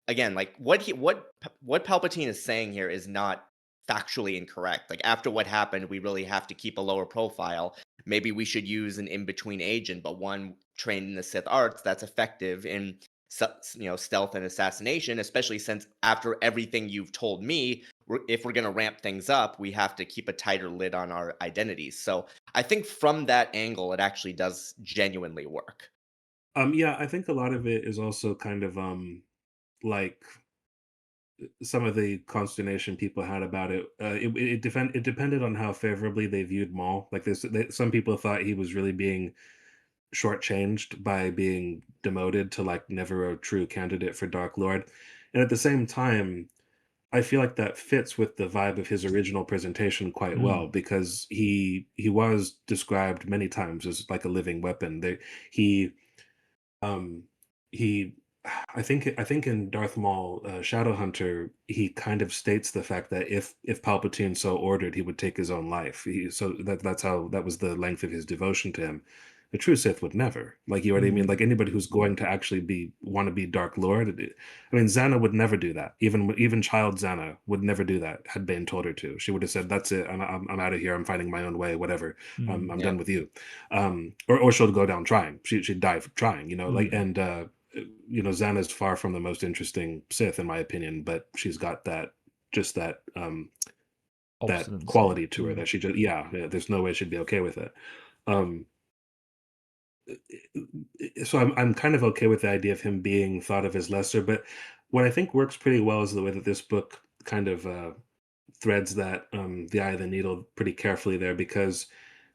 again, like what Palpatine is saying here is not factually incorrect. Like, after what happened, we really have to keep a lower profile. Maybe we should use an in-between agent, but one trained in the Sith arts that's effective in stealth and assassination. Especially since after everything you've told me, if we're going to ramp things up, we have to keep a tighter lid on our identities. So I think from that angle, it actually does genuinely work. Yeah, I think a lot of it is also kind of like some of the consternation people had about it. It depended on how favorably they viewed Maul. Like some people thought he was really being shortchanged by being demoted to like never a true candidate for Dark Lord, and at the same time, I feel like that fits with the vibe of his original presentation quite well Mm. because he was described many times as like a living weapon. He um he I think in Darth Maul Shadowhunter he kind of states the fact that if Palpatine so ordered he would take his own life. So that's how that was the length of his devotion to him. The true Sith would never. Like you know what I mean? Mm. Like anybody who's going to actually be want to be Dark Lord. I mean Xana would never do that. Even child Xana would never do that had Bane told her to. She would have said, "That's it. I'm out of here. I'm finding my own way. Whatever. Mm. I'm Yeah. done with you." Or she'll go down trying. She'd die for trying. Like Mm. and Xana's far from the most interesting Sith in my opinion, but she's got just that Obstinacy. quality to her Mm. that yeah, there's no way she'd be okay with it. Um, so I'm kind of okay with the idea of him being thought of as lesser, but what I think works pretty well is the way that this book kind of threads that the eye of the needle pretty carefully there because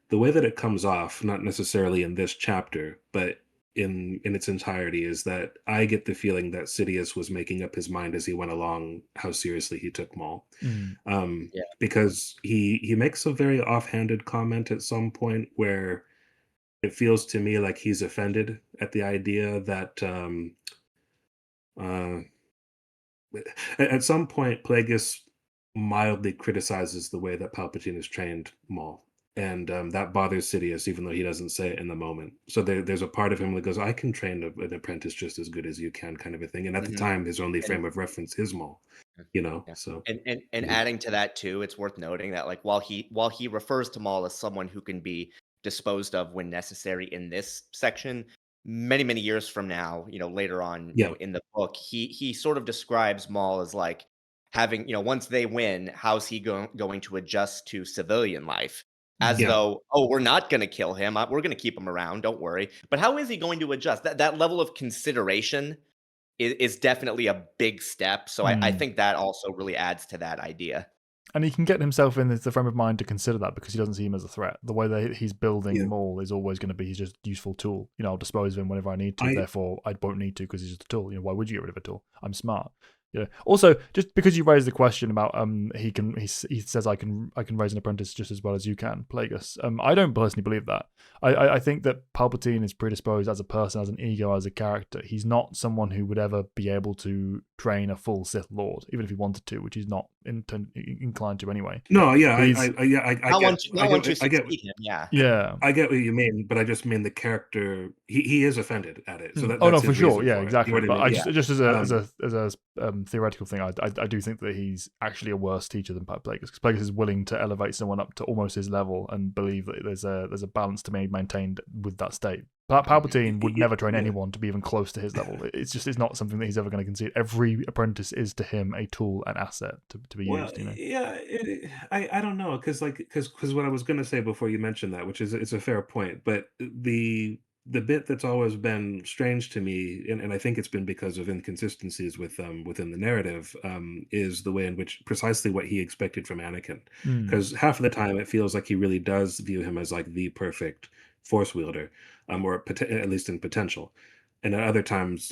the way that it comes off, not necessarily in this chapter, but in its entirety, is that I get the feeling that Sidious was making up his mind as he went along how seriously he took Maul. Mm. Yeah. Because he makes a very offhanded comment at some point where it feels to me like he's offended at the idea that uh, at some point Plagueis mildly criticizes the way that Palpatine has trained Maul. And that bothers Sidious, even though he doesn't say it in the moment. So there's a part of him that goes, "I can train an apprentice just as good as you can," kind of a thing. And at the Mhm. time, his only And frame of reference is Maul. yeah. So And mhm. adding to that too, it's worth noting that, like, while he refers to Maul as someone who can be disposed of when necessary in this section, many years from now, later on, Yeah, in the book, he sort of describes Maul as like having, once they win, how's he going to adjust to civilian life? As yeah, Mm. though, oh, we're not going to kill him. We're going to keep him around. Don't worry. But how is he going to adjust? That level of consideration is definitely a big step. So I Mm. think that also really adds to that idea. And he can get himself in the frame of mind to consider that because he doesn't see him as a threat. The way that he's building Yeah. Maul is always going to be he's just a useful tool. I'll dispose of him whenever I need to. I Therefore, I won't need to because he's just a tool. Why would you get rid of a tool? I'm smart. Also, just because you raised the question about he says I can raise an apprentice just as well as you can, Plagueis. I don't personally believe that. I think that Palpatine is predisposed as a person, as an ego, as a character. He's not someone who would ever be able to train a full Sith Lord, even if he wanted to, which he's not inclined to anyway. No, yeah, He's I Not once you I get succeed him, yeah. yeah. I get what you mean, but I just mean the character. He is offended at it, so Oh no, that's for his sure, reason yeah, for it. You exactly. know what I But mean? I Yeah. just as a theoretical thing, I do think that he's actually a worse teacher than Plagueis, because Plagueis is willing to elevate someone up to almost his level and believe that there's a balance to be maintained with that state. Palpatine would never train Yeah. anyone to be even close to his level. It's not something that he's ever going to concede. Every apprentice is to him a tool, an asset to be Well, used. yeah, I don't know, because what I was gonna say before you mentioned that, which is it's a fair point, but the bit that's always been strange to me, and I think it's been because of inconsistencies within the narrative, is the way in which precisely what he expected from Anakin. Mm, Because half of the time it feels like he really does view him as like the perfect force wielder, or at least in potential. And at other times,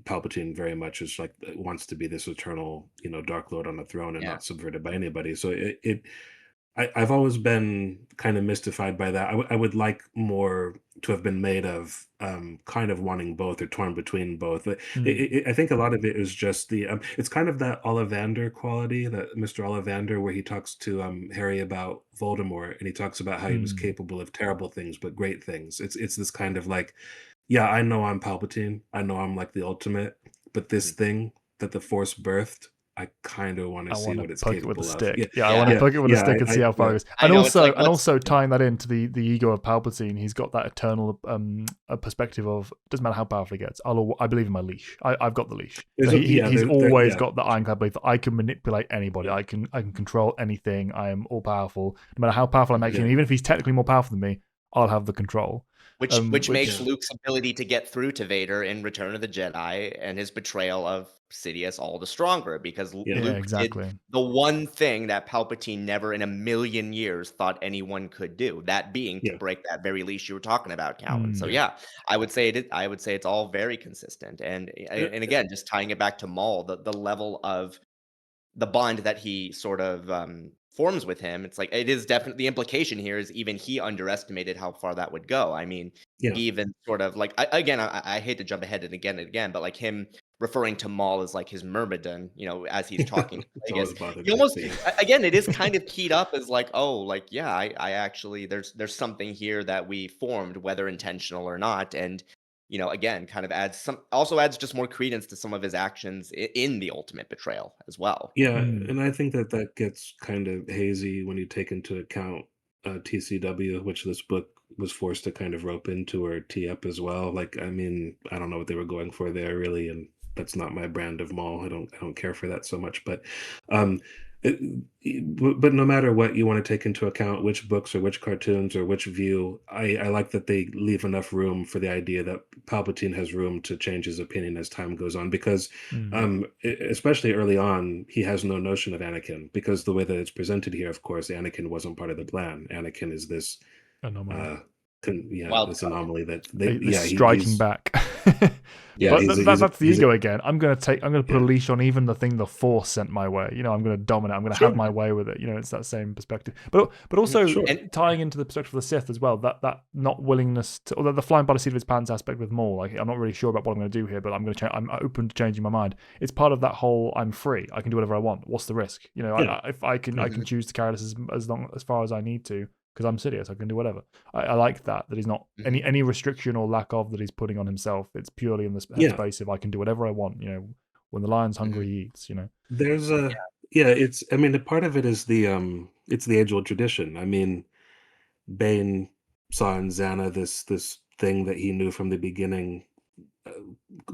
Palpatine very much is like wants to be this eternal, Dark Lord on the throne and Yeah. not subverted by anybody. So I've always been kind of mystified by that. I would like more to have been made of kind of wanting both or torn between both. I think a lot of it is just it's kind of that Ollivander quality, that Mr. Ollivander, where he talks to Harry about Voldemort and he talks about how he was mm. capable of terrible things but great things. It's this kind of like, yeah, I know I'm Palpatine. I know I'm like the ultimate, but this Mhm. thing that the Force birthed, I kind of want to I see want to what it's poke it with a capable of. Yeah, stick. Yeah, I want Yeah. to yeah, poke it with a yeah. stick and see how far it goes. I know, it's like, what's Also tying that into the ego of Palpatine, he's got that eternal perspective of doesn't matter how powerful he gets. I believe in my leash. I've got the leash. So he's always got the ironclad belief that I can manipulate anybody. yeah, I can control anything. I am all powerful. No matter how powerful I make him, yeah, even if he's technically more powerful than me, I'll have the control. which makes yeah, Luke's ability to get through to Vader in Return of the Jedi and his betrayal of Sidious all the stronger, because yeah, Yeah, Luke did exactly. the one thing that Palpatine never in a million years thought anyone could do, that being to yeah, break that very leash you were talking about, Calvin. So Mm. yeah. yeah, I would say it's all very consistent. And again, just tying it back to Maul, the level of the bond that he sort of forms with him, it's like it is definitely the implication here is even he underestimated how far that would go. I mean, Yeah. he even sort of like I hate to jump ahead and again, but like him referring to Maul as like his myrmidon, as he's talking to It's Plagueis, always bothered he me. almost But yeah. again it is kind of keyed up as like, oh, like yeah, I actually there's something here that we formed, whether intentional or not, and again, kind of adds just more credence to some of his actions in the ultimate betrayal as well. Yeah, Mm. and I think that gets kind of hazy when you take into account TCW, which this book was forced to kind of rope into or tee up as well. Like, I mean, I don't know what they were going for there really, and that's not my brand of mall. I don't care for that so much. But um, it, but no matter what you want to take into account, which books or which cartoons or which view, I like that they leave enough room for the idea that Palpatine has room to change his opinion as time goes on, because Mm. especially early on, he has no notion of Anakin, because the way that it's presented here, of course, Anakin wasn't part of the plan. Anakin is this, Anomaly. uh, yeah, Wild this card. anomaly that This yeah, striking he's back. yeah, Yeah. But that's the he's a ego again. I'm gonna put a yeah, leash on even the thing the Force sent my way. I'm gonna dominate. I'm gonna have sure, my way with it. It's that same perspective. But also sure, And tying into the perspective of the Sith as well. That not willingness to, although the flying by the seat of his pants aspect with Maul. Like I'm not really sure about what I'm gonna do here, but I'm gonna change. I'm open to changing my mind. It's part of that whole I'm free. I can do whatever I want. What's the risk? yeah, If I can Mhm. choose to carry this as far as I need to because I'm Sidious. I can do whatever. I like that he's not Mhm. any restriction or lack of that he's putting on himself. It's purely in the yeah. headspace of I can do whatever I want. When the lion's hungry, Mhm. he eats. There's a yeah. It's I mean, the part of it is it's the age old tradition. I mean, Bane saw in Xana this thing that he knew from the beginning uh,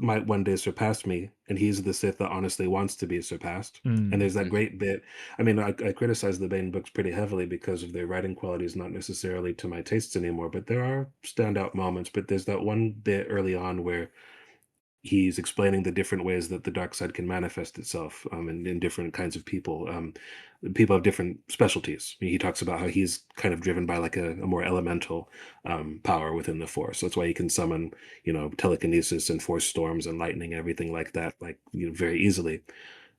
might one day surpass me, and he's the Sith that honestly wants to be surpassed. And Mm, there's that Mhm. great bit. I mean, I criticize the Bane books pretty heavily because of their writing qualities, not necessarily to my tastes anymore. But there are standout moments. But there's that one bit early on where he's explaining the different ways that the dark side can manifest itself, in different kinds of people. People have different specialties. He talks about how he's kind of driven by like a more elemental power within the force. That's why he can summon, telekinesis and force storms and lightning, everything like that, like very easily.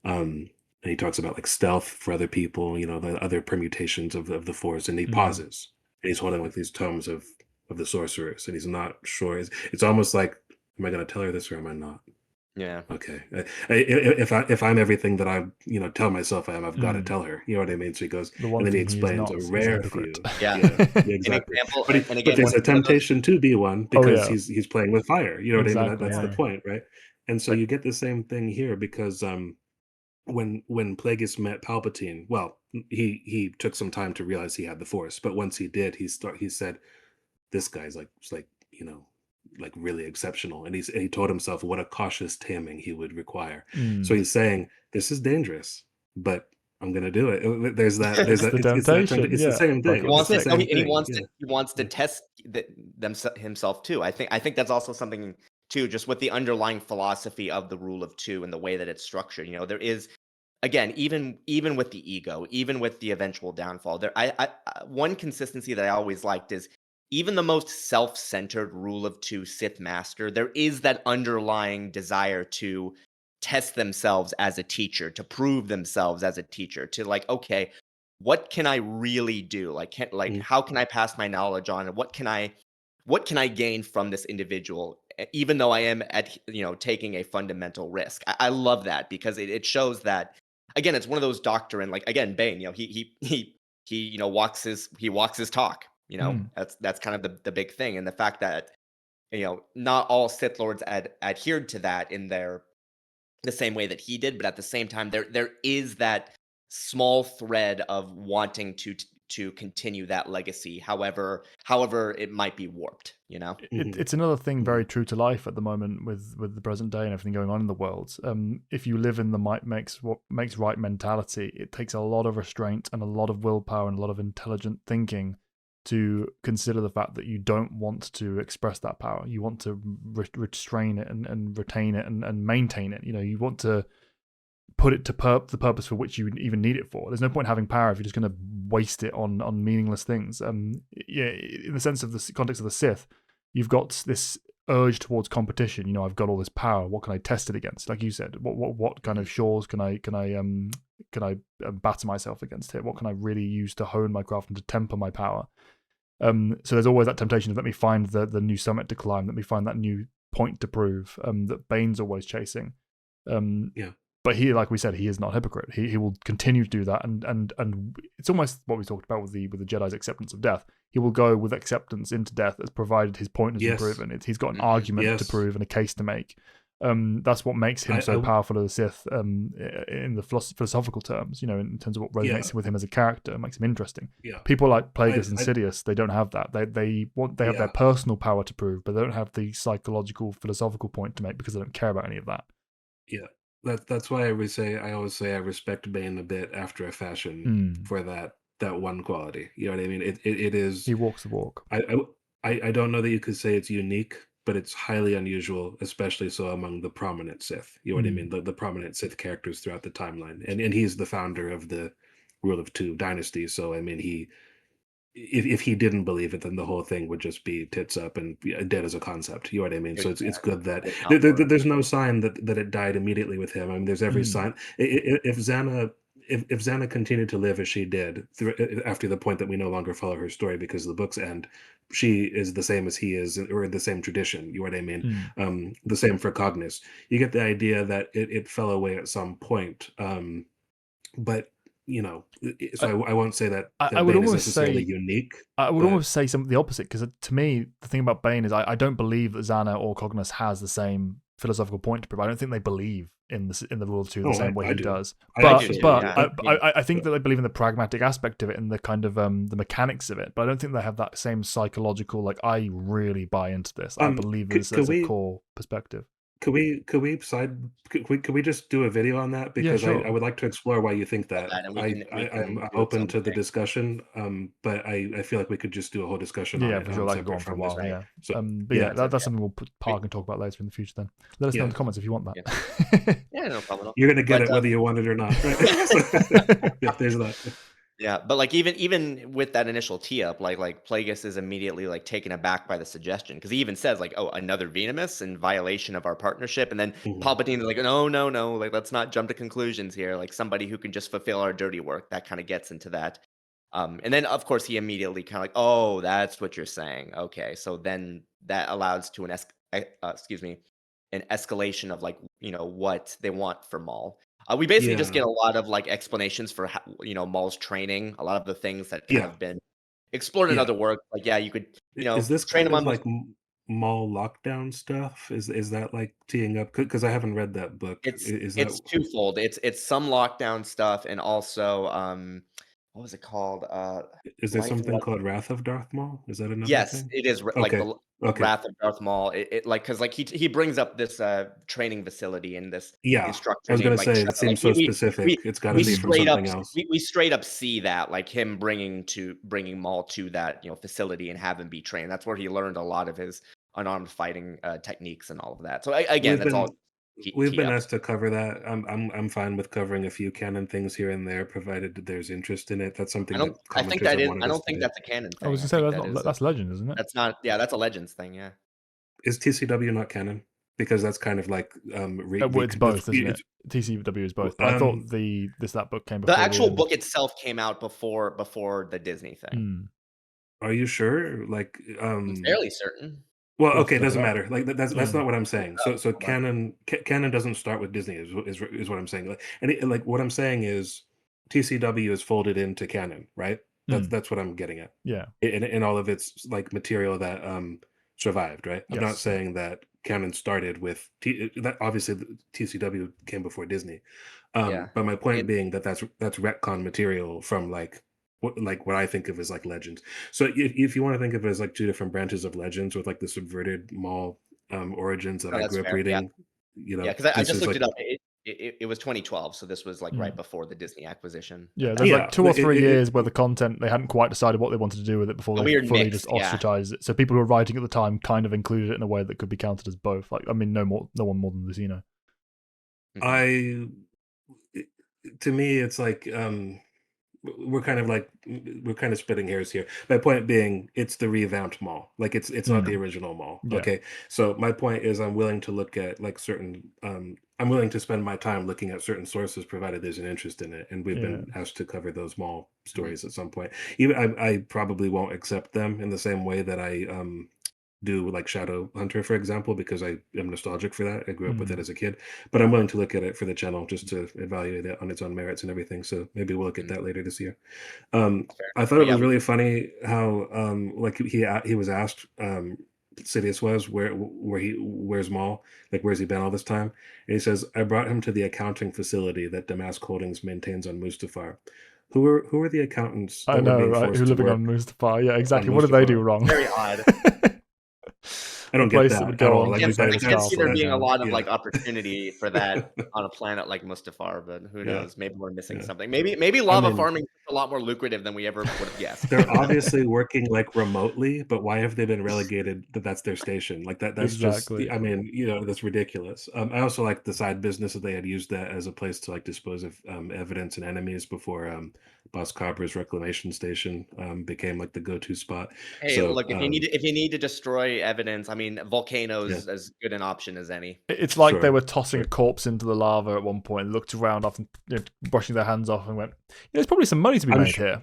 And he talks about like stealth for other people, the other permutations of the force. And he pauses, and he's holding like these tomes of the sorcerers, and he's not sure. It's almost like, am I going to tell her this or am I not? Yeah. Okay. If I'm everything that I tell myself I am, I've got to Mm. tell her. You know what I mean? So he goes, The one and then he thing he is explains not a is a rare hypocrite. few. Yeah. Yeah, An exactly. example, But and again, there's a one of those. temptation to be one because yeah. he's playing with fire. You know what I mean? Exactly, That's the yeah. point, right? And so But you get the same thing here because when Plagueis met Palpatine, well, he took some time to realize he had the Force, but once he did, he said, "This guy's like like really exceptional," and he told himself what a cautious taming he would require. So Mm. he's saying, "This is dangerous, but I'm gonna do it." There's that. There's It's that. the It's that. temptation, It's the yeah. same Like thing. he what the It's wants the to, Sith. no, same and he thing. wants Yeah. to, he wants to Yeah. test himself too. I think that's also something too, just with the underlying philosophy of the rule of two and the way that it's structured. There is, again, even with the ego, even with the eventual downfall, one consistency that I always liked is, even the most self-centered rule of two Sith master, there is that underlying desire to test themselves as a teacher, to prove themselves as a teacher, to like, okay, what can I really do? Like, Mm. how can I pass my knowledge on, and what can I gain from this individual, even though I am taking a fundamental risk. I love that because it shows that, again, it's one of those doctrine, like, again, Bane, he walks his talk. Mm. That's kind of the big thing, and the fact that not all Sith Lords adhered to that in the same way that he did, but at the same time, there is that small thread of wanting to continue that legacy, however it might be warped. It's another thing Mhm. very true to life at the moment with the present day and everything going on in the world. If you live in the might makes what makes right mentality, it takes a lot of restraint and a lot of willpower and a lot of intelligent thinking to consider the fact that you don't want to express that power. You want to restrain it and retain it and maintain it. You want to put it to the purpose for which you even need it for. There's no point having power if you're just going to waste it on meaningless things. Yeah, in the sense of the context of the Sith, you've got this urge towards competition. I've got all this power. What can I test it against? Like you said, what kind of shores can I batter myself against here? What can I really use to hone my craft and to temper my power? So there's always that temptation of, let me find the new summit to climb. Let me find that new point to prove. That Bane's always chasing. Yeah. But he, like we said, he is not a hypocrite. He will continue to do that, and it's almost what we talked about with the Jedi's acceptance of death. He will go with acceptance into death, as provided his point has been proven. He's got an argument to prove and a case to make. That's what makes him so powerful as a Sith, in the philosophical terms. In terms of what resonates with him as a character, makes him interesting. Yeah. People like Plagueis and Sidious, they don't have that. They have their personal power to prove, but they don't have the psychological, philosophical point to make because they don't care about any of that. Yeah. That's why I always say I respect Bane a bit after a fashion for that one quality. You know what I mean? It is. He walks the walk. I don't know that you could say it's unique, but it's highly unusual, especially so among the prominent Sith. You know what I mean? The prominent Sith characters throughout the timeline, and he's the founder of the Rule of Two dynasty. So I mean, if he didn't believe it, then the whole thing would just be tits up and dead as a concept. You know what I mean? So it's good that there's no sign that it died immediately with him. I mean, there's every sign. If Xana continued to live as she did after the point that we no longer follow her story because the books end, she is the same as he is, or in the same tradition. You know what I mean? The same for Cognis. You get the idea that it fell away at some point, but. So I won't say that Bane is necessarily unique. I would almost say the opposite, because to me, the thing about Bane is I don't believe that Xana or Cognis has the same philosophical point to prove. I don't think they believe in the Rule of Two the same way he does. I think that they believe in the pragmatic aspect of it and the kind of the mechanics of it. But I don't think they have that same psychological, like, I really buy into this. I believe this as a core perspective. Could we just do a video on that? Yeah, Because I sure. would like to explore why you think Love that. that, and we I'm can do it open to the someday. discussion, but I feel like we could just do a whole discussion on Yeah, it, for sure. That could go separate on for a from this. while. Right. Yeah. So But yeah, yeah, So that's yeah, something we'll we, park and talk about later in the future. Then let us know in yeah, the comments if you want yeah, that. yeah, no problem at all. you're gonna get But it whether you want it or not, right? So, yeah, there's that. yeah, but like even with that initial tee up, like Plagueis is immediately like taken aback by the suggestion because he even says like, "Oh, another Venemus in violation of our partnership," and then Mhm. Palpatine is like, "No, no, no, like let's not jump to conclusions here. Like somebody who can just fulfill our dirty work." That kind of gets into that. And then of course he immediately kind of like, "Oh, that's what you're saying. Okay." So then that allows to excuse me, an escalation of like, what they want for Maul. We basically just Yeah, get a lot of like explanations for Maul's training, a lot of the things that kind yeah, of been explored in yeah. other work. Like, yeah, you could, Is this train kind him of on like mall lockdown stuff? Is that like teeing up? Because I haven't read that book. Is that it's twofold. It's some lockdown stuff and also what was it called? is there Life and something called Wrath of Darth Maul? Is that another Yes, thing? it is like Okay, the okay, Wrath of Darth Maul. It like because like he brings up this training facility and this yeah. I instructor was named gonna like say that Trevor. Like seems so specific. It's got to we be from straight up something else. we straight up see that like him bringing Maul to that facility and have him be trained. That's where he learned a lot of his unarmed fighting techniques and all of that. So again, We've that's all been we've tee been up. asked to cover that. I'm fine with covering a few canon things here and there, provided that there's interest in it. That's something that I think commenters that have is. wanted I us don't to think do. that's a canon I was thing. gonna I say think that is that's legend, isn't it? that's not. Yeah, that's a Legends thing. Yeah. Is TCW not canon? Because that's kind of like Well, it's both, isn't it? it's TCW is both. But I thought um that book came The before the actual end. book itself came out before the Disney thing. Hmm. are you sure? Like I'm fairly certain. well, We'll have okay, to it check it doesn't out. matter. Like that's Hmm. not what I'm Look saying. it up. So Hold on. canon doesn't start with Disney is what I'm saying. Like, like what I'm saying is TCW is folded into canon, right? Hmm. That's what I'm getting at. Yeah. In all of its like material that survived, right? I'm not Yes. Yeah. saying that canon started with that obviously the TCW came before Disney. Yeah. But my It point being that that's retcon material from what I think of as like legends. So if you want to think of it as like two different branches of legends with like the subverted Maul origins that No, I that's grew up fair. Yeah. reading, Yeah, because I this just is looked like it up. It was 2012, so this was, like, right Hmm. before the Disney acquisition Yeah, at that there's point. like yeah, 2 or 3 years where the content they hadn't quite decided what they wanted to do with it before A they weird fully mix, just yeah. ostracized it. So people who were writing at the time kind of included it in a way that could be counted as both. Like, I mean, no one more than Lucino. Mhm. I to me it's like we're kind of splitting hairs here. My point being, it's the revamped mall. Like it's not the Hmm. original mall. Yeah. Okay, so my point is, I'm willing to look at like certain. I'm willing to spend my time looking at certain sources, provided there's an interest in it. And we've Yeah. been asked to cover those mall Mhm. stories at some point. Even I probably won't accept them in the same way that I do like Shadow Hunter, for example, because I am nostalgic for that. I grew up with it Hmm. as a kid, but I'm willing to look at it for the channel just to evaluate it on its own merits and everything. So maybe we'll look at Mhm. that later this year. Fair. I thought But it yeah, was really funny how like he was asked Sidious was where's Maul, like where's he been all this time, and he says, I brought him to the accounting facility that Damask Holdings maintains on Mustafar. Who are the accountants I that were know, being right? Who's forced to living on work Mustafar? Yeah, on exactly. What did they do Mustafar? wrong? very odd. I A don't get place that that would at go all. on Like Can't like I Jabba's that, can't see castle there and being a down. lot of, yeah. like, opportunity for that on a planet like Mustafar, but who Yeah, knows? Maybe we're missing yeah. something. Maybe I lava mean, farming is a lot more lucrative than we ever would have guessed. they're Who knows? obviously working, like, remotely, but why have they been relegated that's their station? Like, that's just Exactly. I mean, that's ridiculous. I also like the side business that they had used that as a place to, like, dispose of, evidence and enemies before, Boss Cobra's reclamation station, became, like, the go-to spot. Hey, So, look, if you need to destroy evidence, I mean, yeah, volcanoes as good an option as any. It's like they sure, were tossing a sure. corpse into the lava at one point and looked around after brushing their hands off and went, there's probably some money to be I'm made sure here.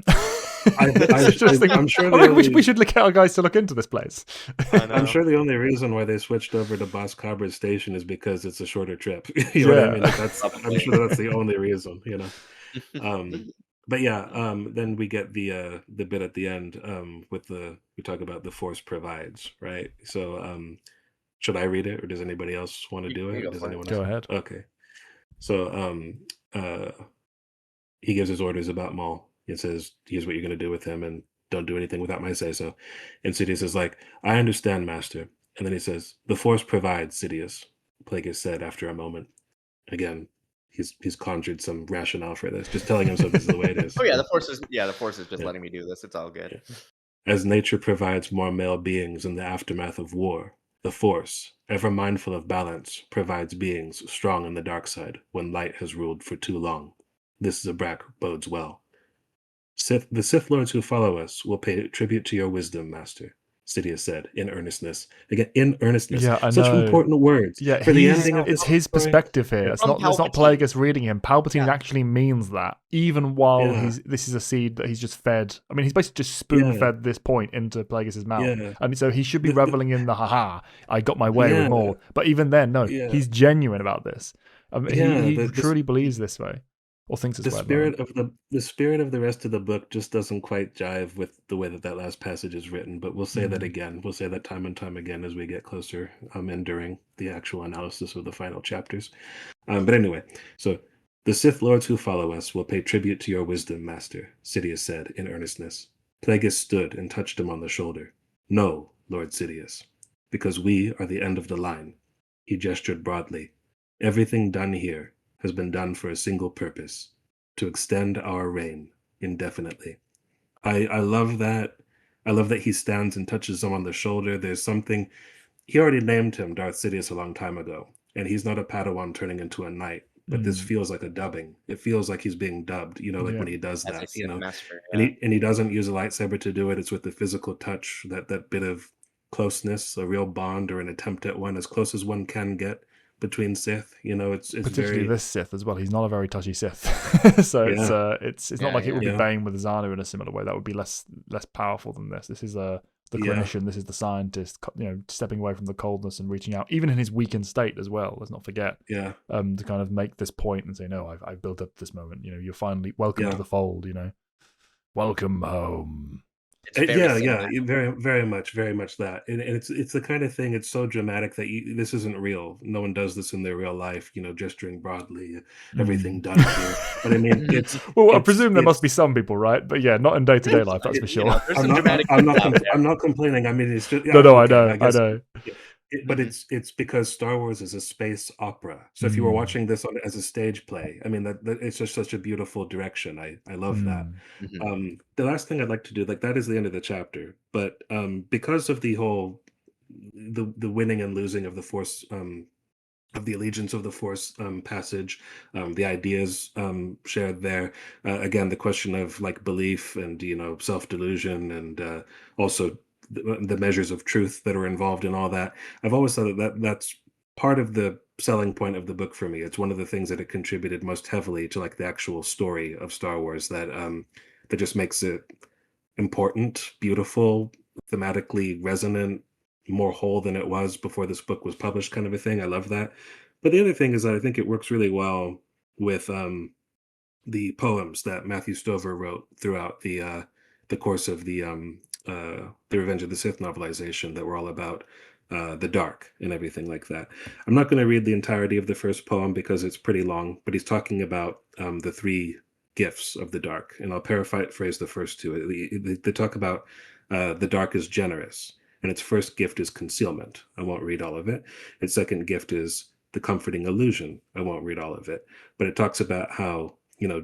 I'm Just thinking, I'm sure I the reckon we only should get our guys to look into this place. I I'm know. sure the only reason why they switched over to Boss Cobra's station is because it's a shorter trip. You know what I mean? Yeah. Like, I'm Probably. sure that's the only reason, but yeah, then we get the bit at the end, with we talk about the force provides, right? So, should I read it or does anybody else want to do You it? Or go does for it. anyone else? Go ahead. Okay. So, uh, he gives his orders about Maul. It says, here's what you're going to do with him, and don't do anything without my say so. And Sidious is like, I understand, Master. And then he says, the Force provides, Sidious. Plagueis said after a moment. Again, he's conjured some rationale for this, just telling himself this is the way it is. Oh yeah, the force is just Yeah. letting me do this. It's all good. Yeah. As nature provides more male beings in the aftermath of war, the Force, ever mindful of balance, provides beings strong in the dark side when light has ruled for too long. This Zabrak bodes well. The Sith Lords who follow us will pay tribute to your wisdom, Master, Sidious said, in earnestness. Again, in earnestness. Yeah, I Such know. important words Yeah, for the ending of it's this his story. perspective here. Yeah. It's From not Palpatine. Plagueis reading him. Palpatine Yeah. actually means that, even while Yeah. this is a seed that he's just fed. I mean, he's basically just spoon-fed this point into Plagueis' mouth. Yeah. And so he should be reveling in the haha, I got my way with Yeah. Maul. But even then, no, Yeah. he's genuine about this. Yeah, He the truly believes this way. Or thinks it's the way at the moment. spirit of the rest of the book just doesn't quite jive with the way that last passage is written. But we'll say that again. We'll say that time and time again as we get closer and during the actual analysis of the final chapters. But anyway, so the Sith Lords who follow us will pay tribute to your wisdom, Master, Sidious said in earnestness. Plagueis stood and touched him on the shoulder. No, Lord Sidious, because we are the end of the line. He gestured broadly. Everything done here has been done for a single purpose, to extend our reign indefinitely. I love that. I love that he stands and touches him on the shoulder. There's something, he already named him Darth Sidious a long time ago, and he's not a Padawan turning into a knight, but this feels like a dubbing. It feels like he's being dubbed, like when he does As I that, see the master. and he doesn't use a lightsaber to do it. It's with the physical touch, that bit of closeness, a real bond or an attempt at one, as close as one can get between Sith. It's Particularly very this Sith as well. He's not a very touchy Sith, so Yeah. it's not like it would be Yeah. Bane with Zanu in a similar way. That would be less powerful than this. This is the Yeah. clinician. This is the scientist. Stepping away from the coldness and reaching out, even in his weakened state as well. Let's not forget. Yeah. To kind of make this point and say, no, I've built up this moment. You're finally welcome to the fold. Welcome home. Very, very much that, and it's the kind of thing. It's so dramatic that this isn't real. No one does this in their real life. Gesturing broadly, everything done here. But I mean, well, I presume there must be some people, right? But yeah, not in day-to-day life, that's for sure. I'm not complaining. I mean, it's just no, I know. But it's because Star Wars is a space opera. So if you were watching this as a stage play, I mean, that it's just such a beautiful direction. I love that. The last thing I'd like to do, that is the end of the chapter. But because of the whole the winning and losing of the Force, of the allegiance of the Force passage, the ideas shared there. Again, the question of belief and self-delusion, and also the measures of truth that are involved in all that. I've always thought that's part of the selling point of the book for me. It's one of the things that it contributed most heavily to the actual story of Star Wars, that just makes it important, beautiful, thematically resonant, more whole than it was before this book was published, kind of a thing. I love that. But the other thing is that I think it works really well with the poems that Matthew Stover wrote throughout the course of the Revenge of the Sith novelization, that were all about the dark and everything like that. I'm not going to read the entirety of the first poem because it's pretty long, but he's talking about the three gifts of the dark, and I'll paraphrase the first two. They talk about the dark is generous, and its first gift is concealment. I won't read all of it. Its second gift is the comforting illusion. I won't read all of it, but it talks about how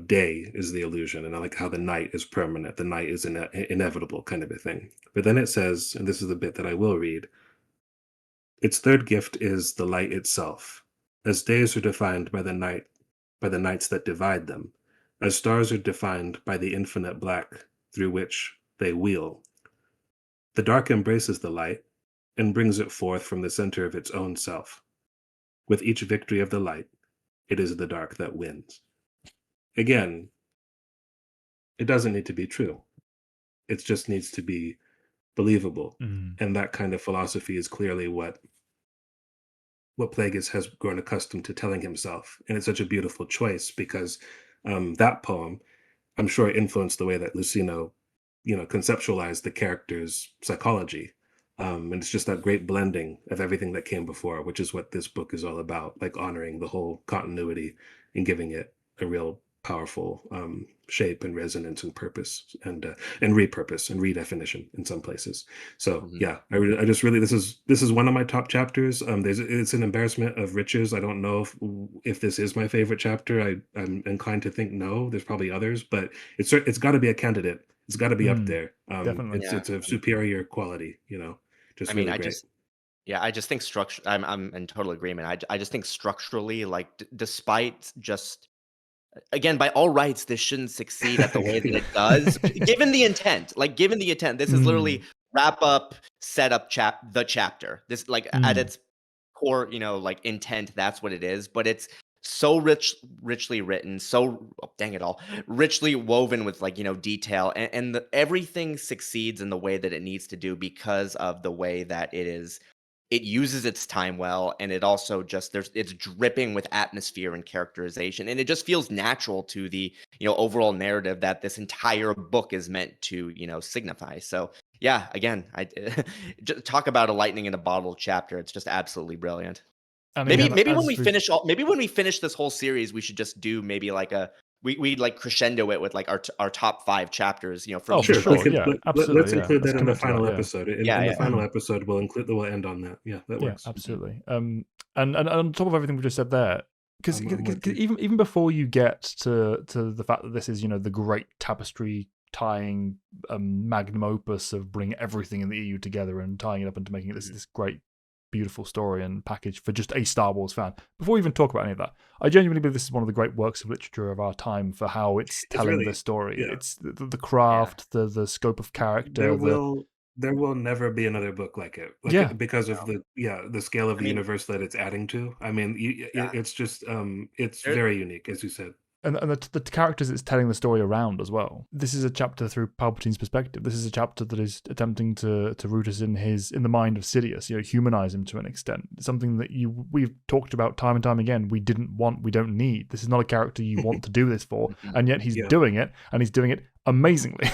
day is the illusion, and how the night is permanent, the night is inevitable, kind of a thing. But then it says, and this is the bit that I will read, its third gift is the light itself. As days are defined by the nights that divide them, as stars are defined by the infinite black through which they wheel, the dark embraces the light and brings it forth from the center of its own self. With each victory of the light, it is the dark that wins. Again, it doesn't need to be true. It just needs to be believable. And that kind of philosophy is clearly what Plagueis has grown accustomed to telling himself. And it's such a beautiful choice because that poem, I'm sure, influenced the way that Lucino, conceptualized the character's psychology. And it's just that great blending of everything that came before, which is what this book is all about, honoring the whole continuity and giving it a real powerful shape and resonance and purpose and repurpose and redefinition in some places. So Mhm. yeah, I just really this is one of my top chapters. It's an embarrassment of riches. I don't know if this is my favorite chapter. I'm inclined to think no. There's probably others, but it's got to be a candidate. It's got to be up Mm, there. definitely. Yeah. It's a superior quality. I Just mean, really I great. just yeah, I just think structure. I'm in total agreement. I just think structurally, like despite just again, by all rights, this shouldn't succeed at the way that Yeah. it does, given the intent. Like, given the intent, this is literally Mm, wrap up, set up the chapter. This, like, at mm, its core, like intent, that's what it is. But it's so richly written, so dang it all, richly woven with like detail, and everything succeeds in the way that it needs to do because of the way that it uses its time well, and it also just it's dripping with atmosphere and characterization, and it just feels natural to the overall narrative that this entire book is meant to signify. So yeah, again, I just talk about a lightning in a bottle chapter. It's just absolutely brilliant. and Maybe again, maybe when as we we've finish this whole series, we should just do maybe like we like crescendo it with like our top 5 chapters, from oh, for each Sure, book. sure, yeah, let's absolutely, yeah. include Let's that in the commit to that, final yeah. episode. Yeah, In the yeah. final episode, we'll end on that. Yeah, that Yeah, works. absolutely. And on top of everything we just said there, because I'm with you. even before you get to the fact that this is the great tapestry tying magnum opus of bringing everything in the EU together and tying it up into making it Mhm. this great beautiful story and package for just a Star Wars fan. Before we even talk about any of that, I genuinely believe this is one of the great works of literature of our time for how it's It's telling the really, story. yeah. It's the Yeah. craft, the scope of There character, the will there will never be another book like it. yeah. Because of No. the scale of I the mean, universe that it's adding to. I mean, yeah. it's just it's There, very unique, as you said. And the characters it's telling the story around as well. This is a chapter through Palpatine's perspective. This is a chapter that is attempting to root us in the mind of Sidious, humanize him to an extent. Something that we've talked about time and time again. We didn't want, we don't need. This is not a character you want to do this for, Mhm. and yet he's Yeah. doing it, and he's doing it amazingly.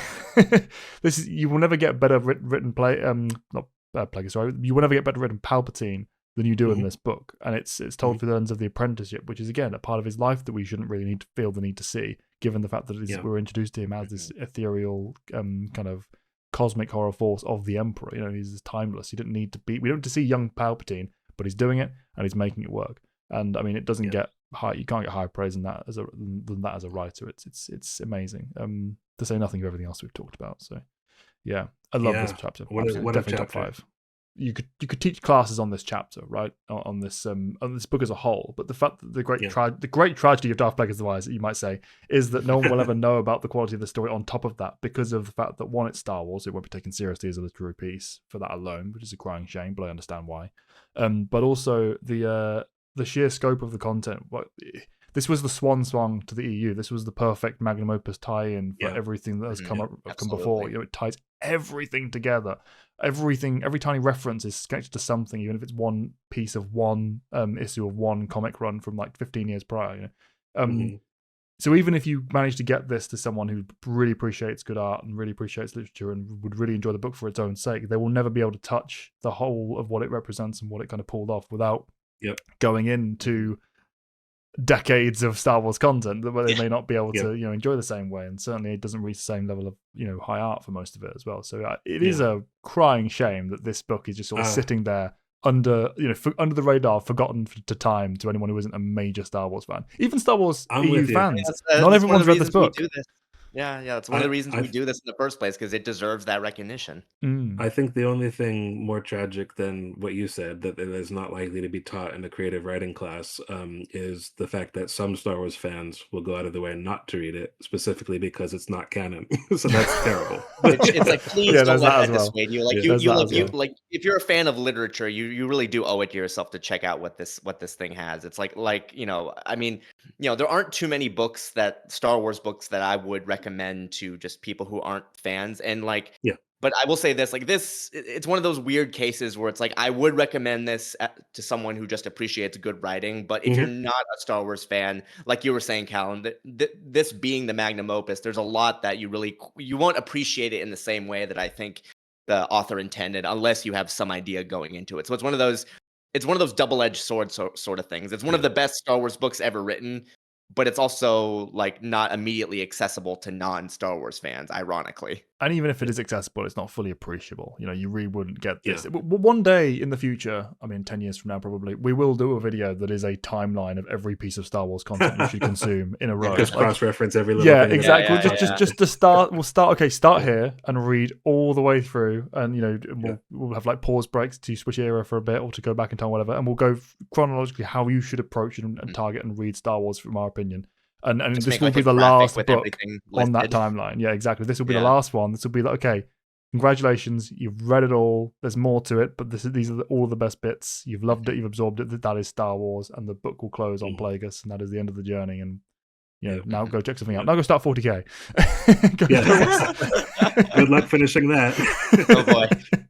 You will never get better written play. Not Plagueis, sorry. You will never get better written Palpatine than you do in Mhm, this book, and it's told mhm. through the lens of the apprenticeship, which is again a part of his life that we shouldn't really need to feel the need to see, given the fact that Yeah. we're introduced to him as this ethereal kind of cosmic horror force of the Emperor. He's timeless. He didn't need to be. We don't need to see young Palpatine, but he's doing it and he's making it work. And I mean, it doesn't Yeah. get high. You can't get higher praise than that as a writer. It's amazing. To say nothing of everything else we've talked about. So yeah, I love this Yeah. chapter. What Absolutely, a definitely top chapter. 5. You could teach classes on this chapter, right? On this book as a whole. But the fact that the Yeah. great tragedy of Darth Plagueis the Wise, you might say, is that no one will ever know about the quality of the story on top of that, because of the fact that one, it's Star Wars, it won't be taken seriously as a literary piece for that alone, which is a crying shame, but I understand why. But also the sheer scope of the content. This was the swan song to the EU. This was the perfect magnum opus tie-in for Yeah. everything that has Mhm. come before. Absolutely. It ties everything together. Every tiny reference is connected to something, even if it's one piece of one issue of one comic run from like 15 years prior. Mhm. So even if you manage to get this to someone who really appreciates good art and really appreciates literature and would really enjoy the book for its own sake, they will never be able to touch the whole of what it represents and what it kind of pulled off without Yep. going into decades of Star Wars content where they Yeah. may not be able Yeah. to enjoy the same way, and certainly it doesn't reach the same level of high art for most of it as well. So it is Yeah. a crying shame that this book is just sort of Uh, sitting there under under the radar, forgotten to time, to anyone who isn't a major Star Wars fan. Even Star Wars I'm EU with you. fans, That's not that's one of everyone's the read this reasons we book. do this. Yeah, it's one of I the reasons I we do this in the first place, because it deserves that recognition. Mm. I think the only thing more tragic than what you said, that it is not likely to be taught in a creative writing class, is the fact that some Star Wars fans will go out of their way not to read it, specifically because it's not canon. So that's terrible. Which it's like, please Yeah, don't there's let that as that well. dissuade you. Like Yeah. There's you that look as you well. like if you're a fan of literature, you really do owe it to yourself to check out what this thing has. It's like I mean, there aren't too many Star Wars books that I would recommend to just people who aren't fans. And like, Yeah. but I will say this, like it's one of those weird cases where it's like I would recommend this to someone who just appreciates good writing. But if you're Mhm. not a Star Wars fan, like you were saying, Callan, this being the magnum opus, there's a lot that you won't appreciate it in the same way that I think the author intended, unless you have some idea going into it. So it's one of those double-edged sword sort of things. It's one of Yeah. the best Star Wars books ever written, but it's also like not immediately accessible to non-Star Wars fans, ironically. And even if it is accessible, it's not fully appreciable. You know, you really wouldn't get this. One day in the future, I mean, 10 years from now, probably, we will do a video that is a timeline of every piece of Star Wars content you should consume in a row. Just cross-reference every little thing. Yeah, exactly. Just to start, we'll start here and read all the way through. And, you know, we'll have like pause breaks to switch era for a bit or to go back in time, whatever. And we'll go chronologically how you should approach and target and read Star Wars from our opinion. And this will be the last book on that timeline. Yeah, exactly. This will be the last one. This will be like, okay, congratulations, you've read it all. There's more to it, but these are all the best bits. You've loved it, you've absorbed it. That is Star Wars, and the book will close on Plagueis, and that is the end of the journey. And now go check something out. Now go start 40K. Good luck finishing that. Oh boy.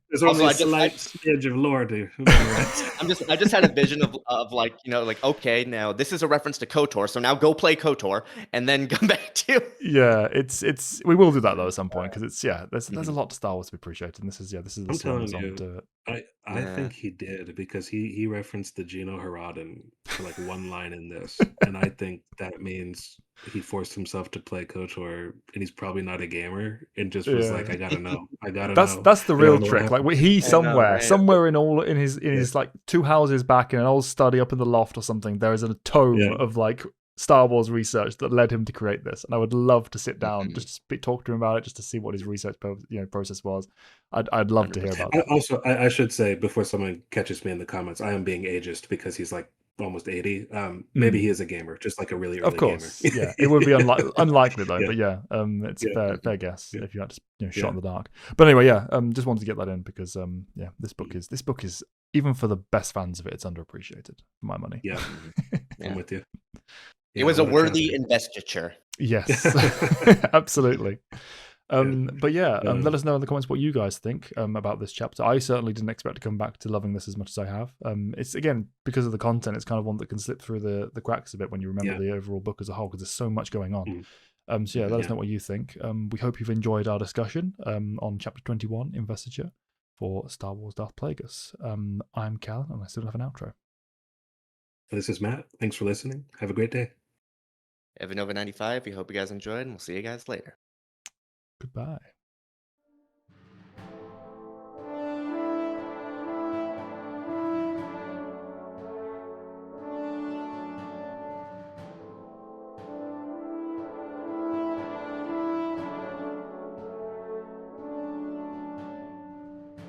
There's only a slight smidge of lore to. I just had a vision of like, you know, like, okay, now this is a reference to KOTOR, so now go play KOTOR and then come back to. Yeah, it's we will do that though at some point because it's there's a lot to Star Wars to be appreciated, and this is the I'm telling you, I think he did because he referenced the Gino Haradin for like one line in this, and I think that means he forced himself to play KOTOR, and he's probably not a gamer, and just was like, I gotta know. That's the real trick. Like he's somewhere in his like 2 houses back in an old study up in the loft or something. There is a tome of like Star Wars research that led him to create this, and I would love to sit down just to talk to him about it, just to see what his research process was. I'd love to hear about that. Also, I should say before someone catches me in the comments, I am being ageist because he's like almost 80. Maybe he is a gamer, just like a really early course, gamer. Yeah, it would be unlikely though. But it's a fair guess if you had to shot in the dark. But anyway, just wanted to get that in because this book is even for the best fans of it, it's underappreciated for my money. Yeah, I'm with you. It was a worthy investiture. Yes, absolutely. But let us know in the comments what you guys think about this chapter. I certainly didn't expect to come back to loving this as much as I have. It's again because of the content. It's kind of one that can slip through the cracks a bit when you remember the overall book as a whole because there's so much going on. Let us know what you think. We hope you've enjoyed our discussion on chapter 21, Investiture, for Star Wars Darth Plagueis. I'm Cal, and I still have an outro. This is Matt. Thanks for listening. Have a great day. Evanova95, we hope you guys enjoyed, and we'll see you guys later. Goodbye.